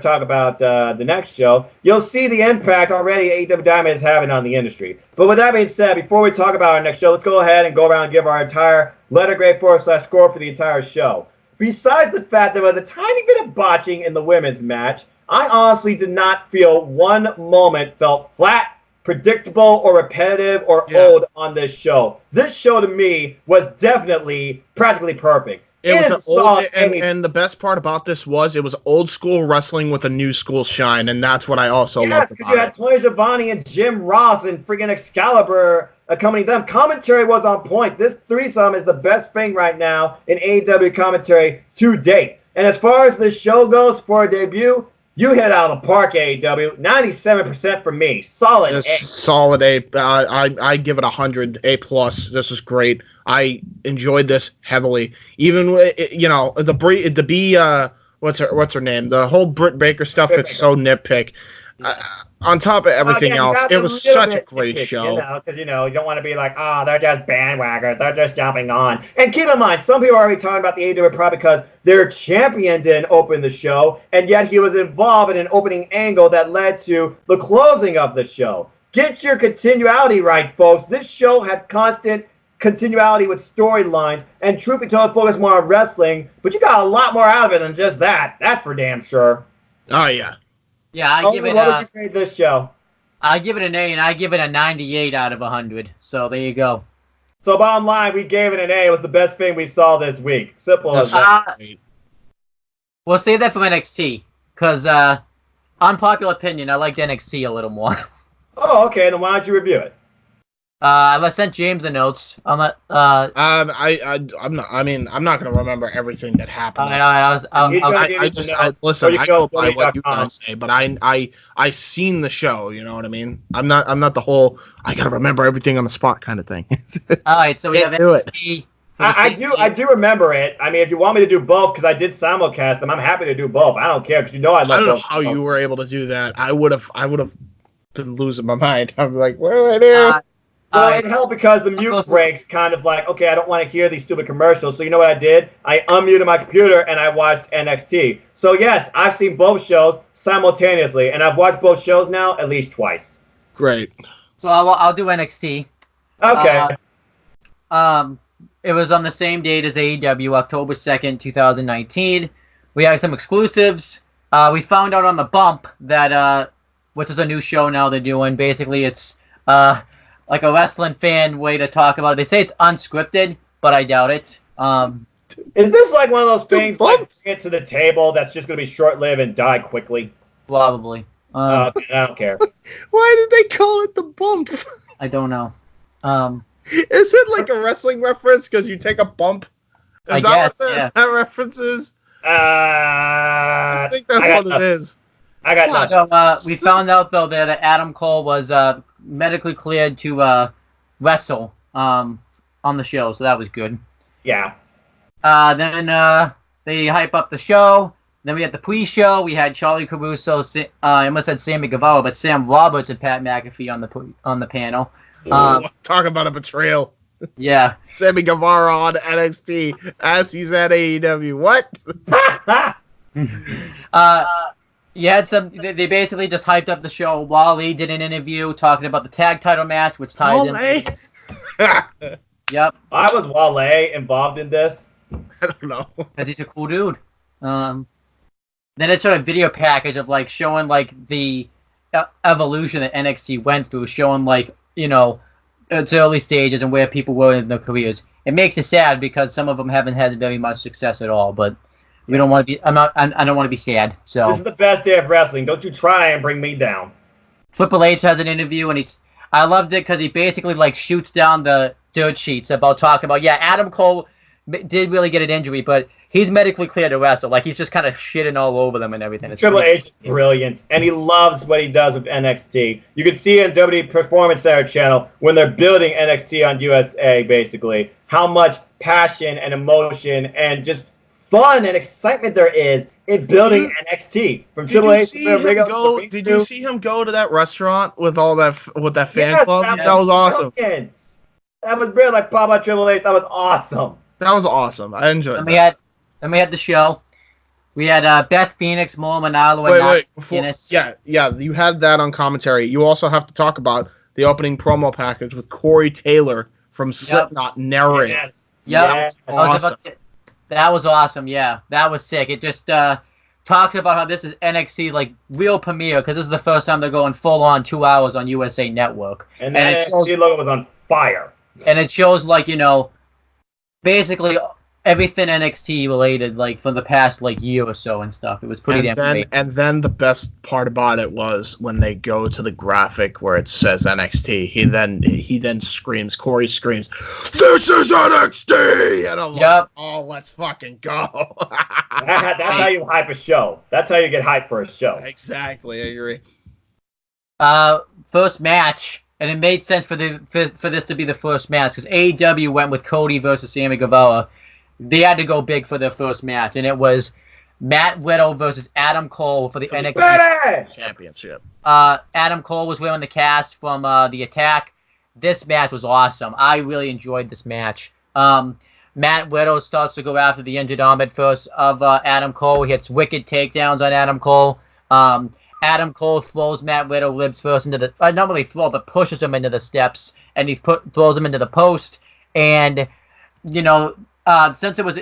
talk about the next show, you'll see the impact already AEW Dynamite is having on the industry. But with that being said, before we talk about our next show, let's go ahead and go around and give our entire letter grade 4/score for the entire show. Besides the fact there was a tiny bit of botching in the women's match, I honestly did not feel one moment felt flat, predictable, or repetitive or old on this show. This show to me was definitely practically perfect. It was old, and the best part about this was it was old school wrestling with a new school shine, and that's what I also loved about it. You had Tony Schiavone and Jim Ross and friggin' Excalibur accompanying them. Commentary was on point. This threesome is the best thing right now in AEW commentary to date. And as far as this show goes for a debut, you hit out of the park, AEW. 97% for me. Solid A. Solid A. I give it 100 A+. This is great. I enjoyed this heavily. Even what's her name? The whole Britt Baker stuff. It's so nitpick. On top of everything else, it was such a great show. Because you don't want to be like, oh, they're just bandwagoners, they're just jumping on. And keep in mind, some people are already talking about the AEW probably because their champion didn't open the show, and yet he was involved in an opening angle that led to the closing of the show. Get your continuity right, folks. This show had constant continuity with storylines, and truth be told, focus more on wrestling, but you got a lot more out of it than just that. That's for damn sure. Oh, yeah. Yeah, what would you grade this show? I give it an A, and I give it a 98 out of 100. So there you go. So bottom line, we gave it an A. It was the best thing we saw this week. Simple as that. We'll save that for NXT, because unpopular opinion, I liked NXT a little more. Oh, okay. Then why don't you review it? I sent James the notes. I'm not. I'm not. I mean, I'm not gonna remember everything that happened. He's gonna give you the notes, listen. or you I go go by what you WWE.com. guys say, but I seen the show. You know what I mean? I'm not the whole. I gotta remember everything on the spot kind of thing. All right, so we have Can't do it. NXT. I do remember it. I mean, if you want me to do both, because I did simulcast them, I'm happy to do both. I don't care, because I I love don't know both. how you were able to do that. I would have been losing my mind. I'm like, what do I do? Well, it helped because the mute breaks kind of like, okay, I don't want to hear these stupid commercials. So you know what I did? I unmuted my computer and I watched NXT. So yes, I've seen both shows simultaneously, and I've watched both shows now at least twice. Great. So I'll do NXT. Okay. It was on the same date as AEW, October 2nd, 2019. We had some exclusives. We found out on the bump that, which is a new show now they're doing. Basically, it's like a wrestling fan way to talk about it. They say it's unscripted, but I doubt it. Is this like one of those things like get to the table that's just going to be short-lived and die quickly? Probably. I don't care. Why did they call it the bump? I don't know. Is it like a wrestling reference because you take a bump? Is that what that reference is? I think that's what it is. I got nothing. So we found out though that Adam Cole was medically cleared to wrestle on the show, so that was good. Yeah. Then they hype up the show. Then we had the pre-show. We had Charlie Caruso. I almost said Sammy Guevara, but Sam Roberts and Pat McAfee on the panel. Talk about a betrayal. Yeah. Sammy Guevara on NXT as he's at AEW. What? You had some. They basically just hyped up the show. Wally did an interview talking about the tag title match, which ties in. Yep. Why was Wale involved in this? I don't know. Because he's a cool dude. Then it showed a video package of like showing like the evolution that NXT went through, showing like its early stages and where people were in their careers. It makes it sad because some of them haven't had very much success at all, but. We don't want to be. I don't want to be sad. So this is the best day of wrestling. Don't you try and bring me down. Triple H has an interview, and I loved it because he basically like shoots down the dirt sheets about talking about Adam Cole did really get an injury, but he's medically cleared to wrestle. Like he's just kind of shitting all over them and everything. Triple H is brilliant, and he loves what he does with NXT. You can see in WWE Performance Center channel when they're building NXT on USA, basically how much passion and emotion and just fun and excitement there is in building NXT. From Triple H to Did you see him go to that restaurant with all that fan club? That was awesome. Brilliant. That was brilliant. Like Papa Triple H. That was awesome. That was awesome. I enjoyed that. Then we had the show. We had Beth Phoenix, Mo Manalo, and Yeah. You had that on commentary. You also have to talk about the opening promo package with Corey Taylor from Slipknot narrating. Yes. Awesome. That was awesome, yeah. That was sick. It just talks about how this is NXT's like real premiere because this is the first time they're going full on 2 hours on USA Network. And the NXT logo was on fire. And it shows like basically everything NXT related like for the past like year or so and stuff. It was pretty damn great. And then the best part about it was when they go to the graphic where it says NXT. He then screams. Corey screams, "This is NXT!" And I'm like, "Oh, let's fucking go!" That's how you hype a show. That's how you get hyped for a show. Exactly, I agree. First match, and it made sense for this to be the first match because AEW went with Cody versus Sammy Guevara. They had to go big for their first match, and it was Matt Riddle versus Adam Cole for the NXT Championship. Adam Cole was wearing the cast from the Attack. This match was awesome. I really enjoyed this match. Matt Riddle starts to go after the injured arm at first of Adam Cole. He hits wicked takedowns on Adam Cole. Adam Cole throws Matt Riddle ribs first into the not really throw, but pushes him into the steps, and he throws him into the post. And since it was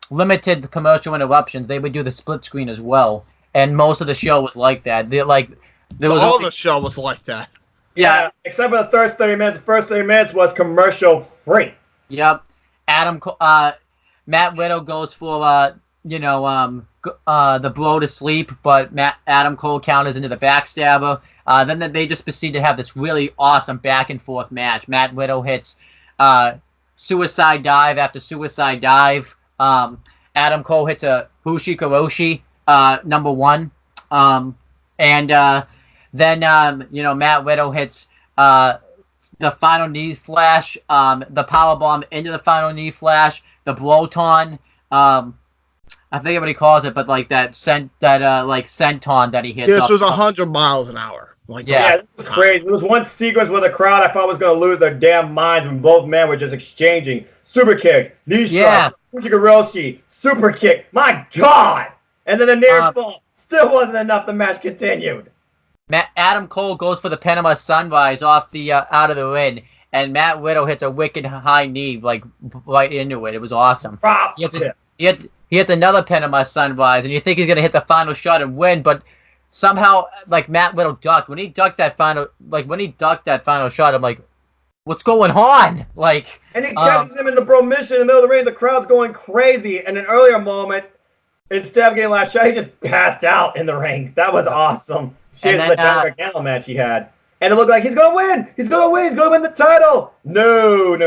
limited commercial interruptions, they would do the split screen as well, and most of the show was like that. The show was like that. Yeah, except for the first 30 minutes. The first 30 minutes was commercial free. Yep. Matt Riddle goes for the blow to sleep, but Adam Cole counters into the backstabber. Then they just proceed to have this really awesome back and forth match. Matt Riddle hits suicide dive after suicide dive. Adam Cole hits a Hushikaroshi #1. Then Matt Riddle hits the final knee flash, the powerbomb into the final knee flash, the Bloton. I forget what he calls it, but like that senton that he hits. This was 100 miles an hour. Like, yeah, this was crazy. There was one sequence where the crowd I thought was going to lose their damn minds when both men were just exchanging super kicks, knee strikes, Ushikaroshi, super kick. My God! And then a near fall. Still wasn't enough. The match continued. Adam Cole goes for the Panama Sunrise off the out of the ring, and Matt Riddle hits a wicked high knee like right into it. It was awesome. He hits another Panama Sunrise, and you think he's gonna hit the final shot and win, but somehow like Matt Riddle ducked. When he ducked that final shot, I'm like, what's going on? Like, and he catches him in the bromission in the middle of the ring. The crowd's going crazy. And an earlier moment, instead of getting last shot, he just passed out in the ring. That was awesome. She's the Dynamite match he had. And it looked like he's going to win. He's going to win. He's going to win the title. No.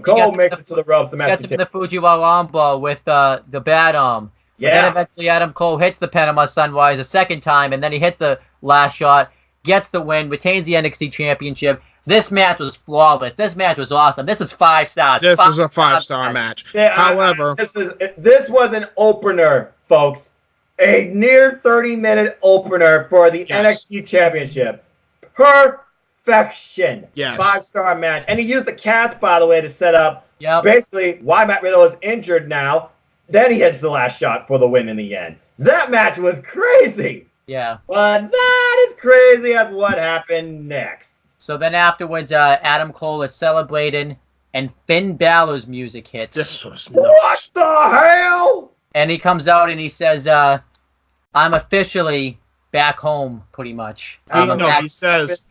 Cole makes it to the ropes. The match gets him the Fujiwara armbar with the bad arm. Yeah. And then eventually Adam Cole hits the Panama Sunrise a second time, and then he hits the last shot, gets the win, retains the NXT Championship. This match was flawless. This match was awesome. This is 5 stars. This is a 5-star match. Yeah, However, this was an opener, folks. A near 30-minute opener for the NXT Championship. Perfection. Yes. 5-star match. And he used the cast, by the way, to set up basically why Matt Riddle is injured now. Then he hits the last shot for the win in the end. That match was crazy. Yeah. But not as crazy as what happened next. So then afterwards, Adam Cole is celebrating, and Finn Balor's music hits. This was nuts. What the hell? And he comes out and he says, I'm officially back home, pretty much. He says,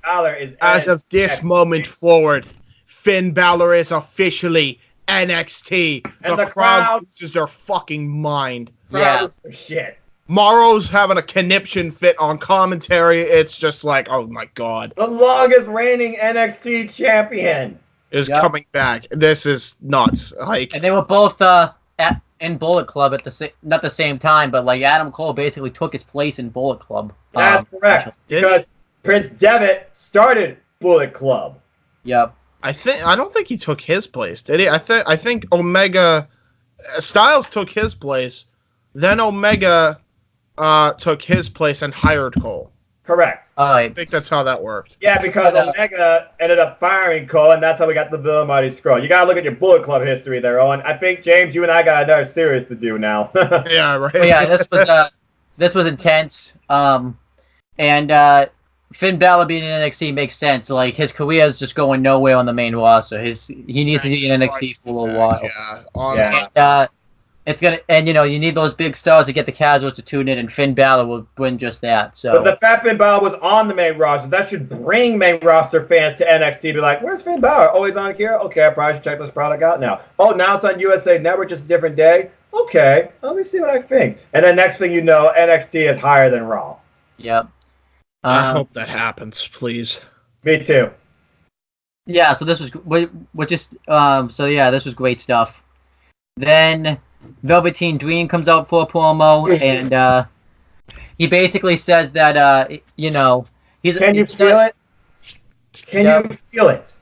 as of this moment forward, Finn Balor is officially NXT. The crowd loses their fucking mind. Shit. Morrow's having a conniption fit on commentary. It's just like, oh my God. The longest reigning NXT champion is coming back. This is nuts. Like, and they were both in Bullet Club at not the same time, but like Adam Cole basically took his place in Bullet Club. That's correct. Because Prince Devitt started Bullet Club. Yep. I don't think he took his place, did he? I think Omega Styles took his place. Then Omega took his place and hired Cole. Correct. I think that's how that worked. Yeah, because Omega ended up firing Cole, and that's how we got the Villain Mighty Scroll. You got to look at your Bullet Club history there, Owen. I think, James, you and I got another series to do now. Yeah, right. Well, yeah, this was intense. And Finn Balor being in NXT makes sense. Like, his career is just going nowhere on the main roster. He needs to be in NXT for a while. Yeah, honestly. And, you need those big stars to get the casuals to tune in, and Finn Balor will bring just that. So, but the fact Finn Balor was on the main roster, that should bring main roster fans to NXT. Be like, where's Finn Balor? Oh, he's on here? Okay, I probably should check this product out now. Oh, now it's on USA Network, just a different day? Okay, let me see what I think. And then next thing you know, NXT is higher than Raw. Yep. I hope that happens, please. Me too. Yeah, so this was this was great stuff. Then Velveteen Dream comes out for a promo, and he basically says that he's. Can you feel it? Can you feel it?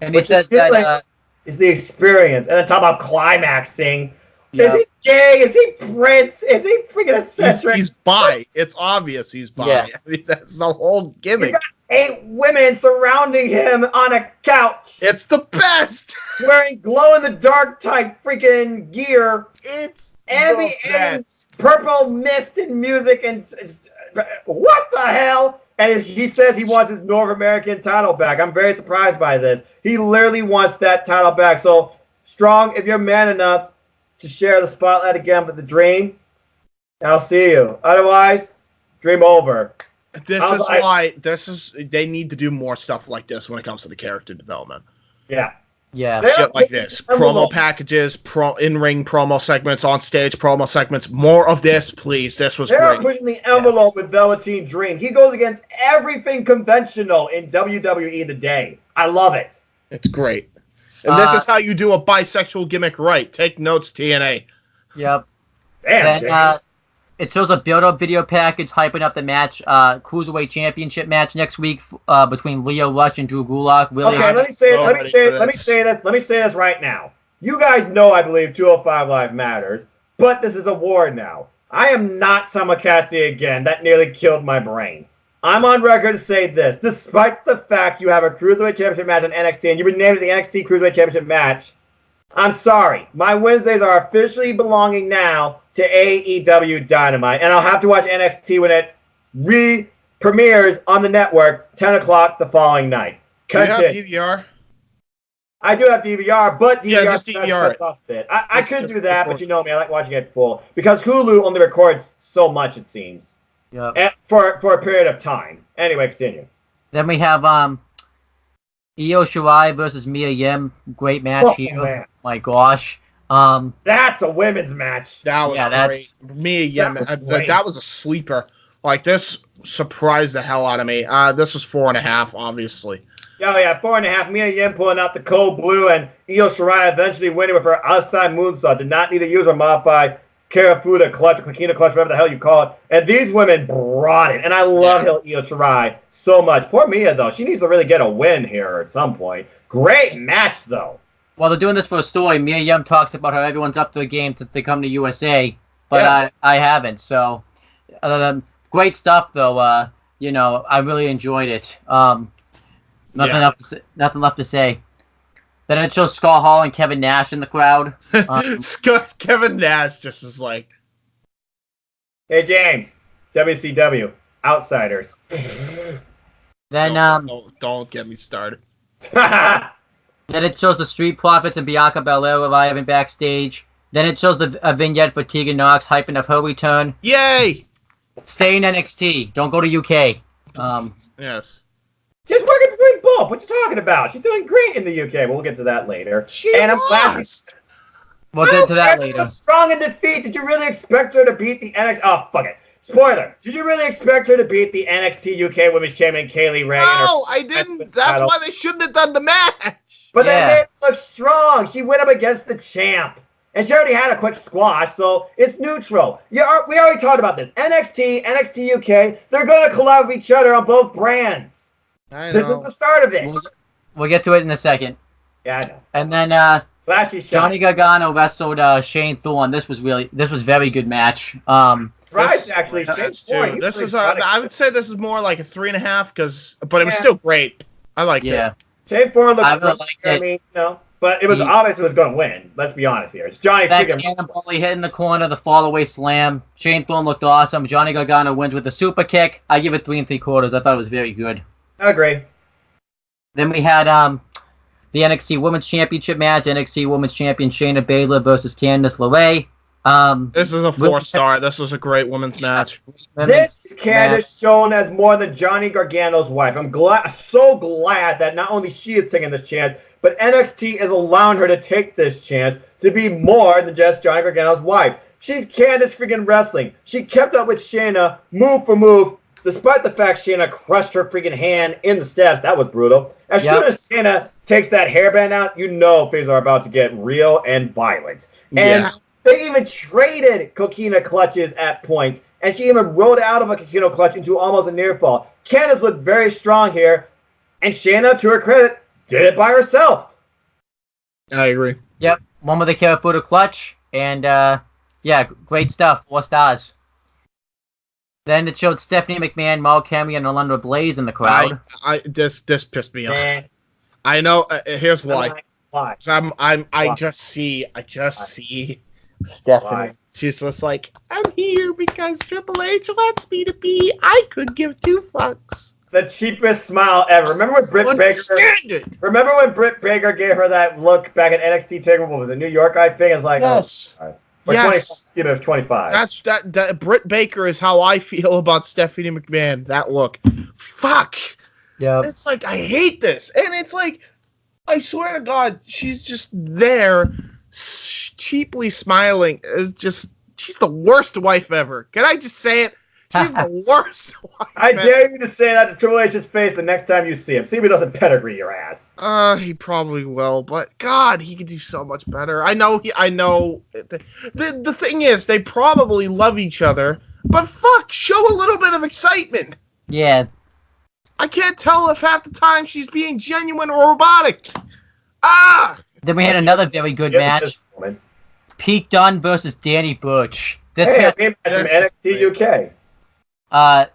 And he says that is the experience, and then talk about climaxing. Is he gay? Is he Prince? Is he freaking eccentric? He's bi. It's obvious he's bi. Yeah. I mean, that's the whole gimmick. He's got 8 women surrounding him on a couch. It's the best. Wearing glow-in-the-dark type freaking gear. And purple mist and music and what the hell? And he says he wants his North American title back. I'm very surprised by this. He literally wants that title back. So, Strong, if you're man enough to share the spotlight again with the Dream, I'll see you. Otherwise, dream over. They need to do more stuff like this when it comes to the character development. Yeah. Yeah. Shit like this. Promo packages, in-ring promo segments, on stage promo segments. More of this, please. This was They're great. pushing the envelope with Velveteen Dream. He goes against everything conventional in WWE today. I love it. It's great. And this is how you do a bisexual gimmick right. Take notes, TNA. Yep. Damn, Then, it shows a build-up video package hyping up the match, Cruiserweight Championship match next week between Leo Rush and Drew Gulak. Really okay, let me say this right now. You guys know I believe 205 Live matters, but this is a war now. I am not Summer Cassidy again. That nearly killed my brain. I'm on record to say this. Despite the fact you have a Cruiserweight Championship match on NXT and you've been named the NXT Cruiserweight Championship match, I'm sorry. My Wednesdays are officially belonging now to AEW Dynamite, and I'll have to watch NXT when it re-premieres on the network 10 o'clock the following night. Do you have DVR? I do have DVR, but DVR just DVR. Off it. I could do that, but you know me, I like watching it full because Hulu only records so much, it seems. Yeah. For a period of time. Anyway, continue. Then we have Io Shirai versus Mia Yim. Great match here. Man. My gosh. That's a women's match. That was great. Mia Yim, that was a sleeper. Like, this surprised the hell out of me. This was 4.5, obviously. Oh, yeah, 4.5. Mia Yim pulling out the cold blue, and Io Shirai eventually winning with her outside moonsault. Did not need to use her modified Karafuda clutch, Coquina clutch, whatever the hell you call it. And these women brought it. And I love Io Shirai so much. Poor Mia, though. She needs to really get a win here at some point. Great match, though. Well, they're doing this for a story. Mia Yim talks about how everyone's up to the game since they come to USA, but I haven't. So, great stuff, though. I really enjoyed it. Nothing left to say. Then it shows Scott Hall and Kevin Nash in the crowd. Kevin Nash just is like, hey, James, WCW, Outsiders. Then don't get me started. Then it shows the Street Profits and Bianca Belair arriving backstage. Then it shows a vignette for Tegan Nox hyping up her return. Yay! Stay in NXT. Don't go to UK. Yes. She's working between both. What you talking about? She's doing great in the UK. But we'll get to that later. We'll get to that later. Strong in defeat. Did you really expect her to beat the NXT? Oh, fuck it. Spoiler. Did you really expect her to beat the NXT UK Women's Champion Kaylee Ray? No, I didn't. That's why they shouldn't have done the match. But they made her look strong. She went up against the champ. And she already had a quick squash, so it's neutral. We already talked about this. NXT UK, they're going to collab with each other on both brands. I know. This is the start of it. We'll get to it in a second. Yeah, I know. And then Johnny Gargano wrestled Shane Thorne. This was very good match. Actually, this is I would say this is more like a 3.5 but it was still great. I liked it. Shane Thorne looked but it was obvious it was going to win. Let's be honest here. It's Johnny that cannonball he hit in the corner, the fall-away slam. Shane Thorne looked awesome. Johnny Gargano wins with a super kick. I give it 3 3/4. I thought it was very good. I agree. Then we had the NXT Women's Championship match. NXT Women's Champion Shayna Baszler versus Candice LeRae. This is a 4-star. This was a great women's match. This is Candice shown as more than Johnny Gargano's wife. I'm so glad that not only she is taking this chance, but NXT is allowing her to take this chance to be more than just Johnny Gargano's wife. She's Candice freaking wrestling. She kept up with Shayna move for move, despite the fact Shayna crushed her freaking hand in the steps. That was brutal. As soon as Shayna takes that hairband out, you know things are about to get real and violent. And they even traded Coquina clutches at points, and she even rolled out of a Coquina clutch into almost a near fall. Candice looked very strong here, and Shayna, to her credit, did it by herself. I agree. Yep, one with the Karafuda clutch, and great stuff. 4 stars. Then it showed Stephanie McMahon, Mark Henry, and Alundra Blaze in the crowd. This pissed me off. I know. Here's why. Why? I just see Stephanie. Why? She's just like, I'm here because Triple H wants me to be. I could give 2 fucks. The cheapest smile ever. Remember when Britt Baker gave her that look back at NXT TakeOver? What was it, New York? I think it's like yes. Yes. 25. That Britt Baker is how I feel about Stephanie McMahon. That look. Fuck. Yeah. It's like I hate this, and it's like I swear to God, she's just there, cheaply smiling. She's the worst wife ever. Can I just say it? She's the worst wife I ever. dare you to say that to Triple H's face the next time you see him. See if he doesn't pedigree your ass. He probably will, but God, he could do so much better. I know. The thing is, they probably love each other, but fuck, show a little bit of excitement. Yeah. I can't tell if half the time she's being genuine or robotic. Then we had another very good match. Pete Dunne versus Danny Burch. This match from NXT UK.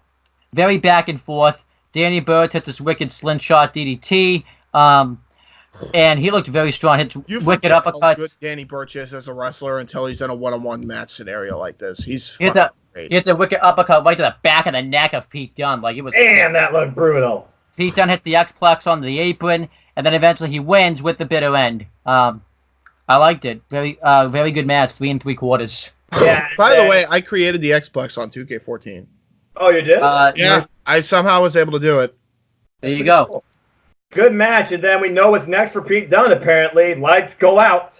Very back and forth. Danny Burch hits this wicked slingshot DDT. And he looked very strong. Hits wicked uppercuts. How good Danny Burch is as a wrestler until he's in a one-on-one match scenario like this. He's great. He hits a wicked uppercut right to the back of the neck of Pete Dunne. Like it was. Damn, that looked brutal. Pete Dunne hit the X-Plex on the apron, and then eventually he wins with the bitter end. I liked it. Very good match. 3 3/4. Yeah. By the way, I created the X-Plex on 2K14. Oh, you did? Yeah, I somehow was able to do it. There you go. Good match, and then we know what's next for Pete Dunne, apparently. Lights go out.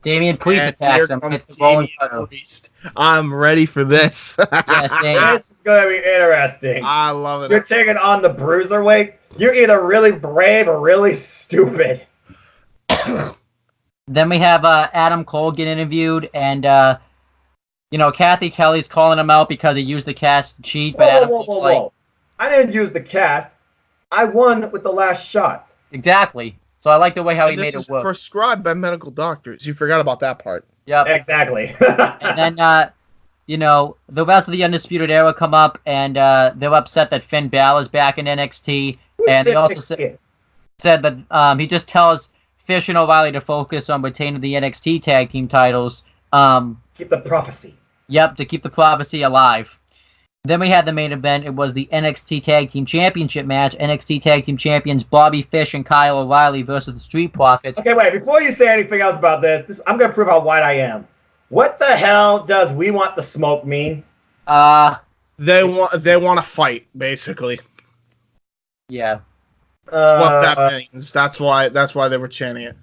Damian Priest attacks him. I'm ready for this. This is going to be interesting. I love it. You're taking on the Bruiserweight. You're either really brave or really stupid. Then we have Adam Cole get interviewed, and Kathy Kelly's calling him out because he used the cast to cheat. But whoa. I didn't use the cast. I won with the last shot. Exactly. So I like the way how he made it work. Prescribed by medical doctors. You forgot about that part. Yep. Exactly. And then, the rest of the Undisputed Era come up, and they're upset that Finn Balor's back in NXT. And they also said that he just tells Fish and O'Reilly to focus on retaining the NXT tag team titles. Keep the prophecy. Yep, to keep the prophecy alive. Then we had the main event. It was the NXT Tag Team Championship match. NXT Tag Team Champions Bobby Fish and Kyle O'Reilly versus the Street Profits. Okay, wait. Before you say anything else about this I'm going to prove how white I am. What the hell does "we want the smoke" mean? They want to fight, basically. Yeah. That's what that means. That's why they were chanting it.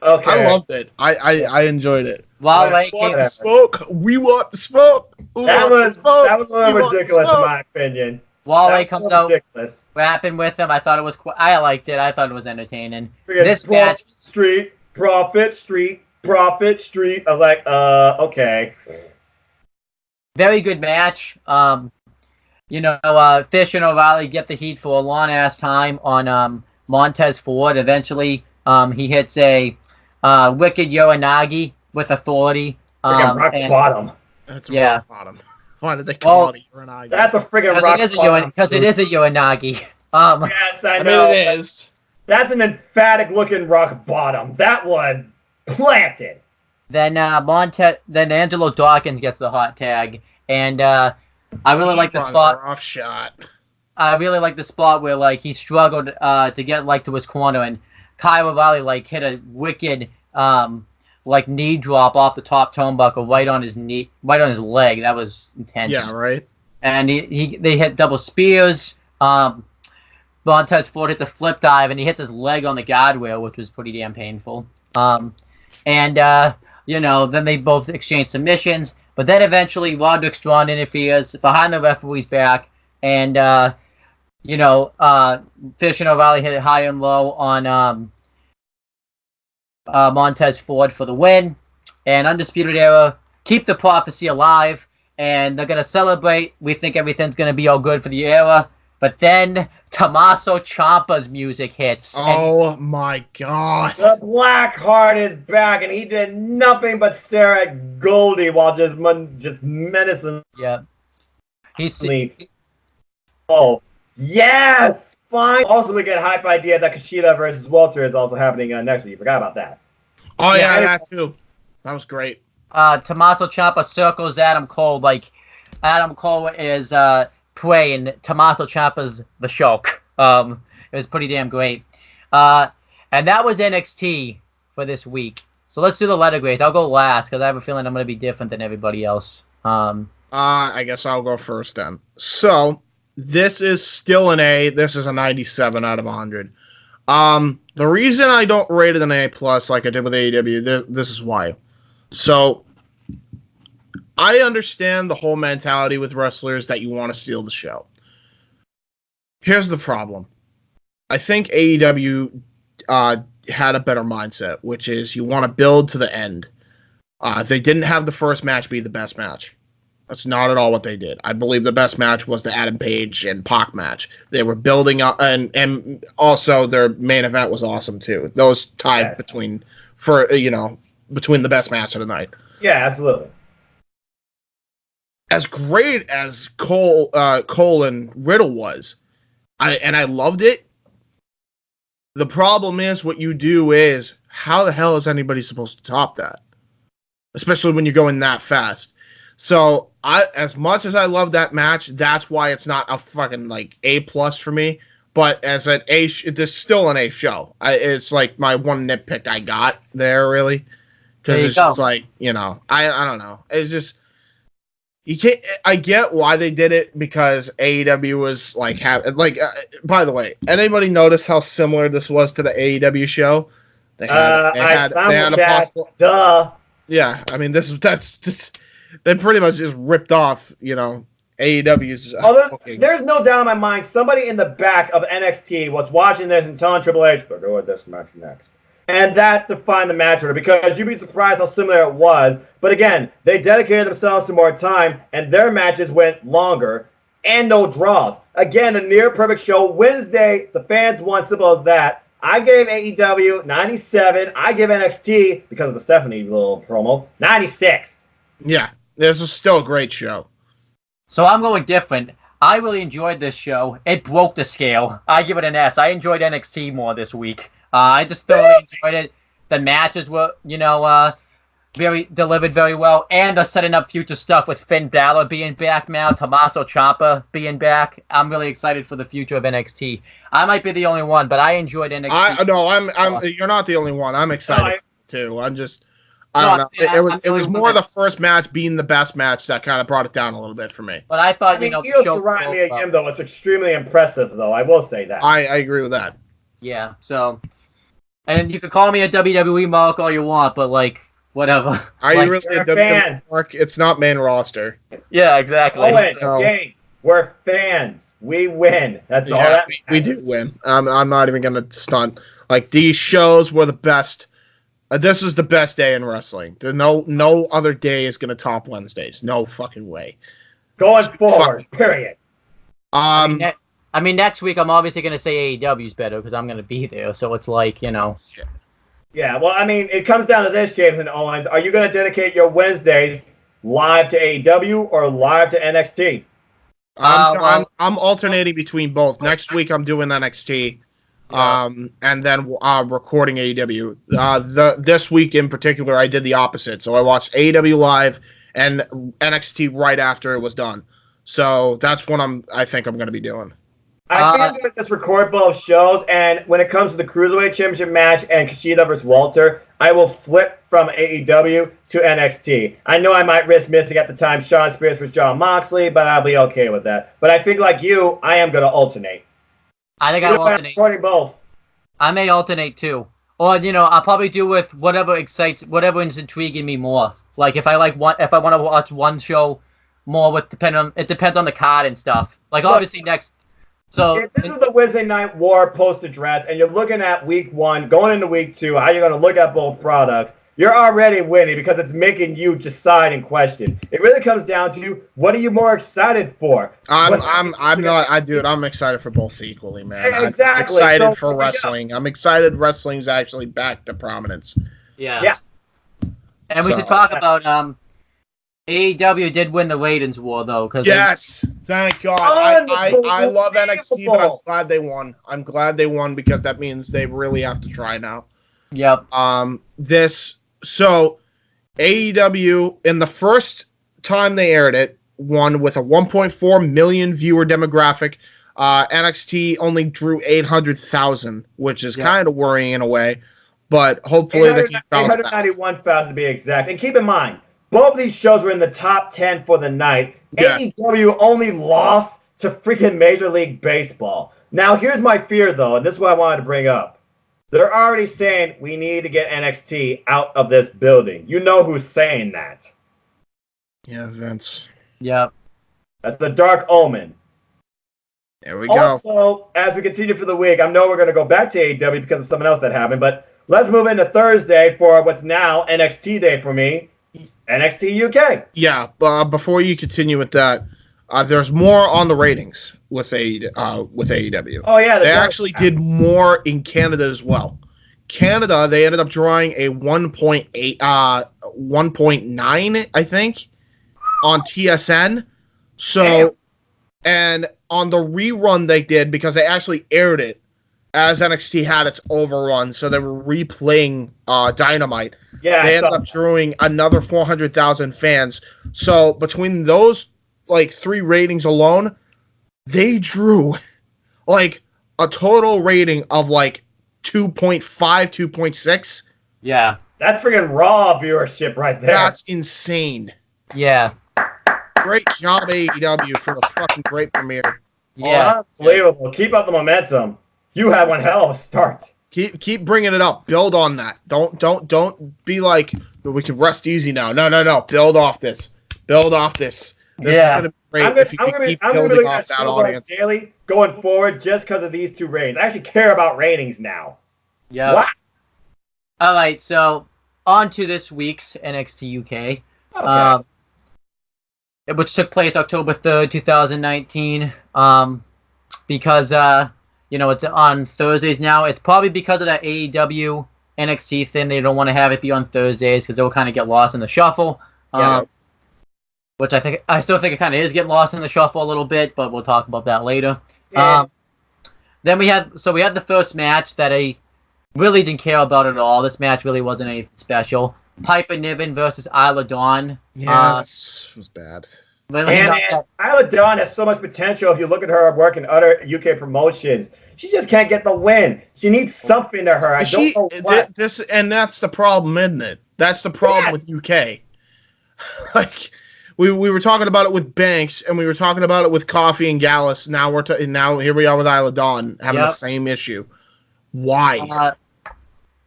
Okay. I loved it. I enjoyed it. Wow, we want the smoke. We want the smoke. That was a little ridiculous in my opinion. Wale comes out rapping with him. I thought it was. I liked it. I thought it was entertaining. This match, Street Profit. I was like, okay. Very good match. Fish and O'Reilly get the heat for a long ass time on Montez Ford. Eventually, he hits a wicked Uranagi with authority. Rock bottom. That's rock bottom. Why did they call it a Uranagi? That's a friggin' rock bottom. Because it is a Uranagi. Yes, I know. Mean, it is. That's an emphatic looking rock bottom. That was planted. Then Angelo Dawkins gets the hot tag, and I really like the spot. Rough shot. I really like the spot where he struggled to get to his corner, and Kyle O'Reilly hit a wicked knee drop off the top turnbuckle right on his knee, right on his leg. That was intense. Yeah, right. And they hit double spears. Montez Ford hits a flip dive, and he hits his leg on the guardrail, which was pretty damn painful. Then they both exchange submissions. But then eventually Roderick Strong interferes behind the referee's back, and Fish and O'Reilly hit it high and low on Montez Ford for the win. And Undisputed Era keep the prophecy alive, and they're gonna celebrate. We think everything's gonna be all good for the era. But then Tommaso Ciampa's music hits. Oh my God! The Black Heart is back, and he did nothing but stare at Goldie while just menacing. Yeah. Oh yes, fine. Also, we get hype idea that Kushida versus Walter is also happening next week. You forgot about that. Oh yeah, that too. That was great. Tommaso Ciampa circles Adam Cole Adam Cole is prey, and Tommaso Ciampa's the shark. It was pretty damn great. And that was NXT for this week. So let's do the letter grades. I'll go last because I have a feeling I'm going to be different than everybody else. I guess I'll go first then. So this is still an A. This is a 97 out of 100. The reason I don't rate it an A+ like I did with AEW, this is why. So, I understand the whole mentality with wrestlers that you want to steal the show. Here's the problem. I think AEW had a better mindset, which is you want to build to the end. They didn't have the first match be the best match. That's not at all what they did. I believe the best match was the Adam Page and Pac match. They were building up, and also their main event was awesome too. Those tied between the best match of the night. Yeah, absolutely. As great as Cole and Riddle was, I loved it. The problem is what you do is how the hell is anybody supposed to top that? Especially when you're going that fast. So as much as I love that match, that's why it's not a fucking like A+ for me. But as an A, this still an A show. It's like my one nitpick I got there really, because it's just like I don't know. It's just you can't. I get why they did it because AEW was like by the way, anybody notice how similar this was to the AEW show? They had a possible. Duh. Yeah, I mean that's they pretty much just ripped off, AEW's. There's no doubt in my mind. Somebody in the back of NXT was watching this and telling Triple H, "We'll go with this match next," and that defined the match order because you'd be surprised how similar it was. But again, they dedicated themselves to more time, and their matches went longer and no draws. Again, a near perfect show. Wednesday, the fans won. Simple as that. I gave AEW 97. I give NXT, because of the Stephanie little promo, 96. Yeah, this was still a great show. So I'm going different. I really enjoyed this show. It broke the scale. I give it an S. I enjoyed NXT more this week. I just thoroughly enjoyed it. The matches were, very delivered very well, and they're setting up future stuff with Finn Balor being back now, Tommaso Ciampa being back. I'm really excited for the future of NXT. I might be the only one, but I enjoyed NXT. You're not the only one. I'm excited too. I don't know. It was more the first match being the best match that kind of brought it down a little bit for me. But I thought, Io Shirai again, though, it's extremely impressive, though. I will say that. I agree with that. Yeah, so... And you can call me a WWE mark all you want, but, whatever. Are you really a WWE mark? It's not main roster. Yeah, exactly. Games. We're fans. We win. That's all that matters. We do win. I'm not even going to stunt. These shows were the best... this was the best day in wrestling. No other day is going to top Wednesdays. No fucking way. Going forward, period. I mean, next week I'm obviously going to say AEW's better because I'm going to be there. So it's Yeah, well, I mean, it comes down to this, James and Owens. Are you going to dedicate your Wednesdays live to AEW or live to NXT? I'm alternating between both. Next week I'm doing NXT. And then recording AEW. This week in particular, I did the opposite. So I watched AEW live and NXT right after it was done. So that's what I think I'm going to be doing. I think I'm going to just record both shows, and when it comes to the Cruiserweight Championship match and Kushida versus Walter, I will flip from AEW to NXT. I know I might risk missing at the time Shawn Spears versus Jon Moxley, but I'll be okay with that. But I think like you, I am going to alternate. I think I'll alternate. Both. I may alternate too. Or, I'll probably do with whatever is intriguing me more. If I want to watch one show more it depends on the card and stuff. Obviously next. So if this is the Wednesday Night War post-address, and you're looking at week 1, going into week 2, how you're going to look at both products, you're already winning because it's making you decide and question. It really comes down to what are you more excited for? I'm excited for both equally, man. Exactly. I'm excited for wrestling. I'm excited wrestling's actually back to prominence. Yeah. And we should talk about AEW did win the ratings war though, yes, thank God. I love NXT, but I'm glad they won. I'm glad they won because that means they really have to try now. Yep. So AEW in the first time they aired it won with a 1.4 million viewer demographic. NXT only drew 800,000, which is kind of worrying in a way, but hopefully they can bounce back. 891,000 to be exact. And keep in mind, both of these shows were in the top 10 for the night. Yeah. AEW only lost to freaking Major League Baseball. Now, here's my fear, though, and this is what I wanted to bring up. They're already saying we need to get NXT out of this building. You know who's saying that? Yeah, Vince. Yep. That's the Dark Omen. There we go. Also, as we continue for the week, I know we're going to go back to AEW because of something else that happened, but let's move into Thursday for what's now NXT Day for me. NXT UK. Yeah, before you continue with that, there's more on the ratings with AEW. Oh yeah, they actually did more in Canada as well. Canada, they ended up drawing a 1.8, 1.9, I think, on TSN. So, damn. And on the rerun they did, because they actually aired it as NXT had its overrun, so they were replaying Dynamite. Yeah, they ended up drawing another 400,000 fans. So between those like 3 ratings alone, they drew like a total rating of like 2.5, 2.6. Yeah. That's freaking raw viewership right there. That's insane. Yeah. Great job, AEW, for a fucking great premiere. Yeah. Unbelievable. Keep up the momentum. You had one hell of a start. Keep bringing it up. Build on that. Don't be like, we can rest easy now. No. Build off this. This is gonna be great if you keep building off that audience daily going forward, just because of these 2 ratings. I actually care about ratings now. Yeah. Wow. All right, so on to this week's NXT UK, Okay. which took place October 3rd, 2019. Because it's on Thursdays now. It's probably because of that AEW NXT thing. They don't want to have it be on Thursdays because it'll kind of get lost in the shuffle. Which I still think it kind of is getting lost in the shuffle a little bit, but we'll talk about that later. Yeah. Then we had the first match that I really didn't care about at all. This match really wasn't anything special. Piper Niven versus Isla Dawn. Yeah, this was bad. Man, Isla Dawn has so much potential if you look at her work in other UK promotions. She just can't get the win. She needs something to her. I don't know what. And that's the problem, isn't it? That's the problem with UK. Like, we were talking about it with Banks, and we were talking about it with Coffee and Gallus. Now now here we are with Isla Dawn having the same issue. Why?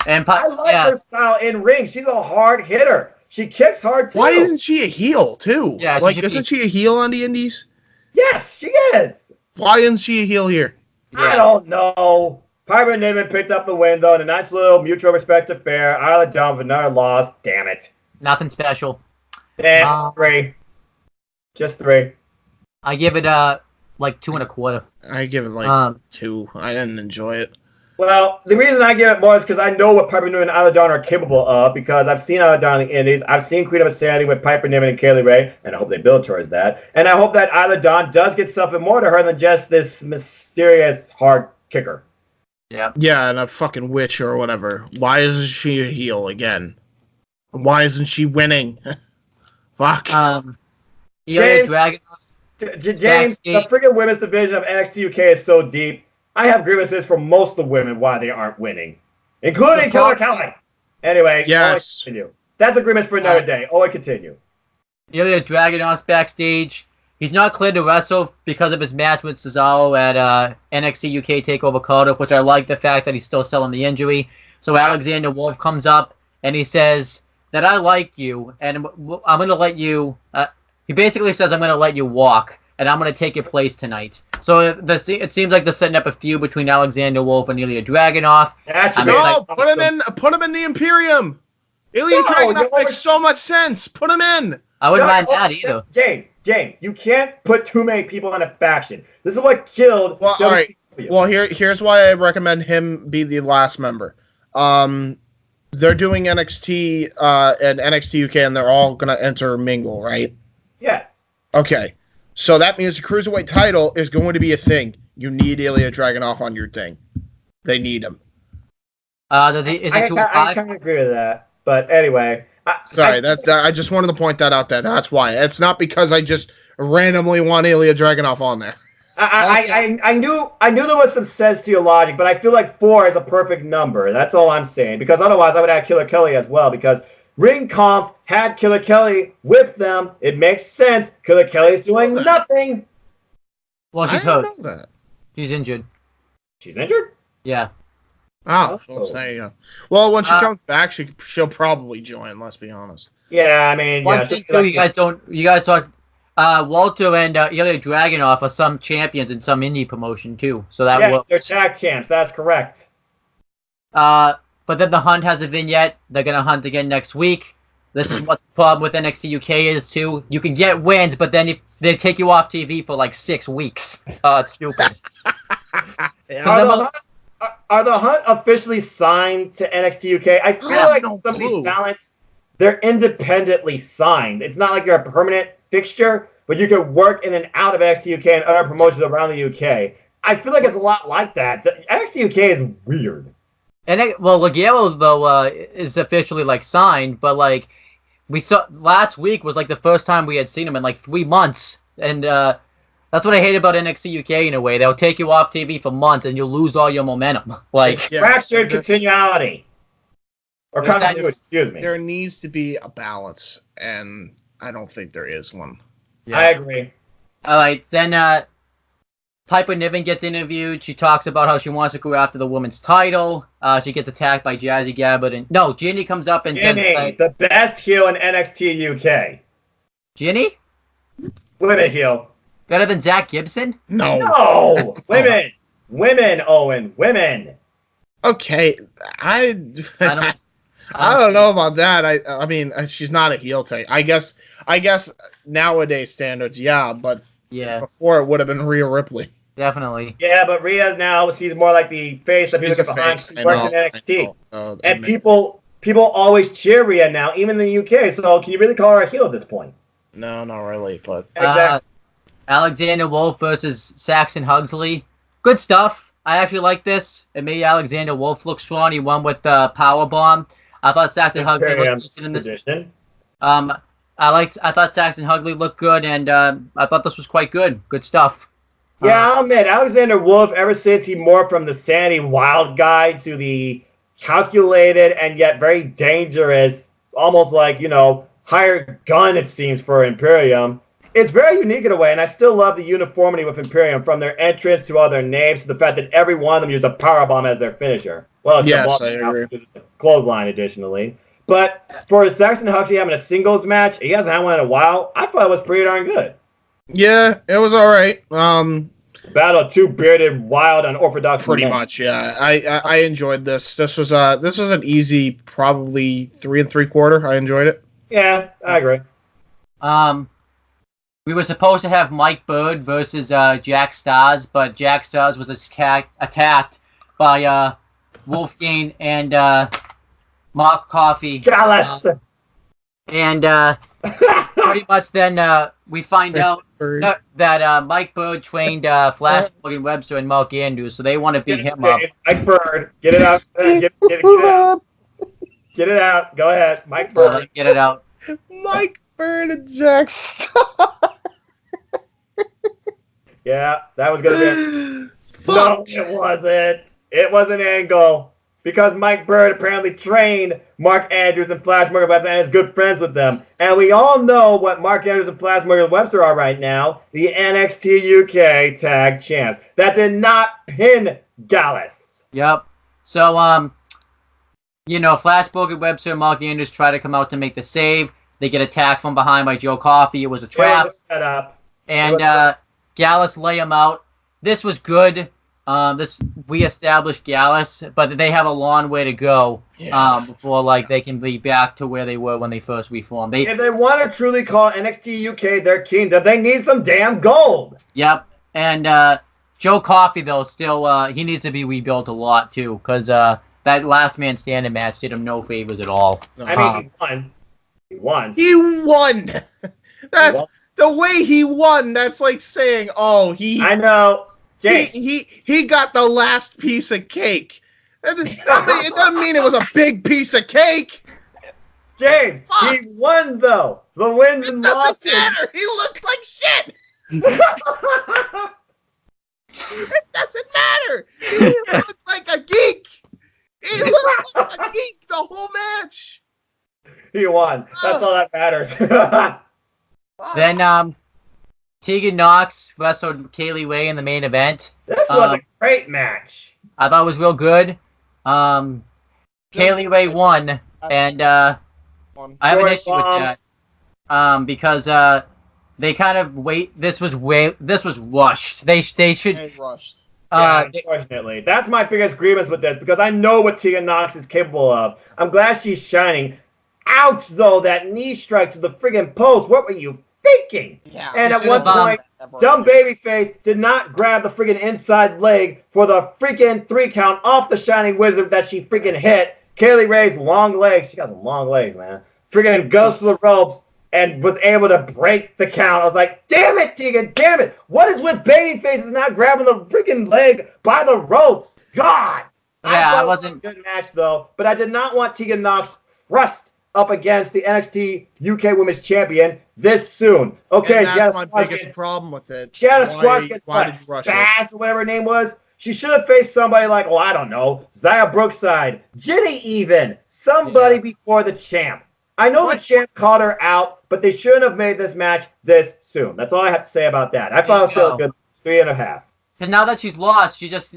I like her style in ring. She's a hard hitter. She kicks hard too. Why isn't she a heel too? Yeah, like isn't she a heel on the Indies? Yes, she is. Why isn't she a heel here? Yeah. I don't know. Piper Niven picked up the win though in a nice little mutual respect affair. Isla Dawn with another loss. Damn it. Nothing special. 3. Just 3. I give it like 2.25. I give it like 2. I didn't enjoy it. Well, the reason I give it more is because I know what Piper Niven and Isla Dawn are capable of, because I've seen Isla Dawn in the Indies. I've seen Queen of Insanity with Piper Niven and Kaylee Ray, and I hope they build towards that. And I hope that Isla Dawn does get something more to her than just this mysterious hard kicker. Yeah. Yeah, and a fucking witch or whatever. Why isn't she a heel again? Why isn't she winning? Fuck. James, Dragon. James, the freaking women's division of NXT UK is so deep. I have grievances for most of the women why they aren't winning, including Killer Kelly. Anyway, yes. Continue. That's agreements for another day. Continue. Ilya Dragunov's backstage. He's not cleared to wrestle because of his match with Cesaro at NXT UK TakeOver Cardiff, which I like the fact that he's still selling the injury. So Alexander Wolf comes up and he says that I like you and I'm going to let you... he basically says I'm going to let you walk and I'm going to take your place tonight. So it seems like they're setting up a feud between Alexander Wolf and Ilya Dragunov. Put him in the Imperium. Ilya Dragunov makes so much sense. Put him in. I wouldn't mind that either. James, you can't put too many people in a faction. This is what killed. Well, all right. Well, here's why I recommend him be the last member. They're doing NXT and NXT UK, and they're all gonna intermingle, right? Yeah. Okay. So that means the Cruiserweight title is going to be a thing. You need Ilya Dragunov on your thing. They need him. I kind of agree with that. But anyway. I just wanted to point that out there. That's why. It's not because I just randomly want Ilya Dragunov on there. I knew there was some sense to your logic, but I feel like 4 is a perfect number. That's all I'm saying. Because otherwise I would add Killer Kelly as well. Because Ring Conf had Killer Kelly with them. It makes sense. Killer Kelly's doing nothing. Well, she's hurt. She's injured. She's injured? Yeah. Oh, there you go. Well, when she comes back, she'll probably join. Let's be honest. Yeah, I mean, one thing too, you guys talk. Walter and Ilya Dragunov are some champions in some indie promotion too, so that works. They're tag champs. That's correct. But then the Hunt has a vignette. They're gonna hunt again next week. This is what the problem with NXT UK is too. You can get wins, but then if they take you off TV for like 6 weeks. It's stupid. Are the Hunt officially signed to NXT UK? I feel like some of these talents, they're independently signed. It's not like you're a permanent fixture, but you can work in and out of NXT UK and other promotions around the UK. I feel like it's a lot like that. The NXT UK is weird. And Laguerre though is officially like signed, but like we saw last week was like the first time we had seen him in like 3 months, and that's what I hate about NXT UK in a way. They'll take you off TV for months and you'll lose all your momentum. Like fractured continuity. Or continuity, excuse me. There needs to be a balance, and I don't think there is one. Yeah. I agree. All right, then Piper Niven gets interviewed. She talks about how she wants to go after the women's title. She gets attacked by Jazzy Gabbard. And no, Ginny comes up and says, the best heel in NXT UK. Ginny? Women heel. Better than Zach Gibson? No. Women, Owen. Women. Okay. I don't know about that. I mean, she's not a heel type. I guess nowadays standards, yeah, but before it would have been Rhea Ripley. Definitely. Yeah, but Rhea now she's more like the face that people get behind. She works in NXT. And people always cheer Rhea now, even in the UK. So can you really call her a heel at this point? No, not really. But exactly. Alexander Wolf versus Saxon Huxley. Good stuff. I actually like this. It made Alexander Wolf look strong. He won with the powerbomb. I thought Saxon Huxley looked decent in this position. I thought Saxon Huxley looked good, and I thought this was quite good. Good stuff. Yeah, I'll admit, Alexander Wolf, ever since he morphed from the sanity wild guy to the calculated and yet very dangerous, almost like, hired gun, it seems, for Imperium. It's very unique in a way, and I still love the uniformity with Imperium, from their entrance to all their names to the fact that every one of them used a powerbomb as their finisher. Well, it's I agree. It's a clothesline, additionally. But for Saxon Huxley having a singles match, he hasn't had one in a while. I thought it was pretty darn good. Yeah, it was all right. Battle of two bearded, wild, unorthodox pretty men. much, yeah. I enjoyed this. This was an easy, probably 3 3/4. I enjoyed it. Yeah, I agree. We were supposed to have Mike Bird versus Jack Stars, but Jack Stars was attacked by Wolfgang and Mark Coffey. Gallus! And pretty much then we find out that Mike Bird trained Flash Morgan Webster and Mark Andrews, so they want to beat him up. Mike Bird, get it out. Get it out. Get it out. Go ahead, Mike Bird. Get it out. Mike Bird and Jack Star. Yeah, that was gonna be. No, it wasn't. It was an angle. Because Mike Bird apparently trained Mark Andrews and Flash Morgan Webster and is good friends with them. And we all know what Mark Andrews and Flash Morgan Webster are right now. The NXT UK Tag Champs. That did not pin Gallus. Yep. So, Flash Morgan Webster and Mark Andrews try to come out to make the save. They get attacked from behind by Joe Coffey. It was a trap. It was a setup. And Gallus lay him out. This was good. We established Gallus, but they have a long way to go before they can be back to where they were when they first reformed. If they want to truly call NXT UK their kingdom, they need some damn gold. Yep, and Joe Coffey though still he needs to be rebuilt a lot too, because that last man standing match did him no favors at all. I mean, he won. He won. That's the way he won. That's like saying, I know. James. He got the last piece of cake. It doesn't mean it was a big piece of cake. James, he won though. The wins and losses. It doesn't matter. He looked like shit. It doesn't matter. He looked like a geek. He looked like a geek the whole match. He won. That's all that matters. Then Tegan Knox wrestled Kaylee Ray in the main event. This was a great match. I thought it was real good. Kaylee Ray won, and I have an issue with that. Because they kind of this was rushed. They should rushed. Unfortunately, that's my biggest grievance with this, because I know what Tegan Nox is capable of. I'm glad she's shining. Ouch, though, that knee strike to the friggin' post. What were you thinking? Yeah. And at one point, dumb babyface did not grab the friggin' inside leg for the freaking 3 count off the Shining Wizard that she freaking hit. Kaylee Ray's long legs. She got some long legs, man. Friggin' goes to the ropes and was able to break the count. I was like, damn it, Tegan, damn it. What is with baby faces not grabbing the freaking leg by the ropes? God. Yeah, I wasn't a good match, though. But I did not want Tegan Nox thrust up against the NXT UK Women's Champion this soon. Okay, and that's my biggest problem with it. She had a squash against Spaz or whatever her name was. She should have faced somebody like, I don't know, Xia Brookside, Ginny even, somebody before the champ. I know the champ called her out, but they shouldn't have made this match this soon. That's all I have to say about that. I thought it was still a good 3.5. Because now that she's lost, she's just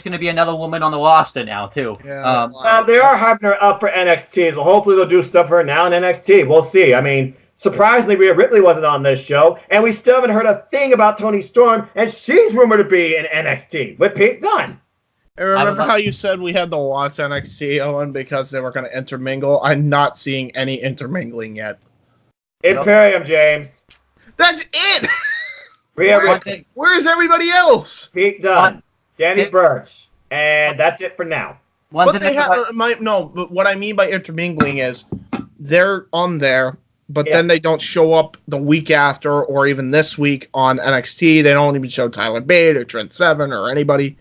going to be another woman on the roster now too. Yeah. They are hyping her up for NXT, so hopefully they'll do stuff for her now in NXT. We'll see. I mean, surprisingly, Rhea Ripley wasn't on this show, and we still haven't heard a thing about Toni Storm, and she's rumored to be in NXT with Pete Dunne. And remember how you said we had to watch NXT, Owen, because they were going to intermingle? I'm not seeing any intermingling yet. Imperium, James. That's it! Where is everybody else? Pete Dunne, Danny Burch, and that's it for now. But what I mean by intermingling is they're on there, but then they don't show up the week after or even this week on NXT. They don't even show Tyler Bate or Trent Seven or anybody.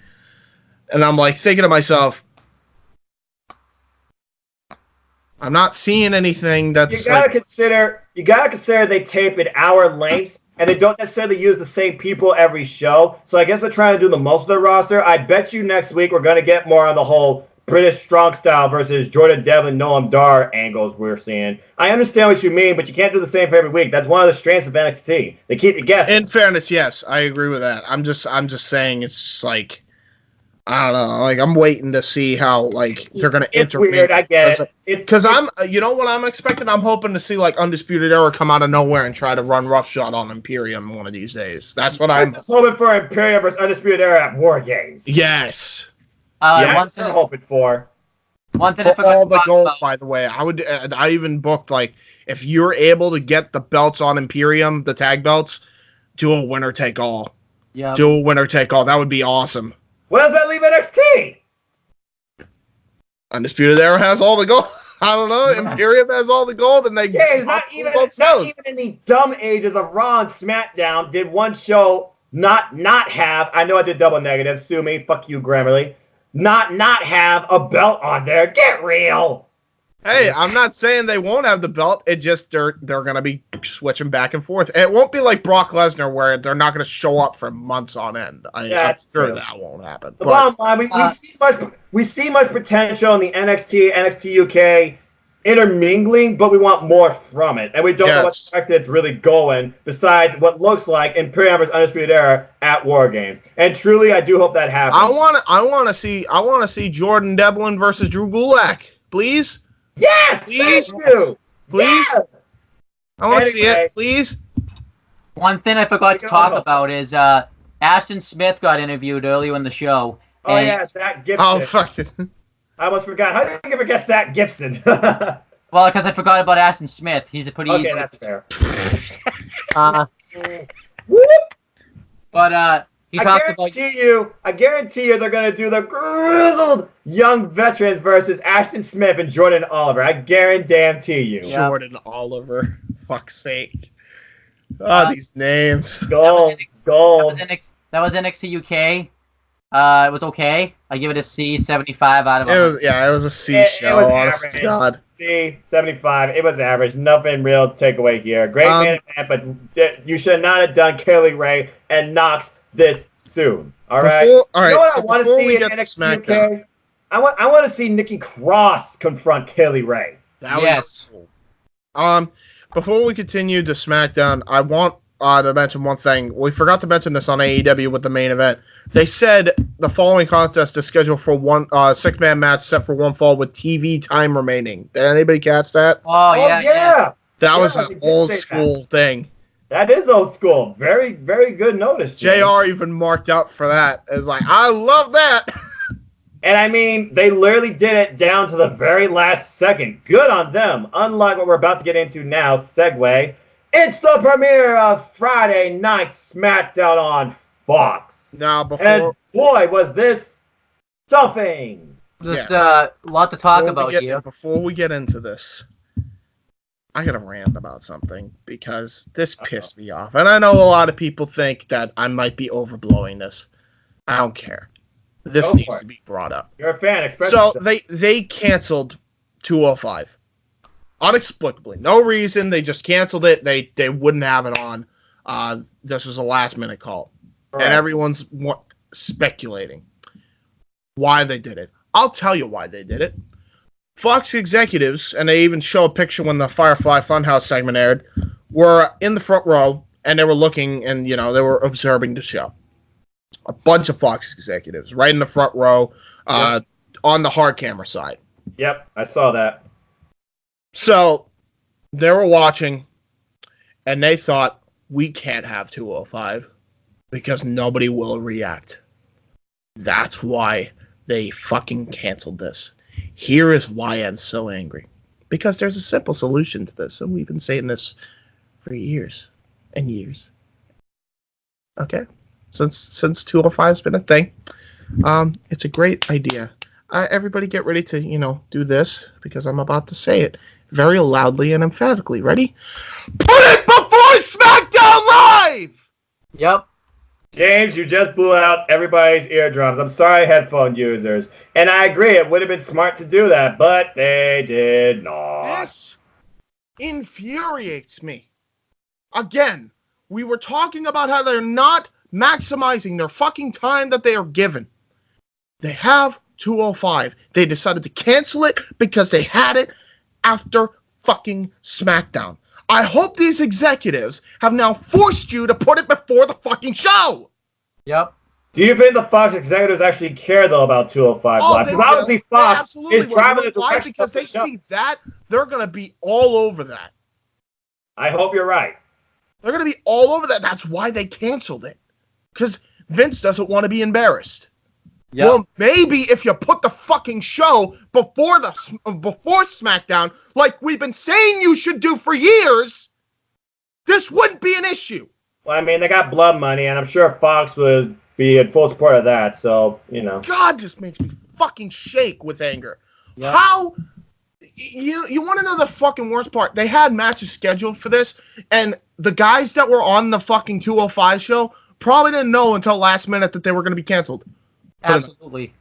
And I'm like thinking to myself, I'm not seeing anything that's you gotta consider they tape at hour lengths. And they don't necessarily use the same people every show. So I guess they're trying to do the most of the roster. I bet you next week we're going to get more on the whole British strong style versus Jordan Devlin, Noam Dar angles we're seeing. I understand what you mean, but you can't do the same for every week. That's one of the strengths of NXT. They keep you guessing. In fairness, yes, I agree with that. I'm just saying it's like, I don't know. Like, I'm waiting to see how, like, they're going to intermingle. It's weird, I get it. Because you know what I'm expecting? I'm hoping to see, like, Undisputed Era come out of nowhere and try to run roughshod on Imperium one of these days. That's what I'm hoping for. Imperium versus Undisputed Era at War Games. Yes. One thing I'm hoping for. One thing for all the gold, by the way. I even booked, like, if you're able to get the belts on Imperium, the tag belts, do a winner-take-all. Yeah. Do a winner-take-all. That would be awesome. What does that leave NXT? Undisputed Era has all the gold. I don't know. Imperium has all the gold, and they not even in the dumb ages of Raw and SmackDown did one show not have. I know I did double negative. Sue me. Fuck you, Grammarly. Not have a belt on there. Get real. Hey, I'm not saying they won't have the belt. It just they're going to be switching back and forth. It won't be like Brock Lesnar where they're not going to show up for months on end. I'm sure that won't happen. The bottom line, we see much potential in the NXT UK intermingling, but we want more from it, and we don't know what direction it's really going. Besides what looks like Imperium vs Undisputed Era at War Games, and truly, I do hope that happens. I want to see Jordan Devlin versus Drew Gulak, please. Yes, please, thank you. Please. Yes. I want to see it, please. One thing I forgot to talk about is Ashton Smith got interviewed earlier in the show. Oh, yeah, Zach Gibson. Oh, fuck it. I almost forgot. How did you forget Zach Gibson? Well, because I forgot about Ashton Smith. He's a pretty easy. Okay, that's fair. But he talks about. I guarantee you they're going to do the grizzled young veterans versus Ashton Smith and Jordan Oliver. I guarantee you. Jordan Oliver. Fuck's sake. These names. Gold. That was NXT UK. It was okay. I give it a C, 75 out of 100. It was a C show, honest to God. C, 75. It was average. Nothing real takeaway here. Great man, but you should not have done Kaylee Ray and Knox this soon. All right? All right, you know what I want to see in NXT UK? I want to see Nikki Cross confront Kaylee Ray. That would be cool. Before we continue to SmackDown, I want to mention one thing. We forgot to mention this on AEW with the main event. They said the following contest is scheduled for one 6-man match set for one fall with TV time remaining. Did anybody catch that? Oh, yeah. That was an old school thing. That is old school. Very, very good notice. JR even marked up for that. It's like, I love that. And I mean, they literally did it down to the very last second. Good on them. Unlike what we're about to get into now, segue. It's the premiere of Friday Night SmackDown on Fox. Now, and boy, was this something. There's a lot to talk about here. Before we get into this, I gotta rant about something because this pissed me off. And I know a lot of people think that I might be overblowing this. I don't care. This needs to be brought up. You're a fan. So they canceled 205. Unexplicably. No reason. They just canceled it. They wouldn't have it on. This was a last-minute call. Right. And everyone's speculating why they did it. I'll tell you why they did it. Fox executives, and they even show a picture when the Firefly Funhouse segment aired, were in the front row, and they were looking, and, they were observing the show. A bunch of Fox executives right in the front row on the hard camera side. Yep, I saw that. So they were watching, and they thought, we can't have 205 because nobody will react. That's why they fucking canceled this. Here is why I'm so angry. Because there's a simple solution to this, and we've been saying this for years and years. Okay? Since 205's been a thing. It's a great idea. Everybody get ready to, do this, because I'm about to say it very loudly and emphatically. Ready? Put it before SmackDown Live! Yep. James, you just blew out everybody's eardrums. I'm sorry, headphone users. And I agree, it would have been smart to do that, but they did not. This infuriates me. Again, we were talking about how they're not maximizing their fucking time that they are given. They have 205. They decided to cancel it because they had it after fucking SmackDown. I hope these executives have now forced you to put it before the fucking show. Yep. Do you think the Fox executives actually care, though, about 205 Live? Because obviously Fox is driving the direction because they see that, they're going to be all over that. I hope you're right. They're going to be all over that. That's why they canceled it. Because Vince doesn't want to be embarrassed. Yep. Well, maybe if you put the fucking show before SmackDown, like we've been saying you should do for years, this wouldn't be an issue. Well, I mean, they got blood money, and I'm sure Fox would be in full support of that, so, God, this makes me fucking shake with anger. Yep. How... You want to know the fucking worst part? They had matches scheduled for this, and the guys that were on the fucking 205 show probably didn't know until last minute that they were going to be canceled. Absolutely.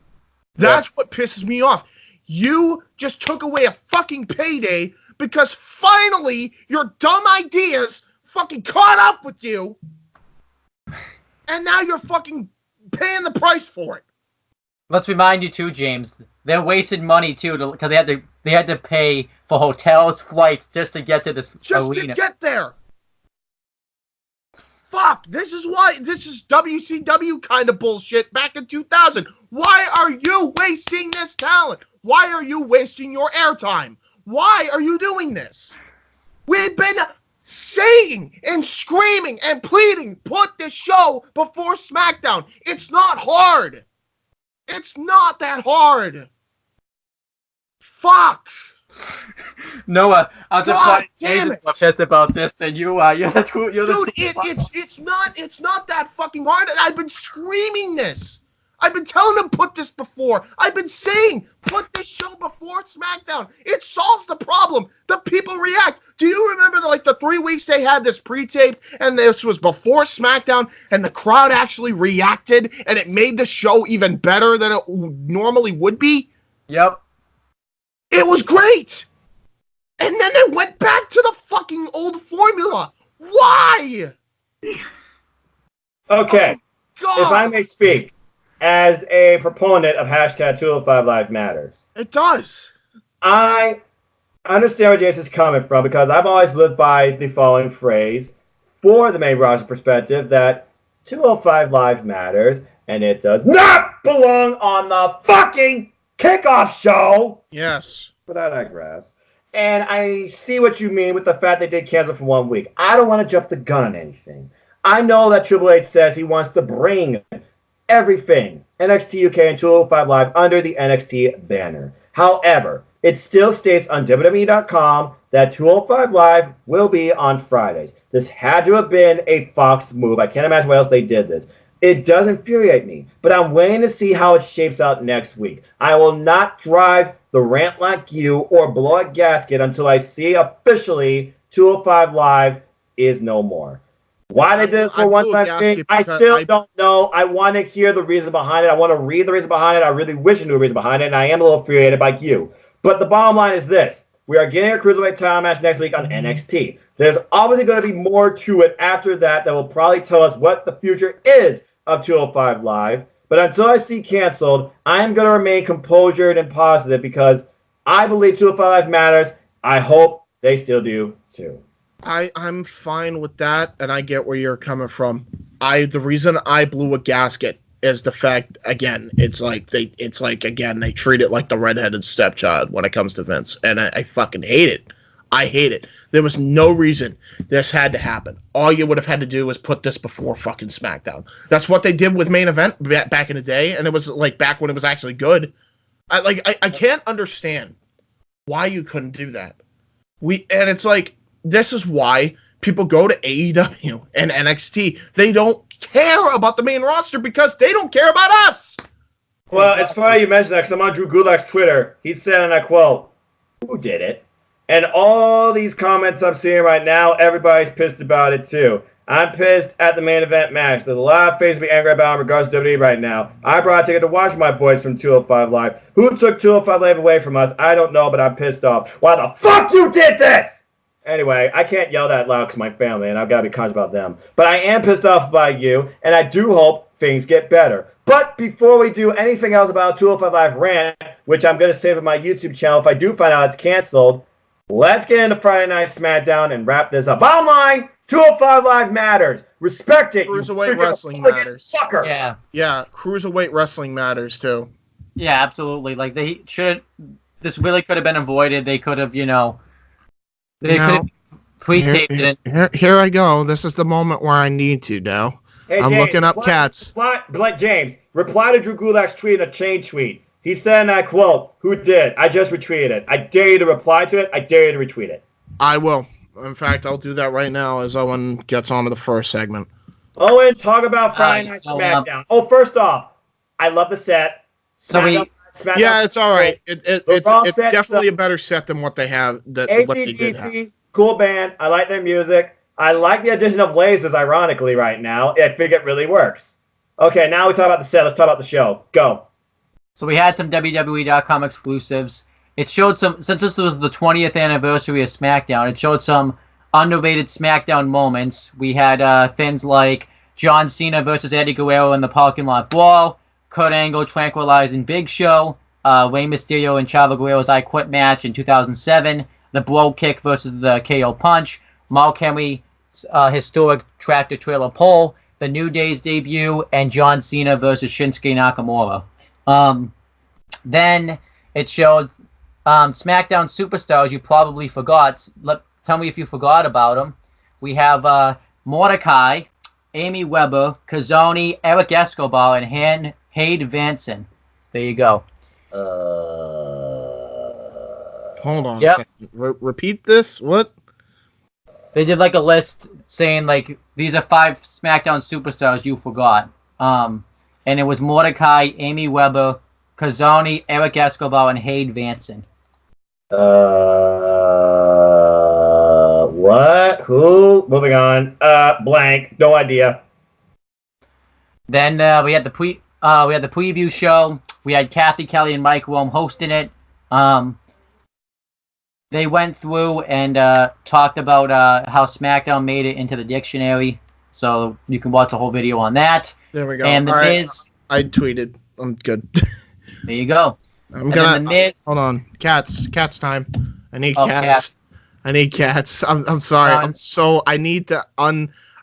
That's what pisses me off. You just took away a fucking payday because finally your dumb ideas fucking caught up with you, and now you're fucking paying the price for it. Let's remind you too, James. They're wasting money too because they had to pay for hotels, flights just to get to this arena. To get there. Fuck, this is WCW kind of bullshit back in 2000. Why are you wasting this talent? Why are you wasting your airtime? Why are you doing this? We've been saying and screaming and pleading, put this show before SmackDown. It's not hard. It's not that hard. Fuck. Noah, I'll just pissed about this than you are. Dude, it's not that fucking hard. I've been screaming this. I've been telling them put this before. I've been saying put this show before SmackDown. It solves the problem. The people react. Do you remember the 3 weeks they had this pre-taped and this was before SmackDown and the crowd actually reacted and it made the show even better than it normally would be? Yep. It was great. And then they went back to the fucking old formula. Why? Okay. Oh, God. If I may speak, as a proponent of hashtag 205 Live Matters. It does. I understand where James is coming from because I've always lived by the following phrase, for the main roster perspective that 205 Live matters, and it does not belong on the fucking kickoff show. Yes. But I digress. And I see what you mean with the fact they did cancel for 1 week. I don't want to jump the gun on anything. I know that Triple H says he wants to bring everything NXT UK and 205 Live under the NXT banner. However, it still states on WWE.com that 205 Live will be on Fridays. This had to have been a Fox move. I can't imagine why else they did this. It does infuriate me, but I'm waiting to see how it shapes out next week. I will not drive the rant like you or blow a gasket until I see officially 205 Live is no more. Why they did this for one last thing, I still don't know. I want to hear the reason behind it. I want to read the reason behind it. I really wish I knew the reason behind it, and I am a little infuriated like you. But the bottom line is this. We are getting a Cruiserweight title match next week on NXT. There's obviously going to be more to it after that will probably tell us what the future is of 205 Live. But until I see canceled, I'm going to remain composed and positive because I believe 205 Live matters. I hope they still do too. I'm fine with that, and I get where you're coming from. The reason I blew a gasket is the fact, again, it's like they treat it like the redheaded stepchild when it comes to Vince, and I fucking hate it. I hate it. There was no reason this had to happen. All you would have had to do was put this before fucking SmackDown. That's what they did with Main Event back in the day, and it was like back when it was actually good. I can't understand why you couldn't do that. And it's like, this is why people go to AEW and NXT. They don't care about the main roster because they don't care about us. Well, it's funny you mentioned that because I'm on Drew Gulak's Twitter. He said, and I quote, "Who did it?" And all these comments I'm seeing right now, everybody's pissed about it too. I'm pissed at the main event match. There's a lot of faces to be angry about in regards to WWE right now. I brought a ticket to watch my boys from 205 Live. Who took 205 Live away from us? I don't know, but I'm pissed off. Why the fuck you did this? Anyway, I can't yell that loud because my family, and I've got to be conscious about them. But I am pissed off by you, and I do hope things get better. But before we do anything else about 205 Live rant, which I'm going to save on my YouTube channel if I do find out it's canceled, let's get into Friday Night SmackDown and wrap this up. Bottom line, 205 Live matters. Respect it. Cruiserweight wrestling matters. Fucker. Yeah, Cruiserweight wrestling matters too. Yeah, absolutely. Like this really could have been avoided. They could have, they could have pre-taped it. Here I go. This is the moment where I need to now. Hey, I'm James, looking up cats. James, reply to Drew Gulak's tweet in a chain tweet. He said, and I quote, "Who did? I just retweeted it. I dare you to reply to it. I dare you to retweet it." I will. In fact, I'll do that right now as Owen gets on to the first segment. Owen, talk about Friday Night SmackDown. First off, I love the set. SmackDown, it's all right. It's definitely a better set than what they have. What they did have. Cool band. I like their music. I like the addition of lasers, ironically, right now. I think it really works. Okay, now we talk about the set. Let's talk about the show. Go. So we had some WWE.com exclusives. It showed since this was the 20th anniversary of SmackDown, it showed some underrated SmackDown moments. We had things like John Cena versus Eddie Guerrero in the parking lot brawl, Kurt Angle tranquilizing Big Show, Rey Mysterio and Chavo Guerrero's I Quit match in 2007, the Bro Kick versus the KO Punch, Mark Henry's historic tractor trailer pole, the New Day's debut, and John Cena versus Shinsuke Nakamura. Then it showed SmackDown Superstars you probably forgot. Tell me if you forgot about them. We have Mordecai, Amy Weber, Kazoni, Eric Escobar, and Hayde Vanson. There you go. Hold on. Yep. Repeat this? What? They did like a list saying like these are 5 SmackDown Superstars you forgot. And it was Mordecai, Amy Weber, Kazoni, Eric Escobar, and Hayde Vanson. What? Who? Moving on. Blank. No idea. Then we had the preview show. We had Kathy Kelly and Mike Rome hosting it. They went through and talked about how SmackDown made it into the dictionary. So you can watch the whole video on that. There we go. And the Miz. I tweeted. I'm good. There you go. Hold on. Cats time. I need cats. Cats. I need cats. I'm sorry. I need to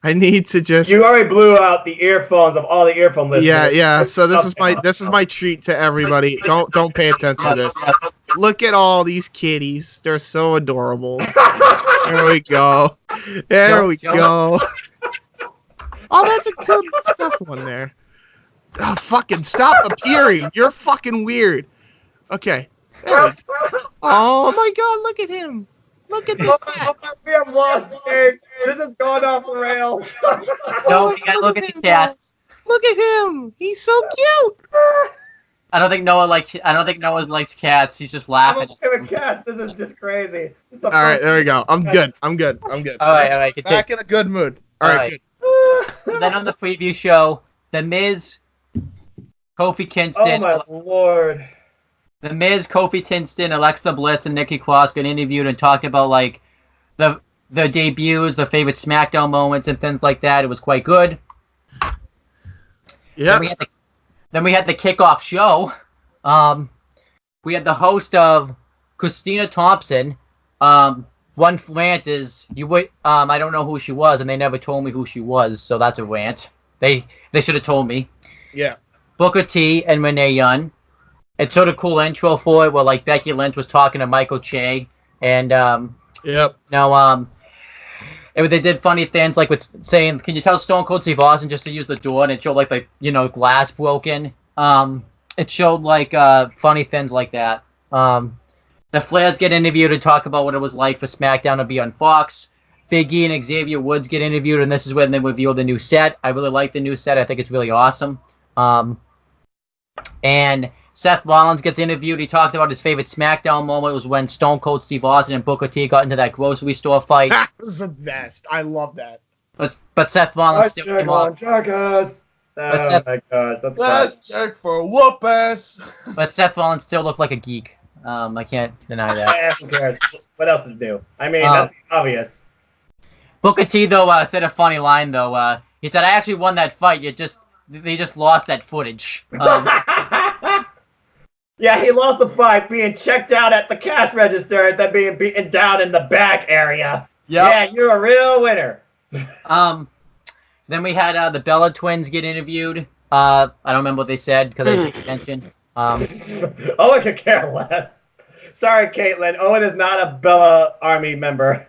I need to just. You already blew out the earphones of all the earphone listeners. Yeah. So this is my treat to everybody. Don't pay attention to this. Look at all these kitties. They're so adorable. There we go. There we go. Oh, that's a good stuff one there. Oh, fucking stop appearing. You're fucking weird. Okay. Oh my God! Look at him. Look at this cat. We have lost James. This has gone off the rails. No, you gotta look at the cats. Look at him. He's so cute. I don't think Noah likes cats. He's just laughing. I'm okay with cats. This is just crazy. All right, there we go. I'm good. All right. Back in a good mood. All right. Good. Then on the preview show, The Miz, Kofi Kingston. Oh my lord. The Miz, Kofi Kingston, Alexa Bliss, and Nikki Cross got interviewed and talked about like the debuts, their favorite SmackDown moments, and things like that. It was quite good. Yeah. Then we had the kickoff show. We had the host of Christina Thompson. One rant is I don't know who she was, and they never told me who she was, so that's a rant. They should have told me. Yeah. Booker T and Renee Young. It's sort of cool intro for it, where like Becky Lynch was talking to Michael Che, and Yep. now they did funny things like with saying, "Can you tell Stone Cold Steve Austin just to use the door?" And it showed like the glass broken. It showed like funny things like that. The Flairs get interviewed and talk about what it was like for SmackDown to be on Fox. Big E and Xavier Woods get interviewed, and this is when they reveal the new set. I really like the new set. I think it's really awesome. And Seth Rollins gets interviewed. He talks about his favorite SmackDown moment. It was when Stone Cold Steve Austin and Booker T got into that grocery store fight. That was the best. I love that. But Seth Rollins still came off. Oh my god, Let's check for whoop ass. But Seth Rollins still looked like a geek. I can't deny that. Who cares? What else is new? I mean, that's obvious. Booker T though said a funny line though. He said, "I actually won that fight. They just lost that footage." Yeah, he lost the fight being checked out at the cash register and then being beaten down in the back area. Yep. Yeah, you're a real winner. Then we had the Bella twins get interviewed. I don't remember what they said because I didn't pay attention. Owen could care less. Sorry, Caitlin. Owen is not a Bella Army member.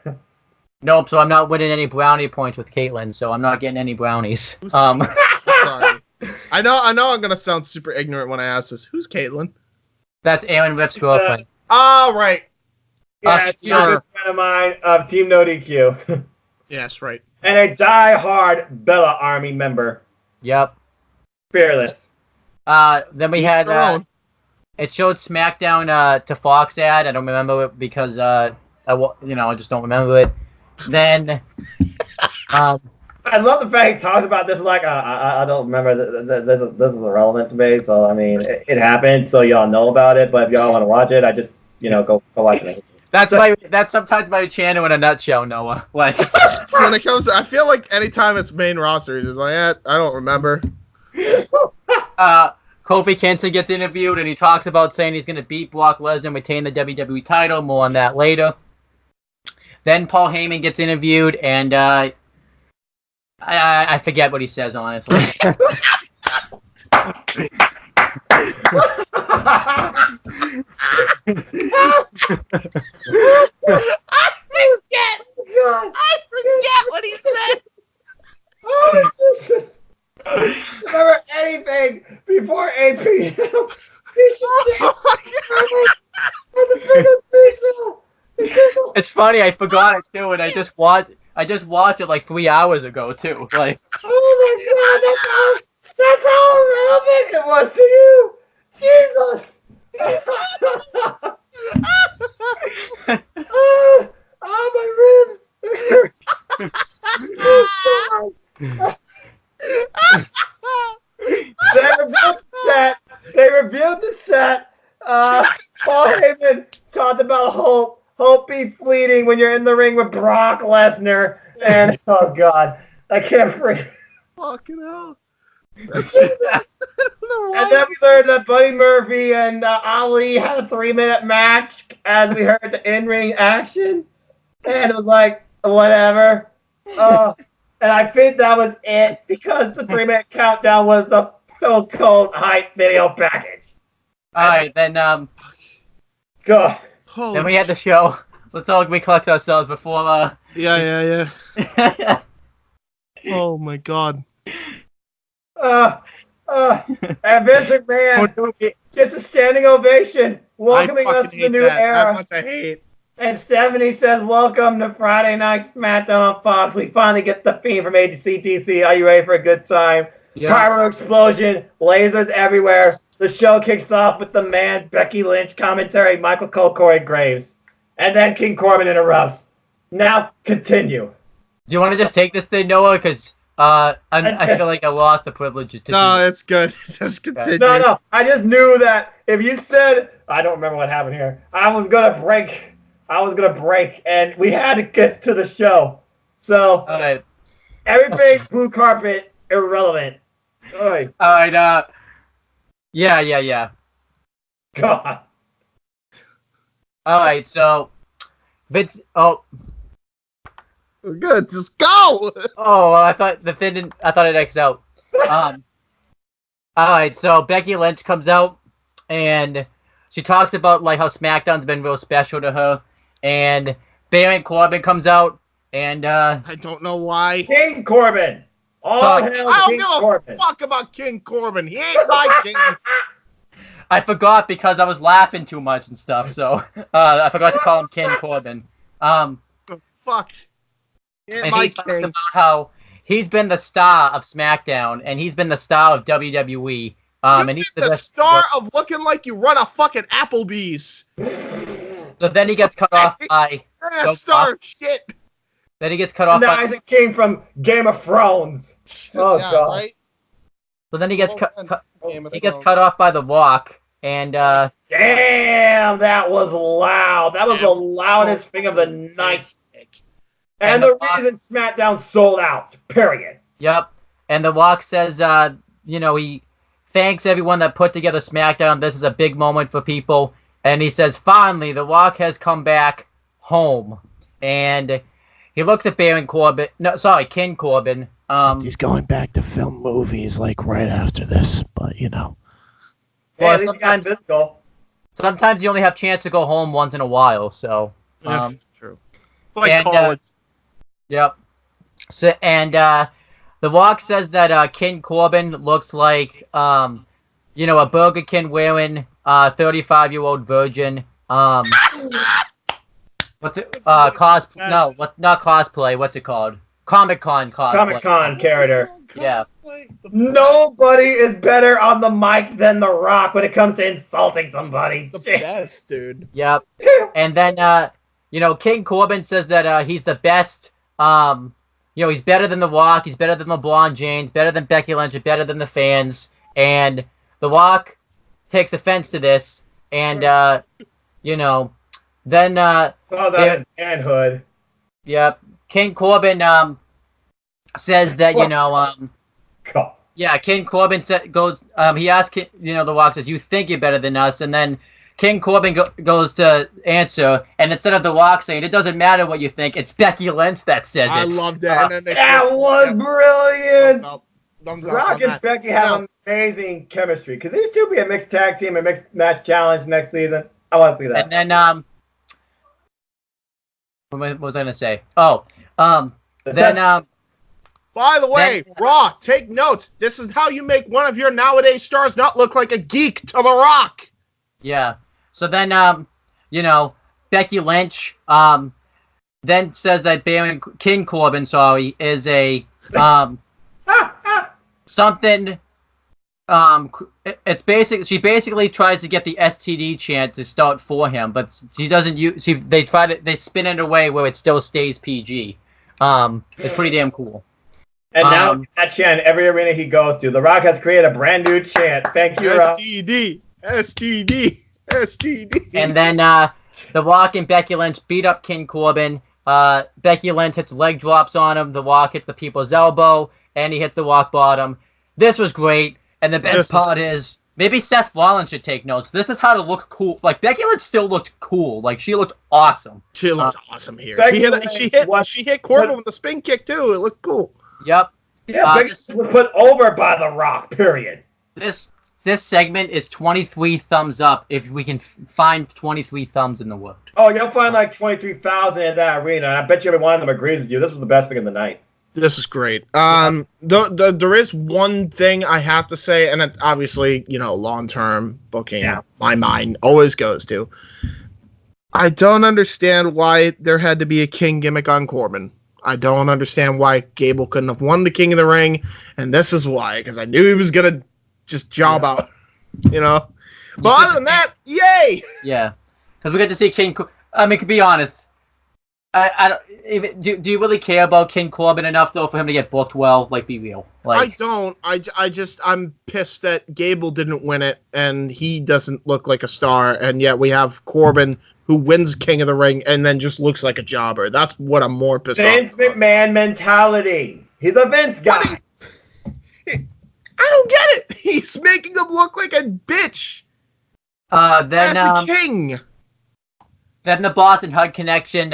Nope, so I'm not winning any brownie points with Caitlin, so I'm not getting any brownies. Sorry. I know I'm gonna sound super ignorant when I ask this. Who's Caitlin? That's Aaron Riff's girlfriend. Oh, right. Yeah, she's a good friend of mine of Team No DQ. Yes, right. And a die-hard Bella Army member. Yep. Fearless. Then we had it showed SmackDown to Fox ad. I don't remember it because I just don't remember it. Then I love the fact he talks about this like I don't remember. This is irrelevant to me. So I mean, it happened, so y'all know about it. But if y'all want to watch it, I just go watch it. That's sometimes my channel in a nutshell, Noah. Like when it comes, I feel like anytime it's main roster, it's like I don't remember. Kofi Kingston gets interviewed and he talks about saying he's going to beat Brock Lesnar and retain the WWE title. More on that later. Then Paul Heyman gets interviewed and I forget what he says, honestly. I forget what he said. Oh, Jesus. Remember anything before 8 p.m. It's funny, I forgot it too, and I just watched it like 3 hours ago too. Like, oh my god, that's how irrelevant it was to you, Jesus. My ribs. They reviewed the set. Paul Heyman talked about hope be fleeting when you're in the ring with Brock Lesnar. And oh god, I can't breathe. Fucking hell. And then we learned that Buddy Murphy and Ali had a 3-minute match as we heard the in-ring action. And it was like, whatever. And I think that was it because the 3-minute countdown was the so-called hype video package. All right, then God. then we had the show. Let's all collect ourselves before. Yeah. Oh my God. And Vince McMahon gets a standing ovation, welcoming us to the new era. That much I hate. And Stephanie says, "Welcome to Friday Night SmackDown on Fox. We finally get the Fiend from ACTC. Are you ready for a good time?" Yeah. Pyro explosion, lasers everywhere. The show kicks off with the man, Becky Lynch, commentary, Michael Cole, Corey Graves. And then King Corbin interrupts. Now, continue. Do you want to just take this thing, Noah? Because I feel like I lost the privilege to. No, it's good. Just continue. No. I just knew that if you said, I don't remember what happened here. I was gonna break, and we had to get to the show. So All right. everything blue carpet irrelevant. All right. Yeah. God. All right, so Vince. Oh, We're good. Just go. well, I thought the thing didn't. I thought it X'd out. All right, so Becky Lynch comes out and she talks about like how SmackDown's been real special to her, and Baron Corbin comes out and I don't know why. King Corbin. All Sorry. hail I don't King give Corbin. a fuck about King Corbin. He ain't my king. I forgot because I was laughing too much and stuff. So I forgot to call him King Corbin. Fuck. He ain't And my he talks king. about how he's been the star of SmackDown and he's been the star of WWE. And he's the star of looking like you run a fucking Applebee's. So then he gets cut off by. You're a star of shit. Then he gets cut off And by. Isaac King from Game of Thrones. Oh Yeah, God. right? So then he gets cut. Game of He gets Thrones. cut off by The Rock, and Damn, that was loud. That was the loudest thing of the night. And And the The Rock- reason SmackDown sold out. Period. yep. And The Rock says, he thanks everyone that put together SmackDown. This is a big moment for people. And he says, finally, The Rock has come back home. And he looks at King Corbin. He's going back to film movies like right after this, but Well, Hey, at least he got physical. sometimes you only have chance to go home once in a while. So, Yeah, true. It's like and, college. yep. So The Rock says that King Corbin looks like a Burger King wearing 35-year-old virgin. What's it? Cosplay? No, not cosplay. What's it called? Comic-Con cosplay. Comic-Con character. Yeah. Nobody is better on the mic than The Rock when it comes to insulting somebody. The best, dude. Yep. And then King Corbin says that he's the best. He's better than The Rock. He's better than LeBron James. Better than Becky Lynch. Better than the fans. And The Rock takes offense to this. And then Calls out his manhood. yep. King Corbin says that God. King Corbin goes. He asks The Rock says, "You think you're better than us?" And then King Corbin goes to answer, and instead of The Rock saying, "It doesn't matter what you think," it's Becky Lynch that says it. I loved that. And then they That was brilliant. Thumbs up Rock on and that. Becky have amazing chemistry. Could these two be a mixed tag team, a mixed match challenge next season? I want to see that. And then what was I gonna say? Oh, then By the way, Raw, take notes. This is how you make one of your nowadays stars not look like a geek to The Rock. yeah. So then Becky Lynch then says that King Corbin, is a something. It's basically she basically tries to get the STD chant to start for him, but she doesn't use. They spin it away where it still stays PG. It's pretty damn cool. And now that chant, every arena he goes to, The Rock has created a brand new chant. Thank you, Rock. STD. And then The Rock and Becky Lynch beat up King Corbin. Becky Lynch hits leg drops on him. The Rock hits the people's elbow, and he hits the rock bottom. This was great. And the best part is, maybe Seth Rollins should take notes. This is how to look cool. Like, Becky Lynch still looked cool. Like, she looked awesome. She looked awesome here. Becky She hit Corbin with the spin kick, too. It looked cool. Yep. Yeah, Becky This was put over by The Rock. Period. this segment is 23 thumbs up. If we can find 23 thumbs in the world. Oh, you'll find like 23,000 in that arena. And I bet you every one of them agrees with you. This was the best pick of the night. This is great. There is one thing I have to say, and it's obviously, long-term booking. Yeah. My mind always goes to. I don't understand why there had to be a King gimmick on Corbin. I don't understand why Gable couldn't have won the King of the Ring, and this is why, because I knew he was gonna just job out, But other than that, yay! Yeah, because we get to see King. I mean, to be honest, I don't. Do you really care about King Corbin enough though for him to get booked well? Like, be real. I don't. I'm pissed that Gable didn't win it, and he doesn't look like a star, and yet we have Corbin who wins King of the Ring and then just looks like a jobber. That's what I'm more pissed off about. Vince McMahon mentality. He's a Vince guy. I don't get it. He's making him look like a bitch. Then As a king. Then the Boss and Hug connection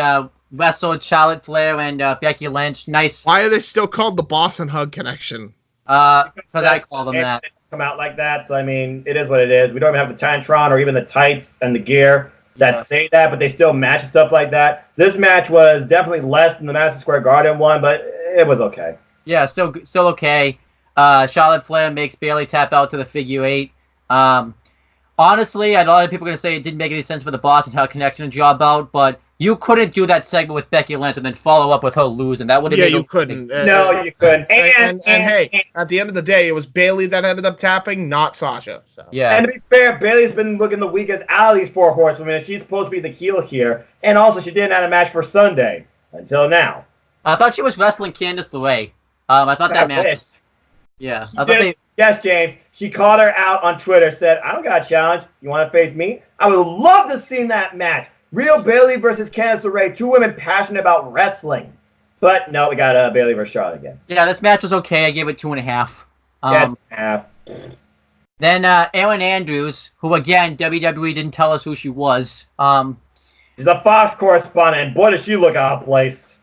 wrestled Charlotte Flair and Becky Lynch. Nice. Why are they still called the Boss and Hug connection? Because I call them that. They come out like that, so I mean, it is what it is. We don't even have the Titantron or even the tights and the gear that say that, but they still match stuff like that. This match was definitely less than the Madison Square Garden one, but it was okay. Yeah, still okay. Charlotte Flair makes Bayley tap out to the figure 8. Honestly, a lot of people are going to say it didn't make any sense for the Boss and Hug connection to job out, but you couldn't do that segment with Becky Lynch and then follow up with her losing. That would have you couldn't. No, you couldn't. And hey, at the end of the day, it was Bayley that ended up tapping, not Sasha. So. Yeah. And to be fair, Bayley's been looking the weakest out of these 4 horsewomen, and she's supposed to be the heel here. And also, she didn't have a match for Sunday until now. I thought she was wrestling Candice LeRae. I thought that match. Yeah. Yes, James. She called her out on Twitter, said, I don't got a challenge. You want to face me? I would love to see that match. Real Bayley versus Candice LeRae, 2 women passionate about wrestling. But no, we got Bayley versus Charlotte again. Yeah, this match was okay. I gave it 2.5. Then Aaron Andrews, who again, WWE didn't tell us who she was. She's a Fox correspondent. Boy, does she look out of place.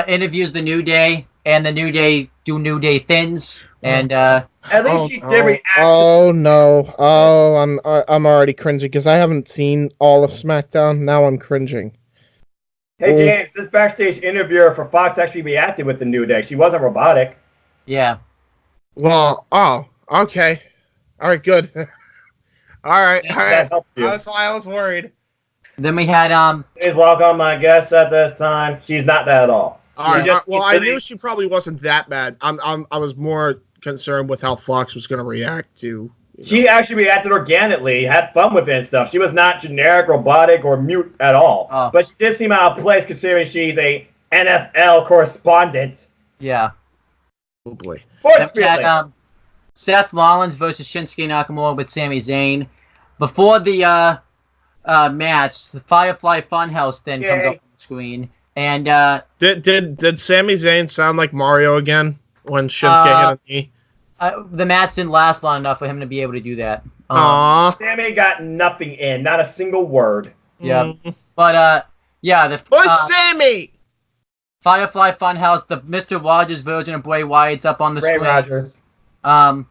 Interviews the New Day, and the New Day do New Day thins. And at least she did react. Oh no! Oh, I'm already cringing because I haven't seen all of SmackDown. Now I'm cringing. Hey James, this backstage interviewer for Fox actually reacted with the New Day. She wasn't robotic. Yeah. Well, okay. All right, good. all right. That's why I was worried. Then we had Please welcome my guest at this time. She's not that at all. All right. Well, I knew she probably wasn't that bad. I was more concerned with how Fox was going to react to. She actually reacted organically, had fun with it and stuff. She was not generic, robotic, or mute at all. But she did seem out of place considering she's a NFL correspondent. Yeah. Oh boy. Then we had Seth Rollins versus Shinsuke Nakamura with Sami Zayn. Before the match, the Firefly Funhouse thing comes up on the screen. And did Sami Zayn sound like Mario again when Shinsuke hit a knee? The match didn't last long enough for him to be able to do that. Sammy got nothing in, not a single word. Yeah, but Push Sammy! Firefly Funhouse, the Mr. Rogers version of Bray Wyatt's up on the screen. Rogers. At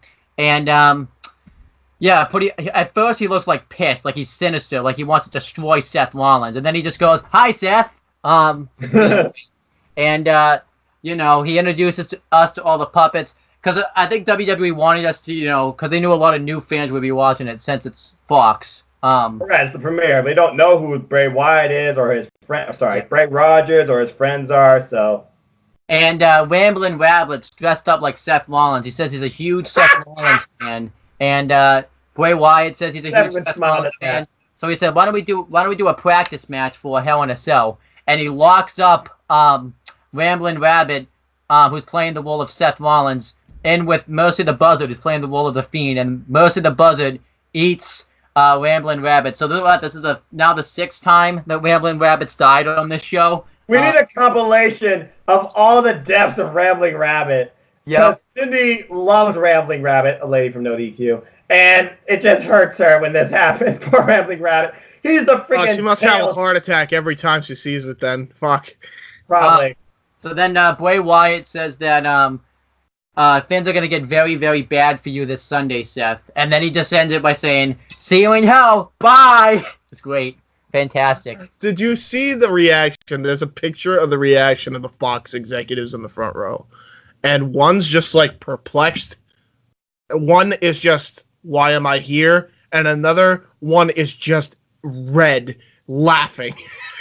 first he looks like pissed, like he's sinister, like he wants to destroy Seth Rollins, and then he just goes, "Hi, Seth." He introduces us to all the puppets. Because I think WWE wanted us to, because they knew a lot of new fans would be watching it since it's Fox. It's the premiere. They don't know who Bray Wyatt is or his friend. Bray Rogers or his friends are. So. And Ramblin' Rabbit's dressed up like Seth Rollins. He says he's a huge Seth Rollins fan. And Bray Wyatt says he's a huge Seth Rollins fan. So he said, why don't we do a practice match for Hell in a Cell? And he locks up Ramblin' Rabbit, who's playing the role of Seth Rollins, in with Mercy the Buzzard, who's playing the role of The Fiend, and Mercy the Buzzard eats Ramblin' Rabbit. So this is now the 6th time that Ramblin' Rabbit's died on this show. We need a compilation of all the deaths of Rambling Rabbit. Yeah. Cindy loves Rambling Rabbit, a lady from No DQ, and it just hurts her when this happens. Poor Rambling Rabbit. He's the freaking. She must have a heart attack every time she sees it. Then fuck. Probably. So then Bray Wyatt says that things are going to get very, very bad for you this Sunday, Seth. And then he just ends it by saying, see you in hell. Bye. It's great. Fantastic. Did you see the reaction? There's a picture of the reaction of the Fox executives in the front row. And one's just like perplexed. One is just, why am I here? And another one is just red, laughing.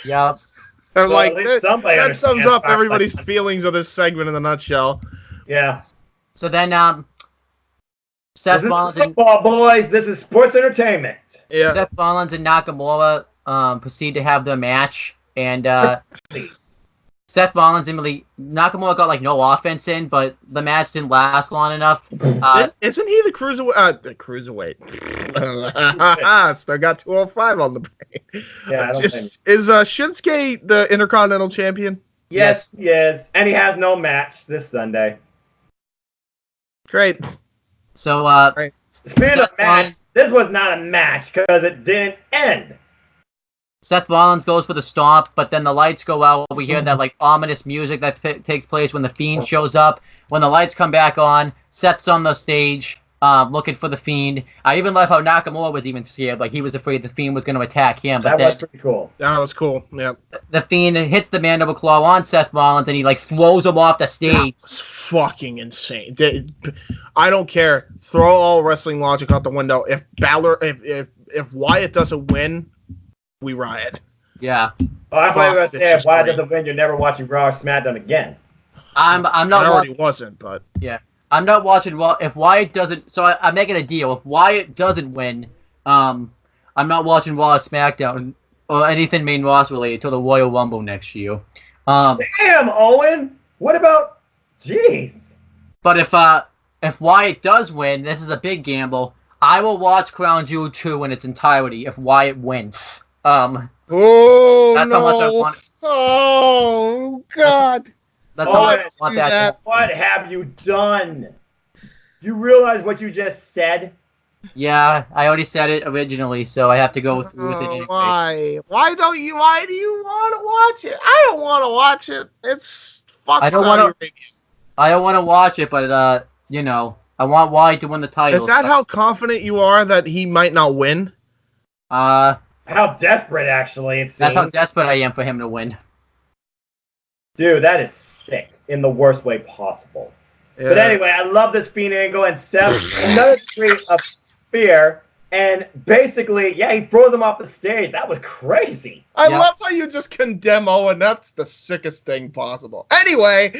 Yep. They're Well, like, at least somebody that sums understands up Fox everybody's like- feelings of this segment in a nutshell. Yeah. So then Seth This is Rollins and football, boys. This is sports entertainment. Yeah. Seth Rollins and Nakamura proceed to have their match, and Seth Rollins and Nakamura got like no offense in, but the match didn't last long enough. Isn't he the cruiserweight? The cruiserweight. Still got 205 on the brain. Yeah, I don't think. Is Shinsuke the Intercontinental Champion? Yes, and he has no match this Sunday. Great. So Speaking of match, this was not a match because it didn't end. Seth Rollins goes for the stomp, but then the lights go out. We hear that like ominous music that takes place when the Fiend shows up. When the lights come back on, Seth's on the stage looking for the Fiend. I even love how Nakamura was even scared, like he was afraid the Fiend was going to attack him. But That was pretty cool. That was cool. Yeah. The Fiend hits the mandible claw on Seth Rollins, and he like throws him off the stage. It's fucking insane. I don't care. Throw all wrestling logic out the window. If if Wyatt doesn't win, we riot. Yeah. Oh, I thought you were going to This say, is if Wyatt great. doesn't win, you're never watching Raw or SmackDown again. I'm I not already wasn't, but I'm not watching Raw. If Wyatt doesn't, so I'm making a deal. If Wyatt doesn't win, I'm not watching Raw or SmackDown or anything main roster related till the Royal Rumble next year. Damn, Owen! What about... Jeez. But if Wyatt does win, this is a big gamble. I will watch Crown Jewel 2 in its entirety if Wyatt wins. oh That's no! how much I want. Oh God! That's how much I let's want do that. that. What have you done? You realize what you just said? Yeah, I already said it originally, so I have to go through with it anyway. Why? Why do you want to watch it? I don't want to watch it. It's fuck I don't Saudi wanna- Arabia. I don't want to watch it, but I want Wyatt to win the title. Is that how confident you are that he might not win? How desperate, actually, it seems. That's how desperate I am for him to win. Dude, that is sick in the worst way possible. Yeah. But anyway, I love this Fiend angle and Seth, another degree of fear. And basically, yeah, he throws him off the stage. That was crazy. I Yeah. love how you just condemn Owen. That's the sickest thing possible. Anyway,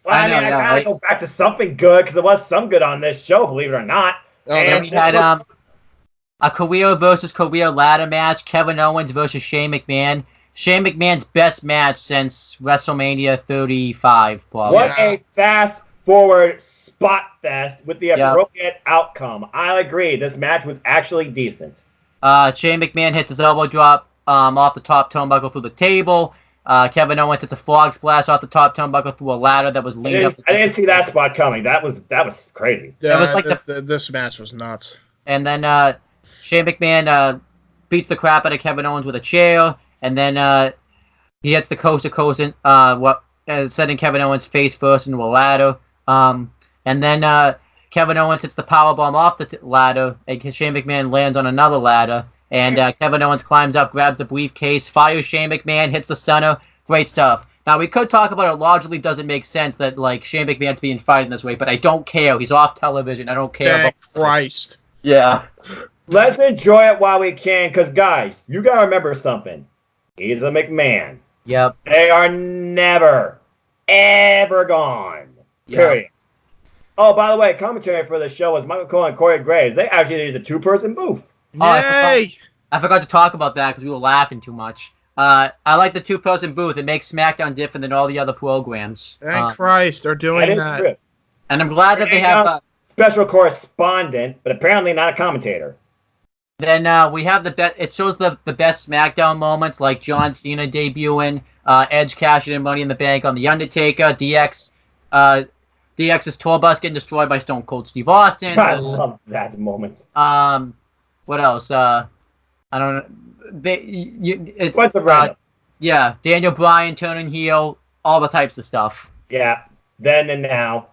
Well, I know, mean, yeah, I gotta right? go back to something good because there was some good on this show, believe it or not. And And we had a career versus career ladder match. Kevin Owens versus Shane McMahon. Shane McMahon's best match since WrestleMania 35, probably. what a fast forward spot fest with the Yeah. appropriate outcome. I agree. This match was actually decent. Shane McMahon hits his elbow drop off the top turnbuckle through the table. Kevin Owens hits a frog splash off the top turnbuckle through a ladder that was I leaned up. didn't see that spot coming. That was crazy. That was like this match was nuts. And then Shane McMahon beats the crap out of Kevin Owens with a chair, and then he hits the coast to coast, sending Kevin Owens face first into a ladder. And then Kevin Owens hits the powerbomb off the ladder, and Shane McMahon lands on another ladder. And Kevin Owens climbs up, grabs the briefcase, fires Shane McMahon, hits the stunner. Great stuff. Now, we could talk about it. Logically doesn't make sense that, like, Shane McMahon's being fighted in this way, but I don't care. He's off television. I don't care. Thank Christ. Yeah. Let's enjoy it while we can, because, guys, you got to remember something. He's a McMahon. Yep. They are never, ever gone. Yeah. Period. Oh, by the way, commentary for the show was Michael Cole and Corey Graves. They actually did a two-person booth. Oh, Yay! I forgot to talk about that because we were laughing too much. I like the two-person booth. It makes SmackDown different than all the other programs. Thank Christ, they're That doing is that. true. And I'm glad that they have... Special correspondent, but apparently not a commentator. Then we have the best. It shows the best SmackDown moments, like John Cena debuting, Edge cashing in Money in the Bank on the Undertaker, DX's tour bus getting destroyed by Stone Cold Steve Austin. I love that moment. What else? I don't know. Bunch of random. Yeah, Daniel Bryan turning heel, all the types of stuff. Yeah, then and now.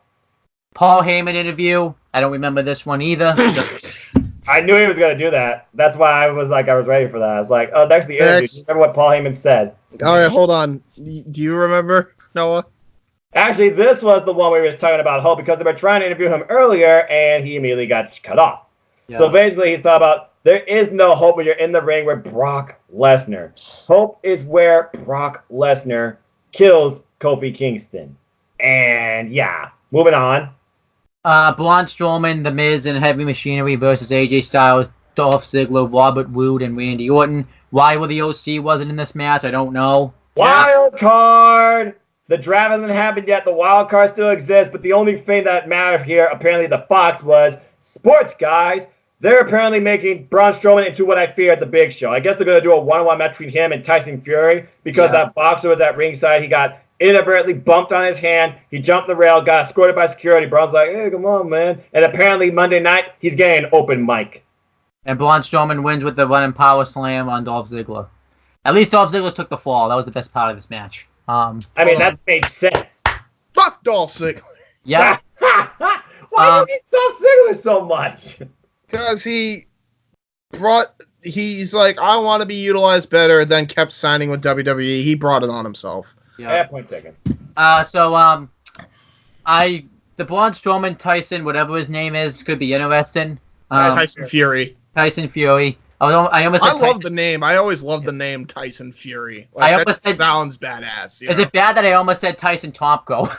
Paul Heyman interview. I don't remember this one either. I knew he was going to do that. That's why I was ready for that. I was like, oh, next to the interview. Remember what Paul Heyman said. All right, hold on. Do you remember, Noah? Actually, this was the one where he was talking about Hope because they were trying to interview him earlier, and he immediately got cut off. Yeah. So basically, he's talking about there is no hope when you're in the ring with Brock Lesnar. Hope is where Brock Lesnar kills Kofi Kingston. And yeah, moving on. Braun Strowman, The Miz, and Heavy Machinery versus AJ Styles, Dolph Ziggler, Robert Roode, and Randy Orton. Why the OC wasn't in this match, I don't know. Wild card! The draft hasn't happened yet. The wild card still exists, but the only thing that mattered here, apparently the Fox, was sports guys. They're apparently making Braun Strowman into what I feared, the Big Show. I guess they're going to do a one-on-one match between him and Tyson Fury because that boxer was at ringside. He got inadvertently bumped on his hand. He jumped the rail, got escorted by security. Braun's like, hey, come on, man. And apparently Monday night, he's getting an open mic. And Braun Strowman wins with the running power slam on Dolph Ziggler. At least Dolph Ziggler took the fall. That was the best part of this match. I mean, that made sense. Fuck Dolph Ziggler. Yeah. Why do you hate Dolph Ziggler so much? Because he's like, I want to be utilized better, then kept signing with WWE. He brought it on himself. Yeah, point taken. The Braun Strowman, Tyson, whatever his name is, could be interesting. Tyson Fury. Tyson Fury. I love the name. I always love the name Tyson Fury. Like, that sounds badass. Is it bad that I almost said Tyson Tomko?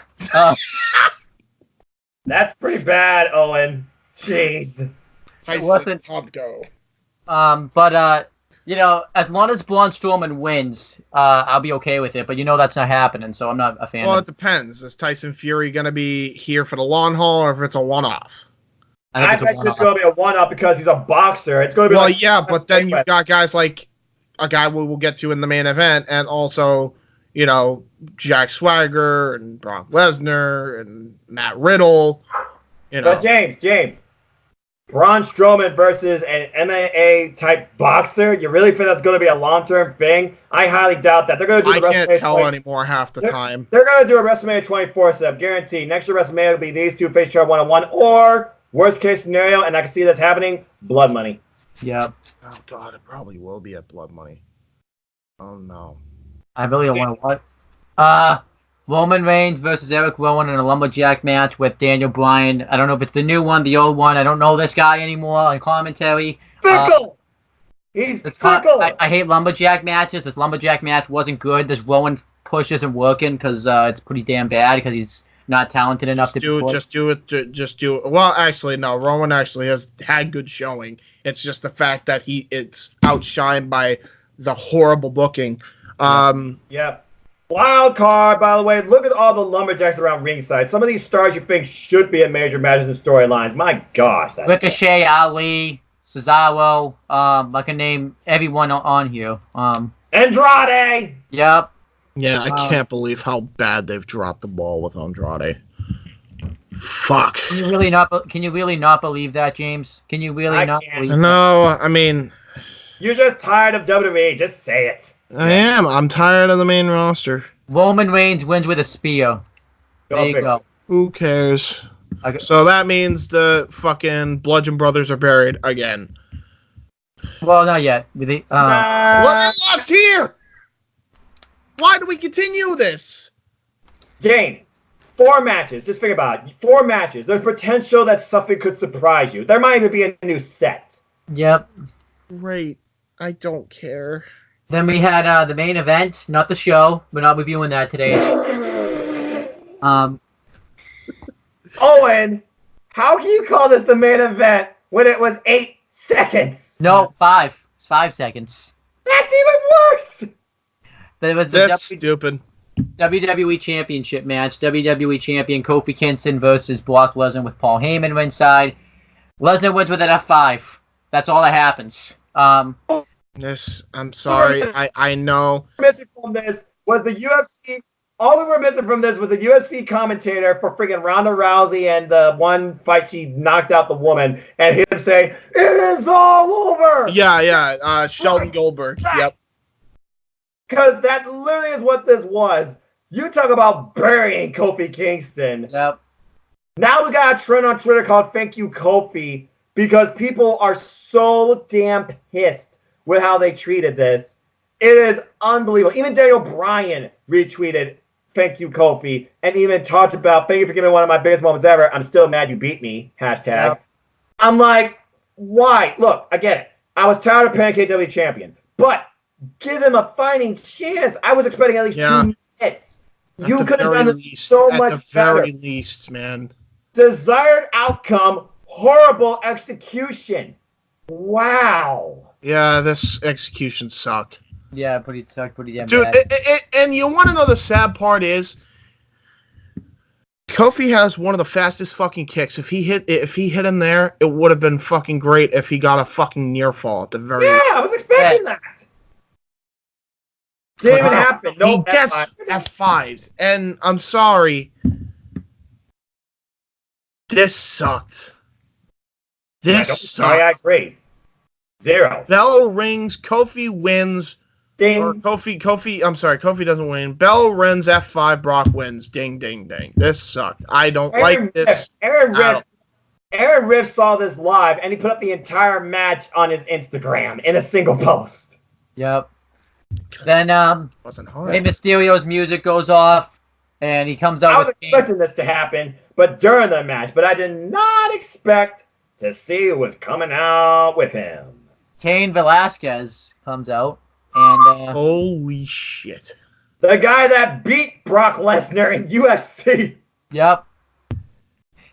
That's pretty bad, Owen. Jeez. Tyson Tomko. As long as Braun Strowman wins, I'll be okay with it. But that's not happening, so I'm not a fan. Well, it depends. Is Tyson Fury going to be here for the long haul, or if it's a one-off? I bet it's going to be a one-off because he's a boxer. It's going to be but then you've got guys like a guy we'll get to in the main event, and also, Jack Swagger and Brock Lesnar and Matt Riddle. But James, Braun Strowman versus an MMA type boxer. You really think that's going to be a long-term thing? I highly doubt that. They're going to do. I can't tell anymore half the time. They're going to do a WrestleMania 24 setup, guaranteed. Next year WrestleMania will be these two face each other one-on-one, or worst case scenario, and I can see that's happening, Blood Money. Yeah. Oh God, it probably will be at Blood Money. Oh no. I really don't want to what? Roman Reigns versus Eric Rowan in a lumberjack match with Daniel Bryan. I don't know if it's the new one, the old one. I don't know this guy anymore on commentary. Fickle! He's fickle! I hate lumberjack matches. This lumberjack match wasn't good. This Rowan push isn't working because it's pretty damn bad because he's not talented enough to do it. Just do it. Well, actually, no. Rowan actually has had good showing. It's just the fact that it's outshined by the horrible booking. Yep. Wild card, by the way. Look at all the lumberjacks around ringside. Some of these stars you think should be in major matches and storylines. My gosh. Ricochet, Ali, Cesaro. I can name everyone on here. Andrade! Yep. Yeah, I can't believe how bad they've dropped the ball with Andrade. Fuck. Can you really not believe that, James? Can you really not believe that? No, I mean... You're just tired of WWE. Just say it. I am. I'm tired of the main roster. Roman Reigns wins with a spear. There you go. Who cares? Okay. So that means the fucking Bludgeon Brothers are buried again. Well, not yet. Well, they lost here! Why do we continue this? James, 4 matches. Just think about it. 4 matches. There's potential that something could surprise you. There might even be a new set. Yep. Great. I don't care. Then we had the main event, not the show. We're not reviewing that today. Owen, how can you call this the main event when it was 8 seconds? No, 5. It's 5 seconds. That's even worse! There was the stupid. WWE Championship match. WWE Champion Kofi Kingston versus Brock Lesnar with Paul Heyman ringside. Lesnar wins with an F5. That's all that happens. Yes, I'm sorry. I know. Missing from this was the UFC. All we were missing from this was the UFC commentator for freaking Ronda Rousey and the one fight she knocked out the woman, and him saying, "It is all over." Yeah. Sheldon Goldberg. Yep. Because that literally is what this was. You talk about burying Kofi Kingston. Yep. Now we got a trend on Twitter called Thank You Kofi because people are so damn pissed with how they treated this. It is unbelievable. Even Daniel Bryan retweeted Thank You Kofi and even talked about thank you for giving me one of my biggest moments ever. I'm still mad you beat me. #. Yep. I'm like, why? Look, I get it. I was tired of paying KW champion, but give him a fighting chance. I was expecting at least 2 minutes. You could have done this so much better. At the very least, man. Desired outcome, horrible execution. Wow. Yeah, this execution sucked. Yeah, pretty sucked, pretty damn bad. Dude, and you want to know the sad part is, Kofi has one of the fastest fucking kicks. If he hit him there, it would have been fucking great if he got a fucking near fall at the very end. Yeah, I was expecting that. Didn't even happen. No, he gets F5s, and I'm sorry. This sucked. This sucked. I agree. 0. Bell rings, Kofi wins. Ding. Or Kofi, I'm sorry, Kofi doesn't win. Bell runs F5, Brock wins. Ding, ding, ding. This sucked. I don't like this. Aaron Riff saw this live, and he put up the entire match on his Instagram in a single post. Yep. Then, wasn't hard. Rey Mysterio's music goes off, and he comes out. I was expecting this to happen, but during the match, but I did not expect to see who was coming out with him. Cain Velasquez comes out, and holy shit! The guy that beat Brock Lesnar in UFC. Yep.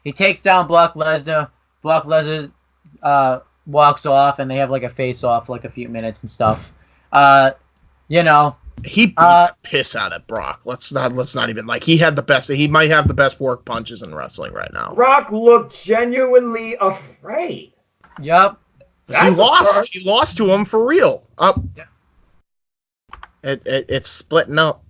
He takes down Brock Lesnar. Brock Lesnar walks off, and they have like a face-off, like a few minutes and stuff. You know, he beat the piss out of Brock. Let's not even he had the best. He might have the best work punches in wrestling right now. Brock looked genuinely afraid. Yep. He lost to him for real. Up. Yeah. It's splitting up.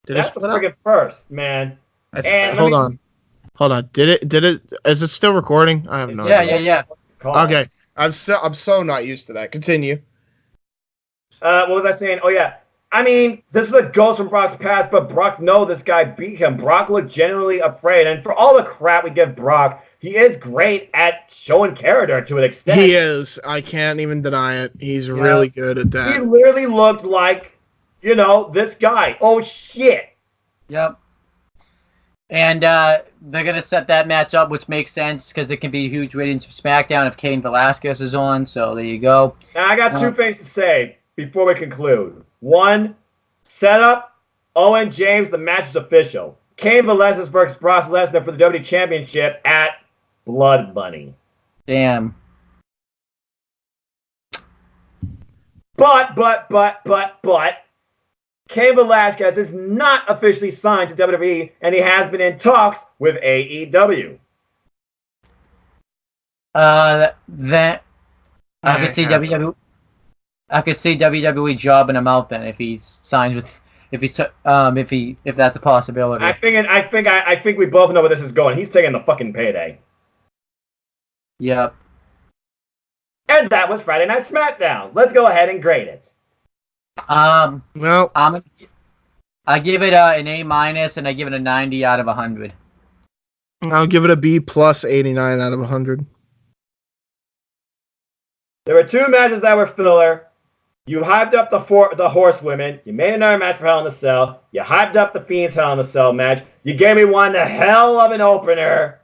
That's the friggin' first, man. Hold on. Did it? Is it still recording? I have no idea. Yeah. Okay. I'm so not used to that. Continue. What was I saying? Oh, yeah. I mean, this is a ghost from Brock's past, but Brock knows this guy beat him. Brock looked genuinely afraid. And for all the crap we give Brock, he is great at showing character to an extent. He is. I can't even deny it. He's really good at that. He literally looked like, this guy. Oh, shit. Yep. And they're going to set that match up, which makes sense because it can be huge ratings for SmackDown if Cain Velasquez is on. So there you go. Now, I got 2 things to say before we conclude. 1, setup, Owen James, the match is official. Cain Velasquez versus Brock Lesnar for the WWE Championship at Blood Money. Damn. But, Cain Velasquez is not officially signed to WWE, and he has been in talks with AEW. I could see WWE. I could see WWE jobbing him out then if he signs with if that's a possibility. I think we both know where this is going. He's taking the fucking payday. Yep. And that was Friday Night SmackDown. Let's go ahead and grade it. Well, I give it an A-, and I give it a 90 out of 100. I'll give it a B plus 89 out of 100. There were 2 matches that were filler. You hyped up the Horsewomen. You made another match for Hell in a Cell. You hyped up the Fiend's Hell in a Cell match. You gave me one the hell of an opener.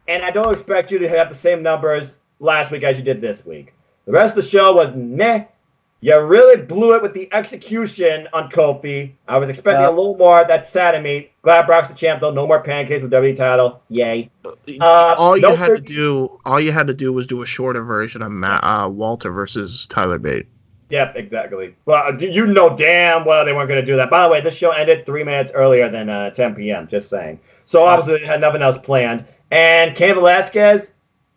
And I don't expect you to have the same numbers last week as you did this week. The rest of the show was meh. You really blew it with the execution on Kofi. I was expecting a little more. That's sad to me. Glad Brock's the champ, though. No more pancakes with WWE title. Yay. All you had to do was do a shorter version of Walter versus Tyler Bate. Yep, exactly. Well, you know damn well they weren't going to do that. By the way, this show ended 3 minutes earlier than 10 p.m., just saying. So obviously they had nothing else planned. And Cain Velasquez,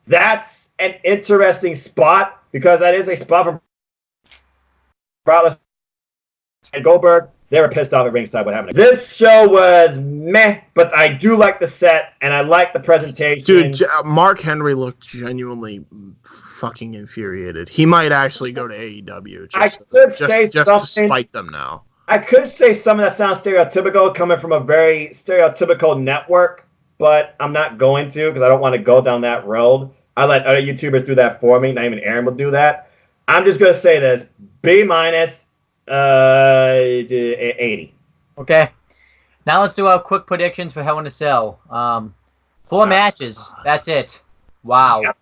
that's an interesting spot because that is a spot for Brock and Goldberg. They were pissed off at ringside what happened. This show was meh, but I do like the set and I like the presentation. Dude, Mark Henry looked genuinely fucking infuriated. He might actually go to AEW just to spite them now. I could say some of that sounds stereotypical coming from a very stereotypical network, but I'm not going to because I don't want to go down that road. I let other YouTubers do that for me. Not even Aaron will do that. I'm just going to say this. B minus 80. Okay. Now let's do our quick predictions for Hell in a Cell. 4 matches. That's it. Wow. Yep.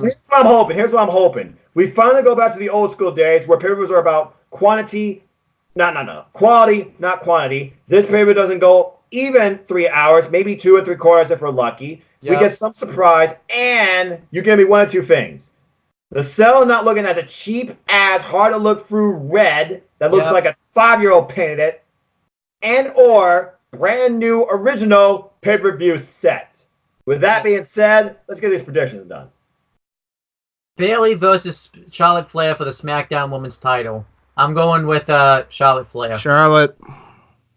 Here's what I'm hoping. We finally go back to the old school days where pay-per-views are about quality, not quantity. This pay-per-view doesn't go even 3 hours, maybe 2 3/4 if we're lucky. Yep. We get some surprise, and you're going to be one of two things. The Cell not looking as a cheap-ass, hard-to-look-through red that looks like a 5-year-old painted it, and or brand new original pay-per-view set. With that being said, let's get these predictions done. Bayley versus Charlotte Flair for the SmackDown Women's title. I'm going with Charlotte Flair. Charlotte.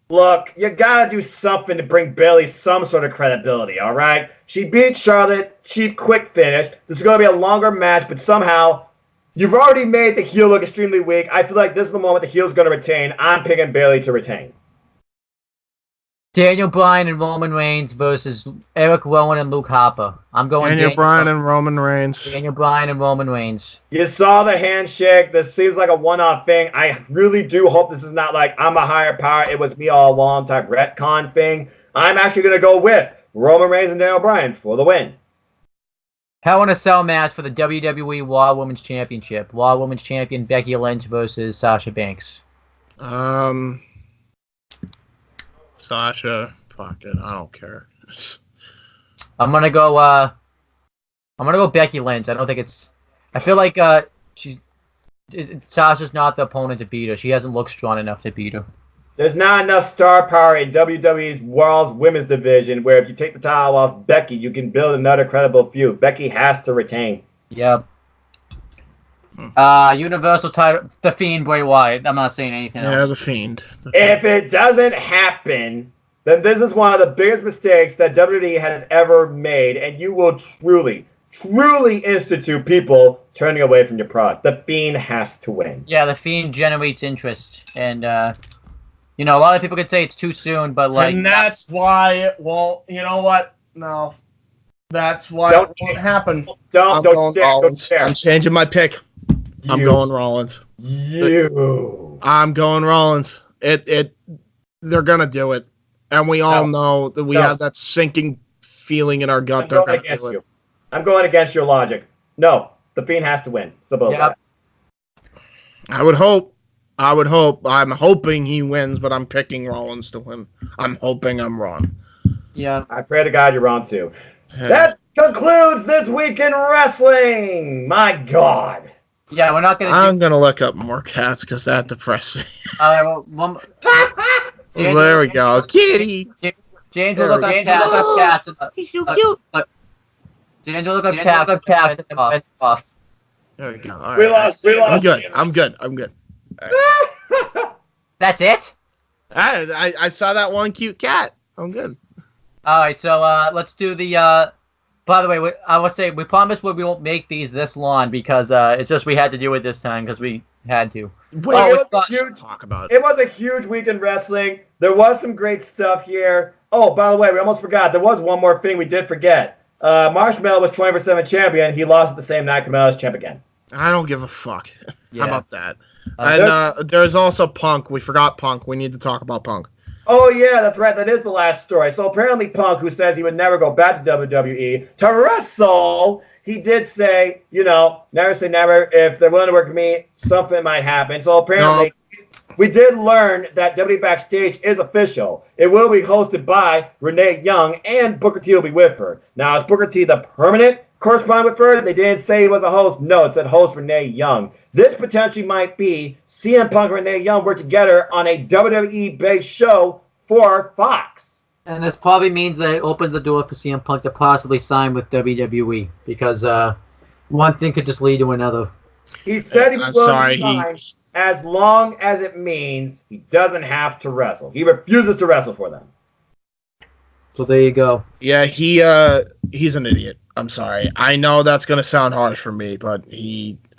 Look, you gotta do something to bring Bayley some sort of credibility, all right? She beat Charlotte, cheap, quick finish. This is gonna be a longer match, but somehow you've already made the heel look extremely weak. I feel like this is the moment the heel's gonna retain. I'm picking Bayley to retain. Daniel Bryan and Roman Reigns versus Eric Rowan and Luke Harper. I'm going Daniel Bryan and Roman Reigns. Daniel Bryan and Roman Reigns. You saw the handshake. This seems like a one-off thing. I really do hope this is not like I'm a higher power, it was me all along type retcon thing. I'm actually going to go with Roman Reigns and Daniel Bryan for the win. Hell in a Cell match for the WWE Raw Women's Championship. Raw Women's Champion Becky Lynch versus Sasha Banks. Sasha, fuck it, I don't care. I'm gonna go Becky Lynch. I don't think it's. I feel like Sasha's not the opponent to beat her. She hasn't looked strong enough to beat her. There's not enough star power in WWE's World's Women's Division where if you take the title off Becky, you can build another credible feud. Becky has to retain. Yep. Universal title, The Fiend, Bray Wyatt. I'm not saying anything else. Yeah, The Fiend. If it doesn't happen, then this is one of the biggest mistakes that WWE has ever made, and you will truly institute people turning away from your product. The Fiend has to win. Yeah, The Fiend generates interest, and a lot of people could say it's too soon, but like, and that's why it won't. You know what? No, that's why it won't happen. Don't dare. I'm changing my pick. I'm going Rollins. I'm going Rollins. They're gonna do it, and we all know that we have that sinking feeling in our gut. They're gonna do it. I'm going against your logic. No, the Fiend has to win. I would hope. I'm hoping he wins, but I'm picking Rollins to win. I'm hoping I'm wrong. Yeah. I pray to God you're wrong too. That concludes this week in wrestling. My God. Yeah, we're not gonna. I'm gonna look up more cats because that depressed me. There we go, Kitty. James will look up cats. He's so cute. James will look up cats. There we go. All right. We lost. I'm good. Right. That's it. I saw that one cute cat. I'm good. All right, so let's do the. By the way, I will say we promise we won't make these this long because it's just we had to do it this time because we had to. Talk about it. It was a huge week in wrestling. There was some great stuff here. Oh, by the way, we almost forgot. There was one more thing we did forget. Marshmallow was 24/7 champion. He lost at the same night. Kamala's champ again. I don't give a fuck. Yeah. How about that? And there's also Punk. We forgot Punk. We need to talk about Punk. Oh, yeah, that's right. That is the last story. So apparently Punk, who says he would never go back to WWE to wrestle, he did say, never say never. If they're willing to work with me, something might happen. So apparently we did learn that WWE Backstage is official. It will be hosted by Renee Young, and Booker T will be with her. Now, is Booker T the permanent correspondent with her? They didn't say he was a host. No, it said host Renee Young. This potentially might be CM Punk and Renee Young work together on a WWE-based show for Fox. And this probably means that it opens the door for CM Punk to possibly sign with WWE because one thing could just lead to another. He said he was willing to sign as long as it means he doesn't have to wrestle. He refuses to wrestle for them. So there you go. Yeah, he's an idiot. I'm sorry. I know that's going to sound harsh for me, but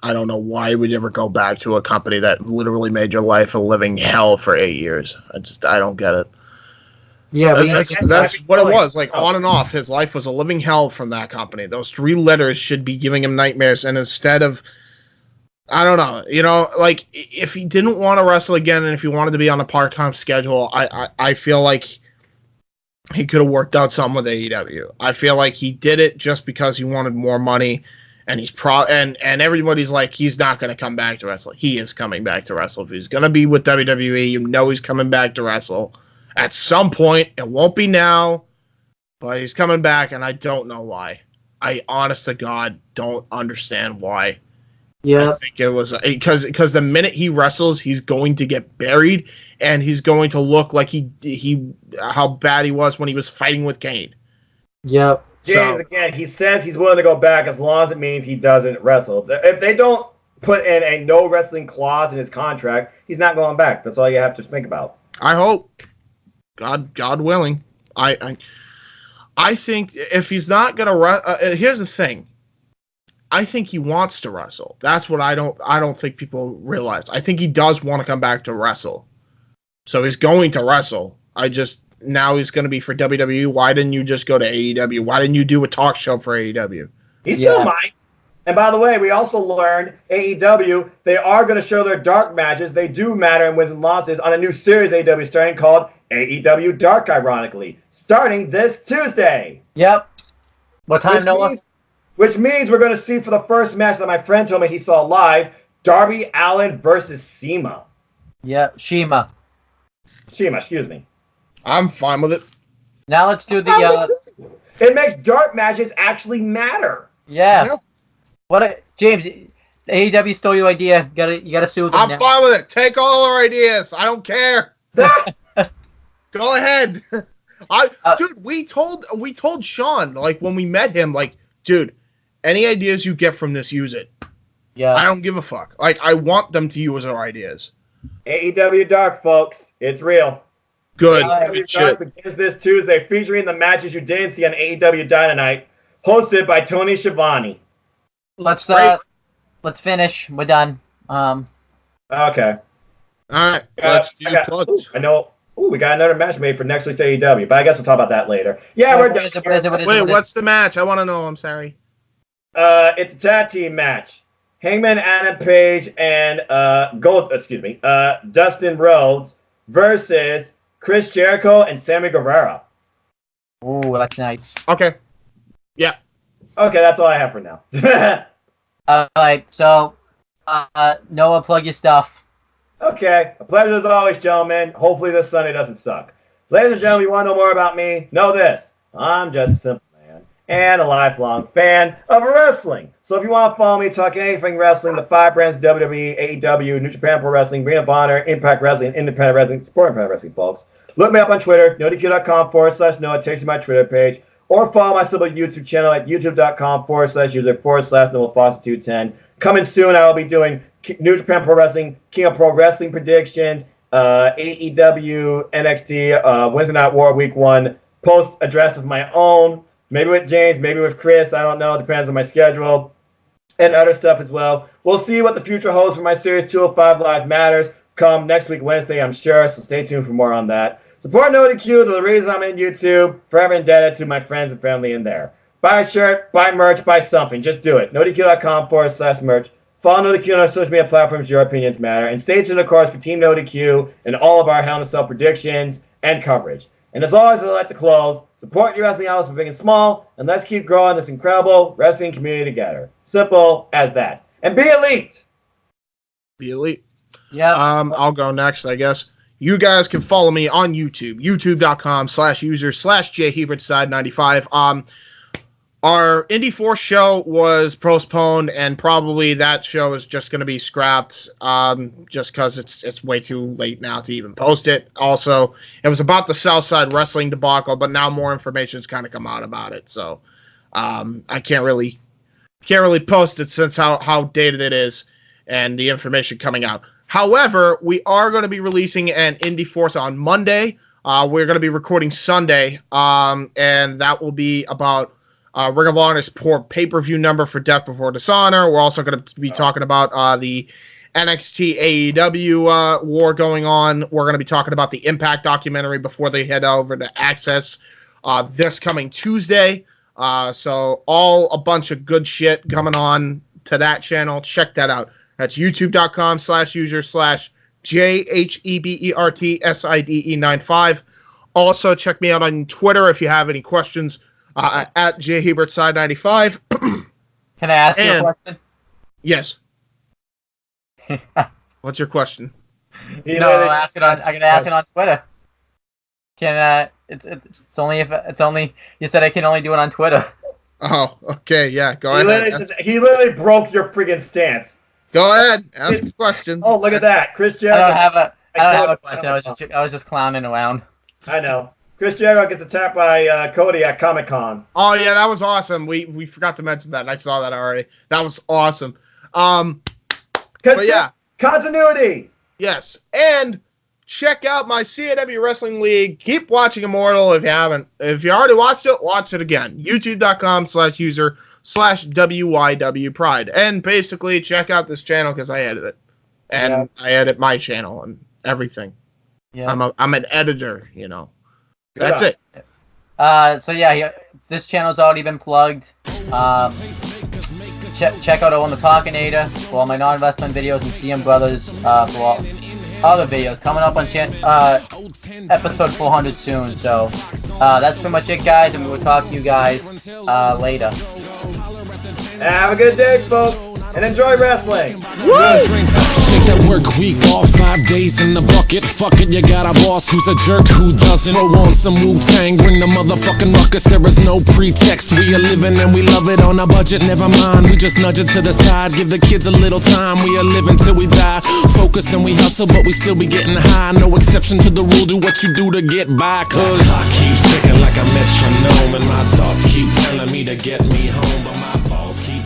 I don't know why you would ever go back to a company that literally made your life a living hell for 8 years. I don't get it. Yeah, That's what it was. Like on and off, his life was a living hell from that company. Those 3 letters should be giving him nightmares. And instead of, I don't know, like if he didn't want to wrestle again and if he wanted to be on a part-time schedule, I feel like he could have worked out something with AEW. I feel like he did it just because he wanted more money. And he's and everybody's like, he's not going to come back to wrestle. He is coming back to wrestle. If he's going to be with WWE, he's coming back to wrestle. At some point, it won't be now, but he's coming back, and I don't know why. I, honest to God, don't understand why. Yeah. I think it was because the minute he wrestles, he's going to get buried, and he's going to look like he how bad he was when he was fighting with Kane. Yep. James, again, he says he's willing to go back as long as it means he doesn't wrestle. If they don't put in a no wrestling clause in his contract, he's not going back. That's all you have to think about. I hope. God willing. I think if he's not gonna here's the thing. I think he wants to wrestle. That's what I don't think people realize. I think he does want to come back to wrestle. So he's going to wrestle. Now he's going to be for WWE. Why didn't you just go to AEW? Why didn't you do a talk show for AEW? He still might. And by the way, we also learned AEW, they are going to show their dark matches. They do matter in wins and losses on a new series AEW starting called AEW Dark, ironically, starting this Tuesday. Yep. What time, Noah? Which means we're going to see for the first match that my friend told me he saw live, Darby Allin versus Shima. Yeah, Shima, excuse me. I'm fine with it. Now let's do the... It makes dark matches actually matter. Yeah. James, AEW stole your idea. You gotta sue them. I'm fine with it. Take all our ideas. I don't care. Go ahead. Dude, we told Sean, like, when we met him, like, dude, any ideas you get from this, use it. Yeah. I don't give a fuck. Like, I want them to use our ideas. AEW Dark, folks. It's real. Good. AEW Dark begins this Tuesday, featuring the matches you didn't see on AEW Dynamite, hosted by Tony Schiavone. Let's finish. We're done. Okay. All right. Let's do plugs. I know. Ooh, we got another match made for next week's AEW, but I guess we'll talk about that later. Yeah, we're done. Wait, what's the match? I want to know. I'm sorry. It's a tag team match. Hangman Adam Page and Dustin Rhodes versus Chris Jericho and Sammy Guevara. Ooh, that's nice. Okay. Yeah. Okay, that's all I have for now. All right, so Noah, plug your stuff. Okay, a pleasure as always, gentlemen. Hopefully this Sunday doesn't suck. Ladies and gentlemen, you want to know more about me? Know this. I'm just a simple man and a lifelong fan of wrestling. So if you want to follow me, talk anything wrestling, the 5 brands, WWE, AEW, New Japan Pro Wrestling, Ring of Honor, Impact Wrestling, Independent Wrestling, support Independent Wrestling, folks. Look me up on Twitter, nodq.com/Noah, takes you to my Twitter page, or follow my simple YouTube channel at youtube.com/user/Noah Foster 210. Coming soon, I will be doing New Japan Pro Wrestling, King of Pro Wrestling predictions, AEW, NXT, Wednesday Night War Week 1, post address of my own, maybe with James, maybe with Chris, I don't know, depends on my schedule, and other stuff as well. We'll see what the future holds for my Series 205 Live Matters come next week, Wednesday, I'm sure, so stay tuned for more on that. Support NoDQ, the reason I'm in YouTube, forever indebted to my friends and family in there. Buy a shirt, buy merch, buy something. Just do it. NoDQ.com/merch. Follow NoDQ on our social media platforms. Your opinions matter. And stay tuned, of course, for Team NoDQ and all of our Hell in a Cell predictions and coverage. And as always, I'd like to close. Support your wrestling outlets for big and small. And let's keep growing this incredible wrestling community together. Simple as that. And be elite. Be elite. Yeah. I'll go next, I guess. You guys can follow me on YouTube, youtube.com/user/JHebertside95. Our Indie Force show was postponed, and probably that show is just going to be scrapped just because it's way too late now to even post it. Also, it was about the Southside Wrestling debacle, but now more information's kind of come out about it. So I can't really post it since how dated it is and the information coming out. However, we are going to be releasing an Indie Force on Monday. We're going to be recording Sunday, and that will be about Ring of Honor's poor pay-per-view number for Death Before Dishonor. We're also going to be talking about the NXT AEW war going on. We're going to be talking about the Impact documentary before they head over to Access this coming Tuesday. So all a bunch of good shit coming on to that channel. Check that out. That's youtube.com/user/JHEBERTSIDE95. Also, check me out on Twitter if you have any questions at JHebertside95. Can I ask you a question? Yes. What's your question? I'm gonna ask it on Twitter. Can it's only you said I can only do it on Twitter. Oh, okay, yeah, go ahead. He literally broke your friggin' stance. Go ahead, ask a question. Oh, look at that, Chris Jericho. I don't have a question. I was just clowning around. I know. Chris Jericho gets attacked by Cody at Comic-Con. Oh yeah, that was awesome. We forgot to mention that. I saw that already. That was awesome. But yeah, continuity. Yes, and check out my CAW Wrestling League. Keep watching Immortal if you haven't. If you already watched it, watch it again. YouTube.com/user/WYW Pride. And basically, check out this channel because I edit it, and I edit my channel and everything. Yeah, I'm an editor, you know. That's it. So yeah, this channel's already been plugged. Check out On the Talkinator for all my non-wrestling videos and CM Brothers for all other videos coming up on episode 400 soon. So that's pretty much it, guys, and we will talk to you guys later. Have a good day, folks, and enjoy wrestling. Take that work week off, 5 days in the bucket. Fuck it, you got a boss who's a jerk who doesn't. Throw on some Wu-Tang, bring the motherfucking ruckus. There is no pretext. We are living and we love it on a budget. Never mind, we just nudge it to the side. Give the kids a little time. We are living till we die. Focused and we hustle, but we still be getting high. No exception to the rule. Do what you do to get by. Cause clock keeps ticking like a metronome, and my thoughts keep telling me to get me home, but my balls keep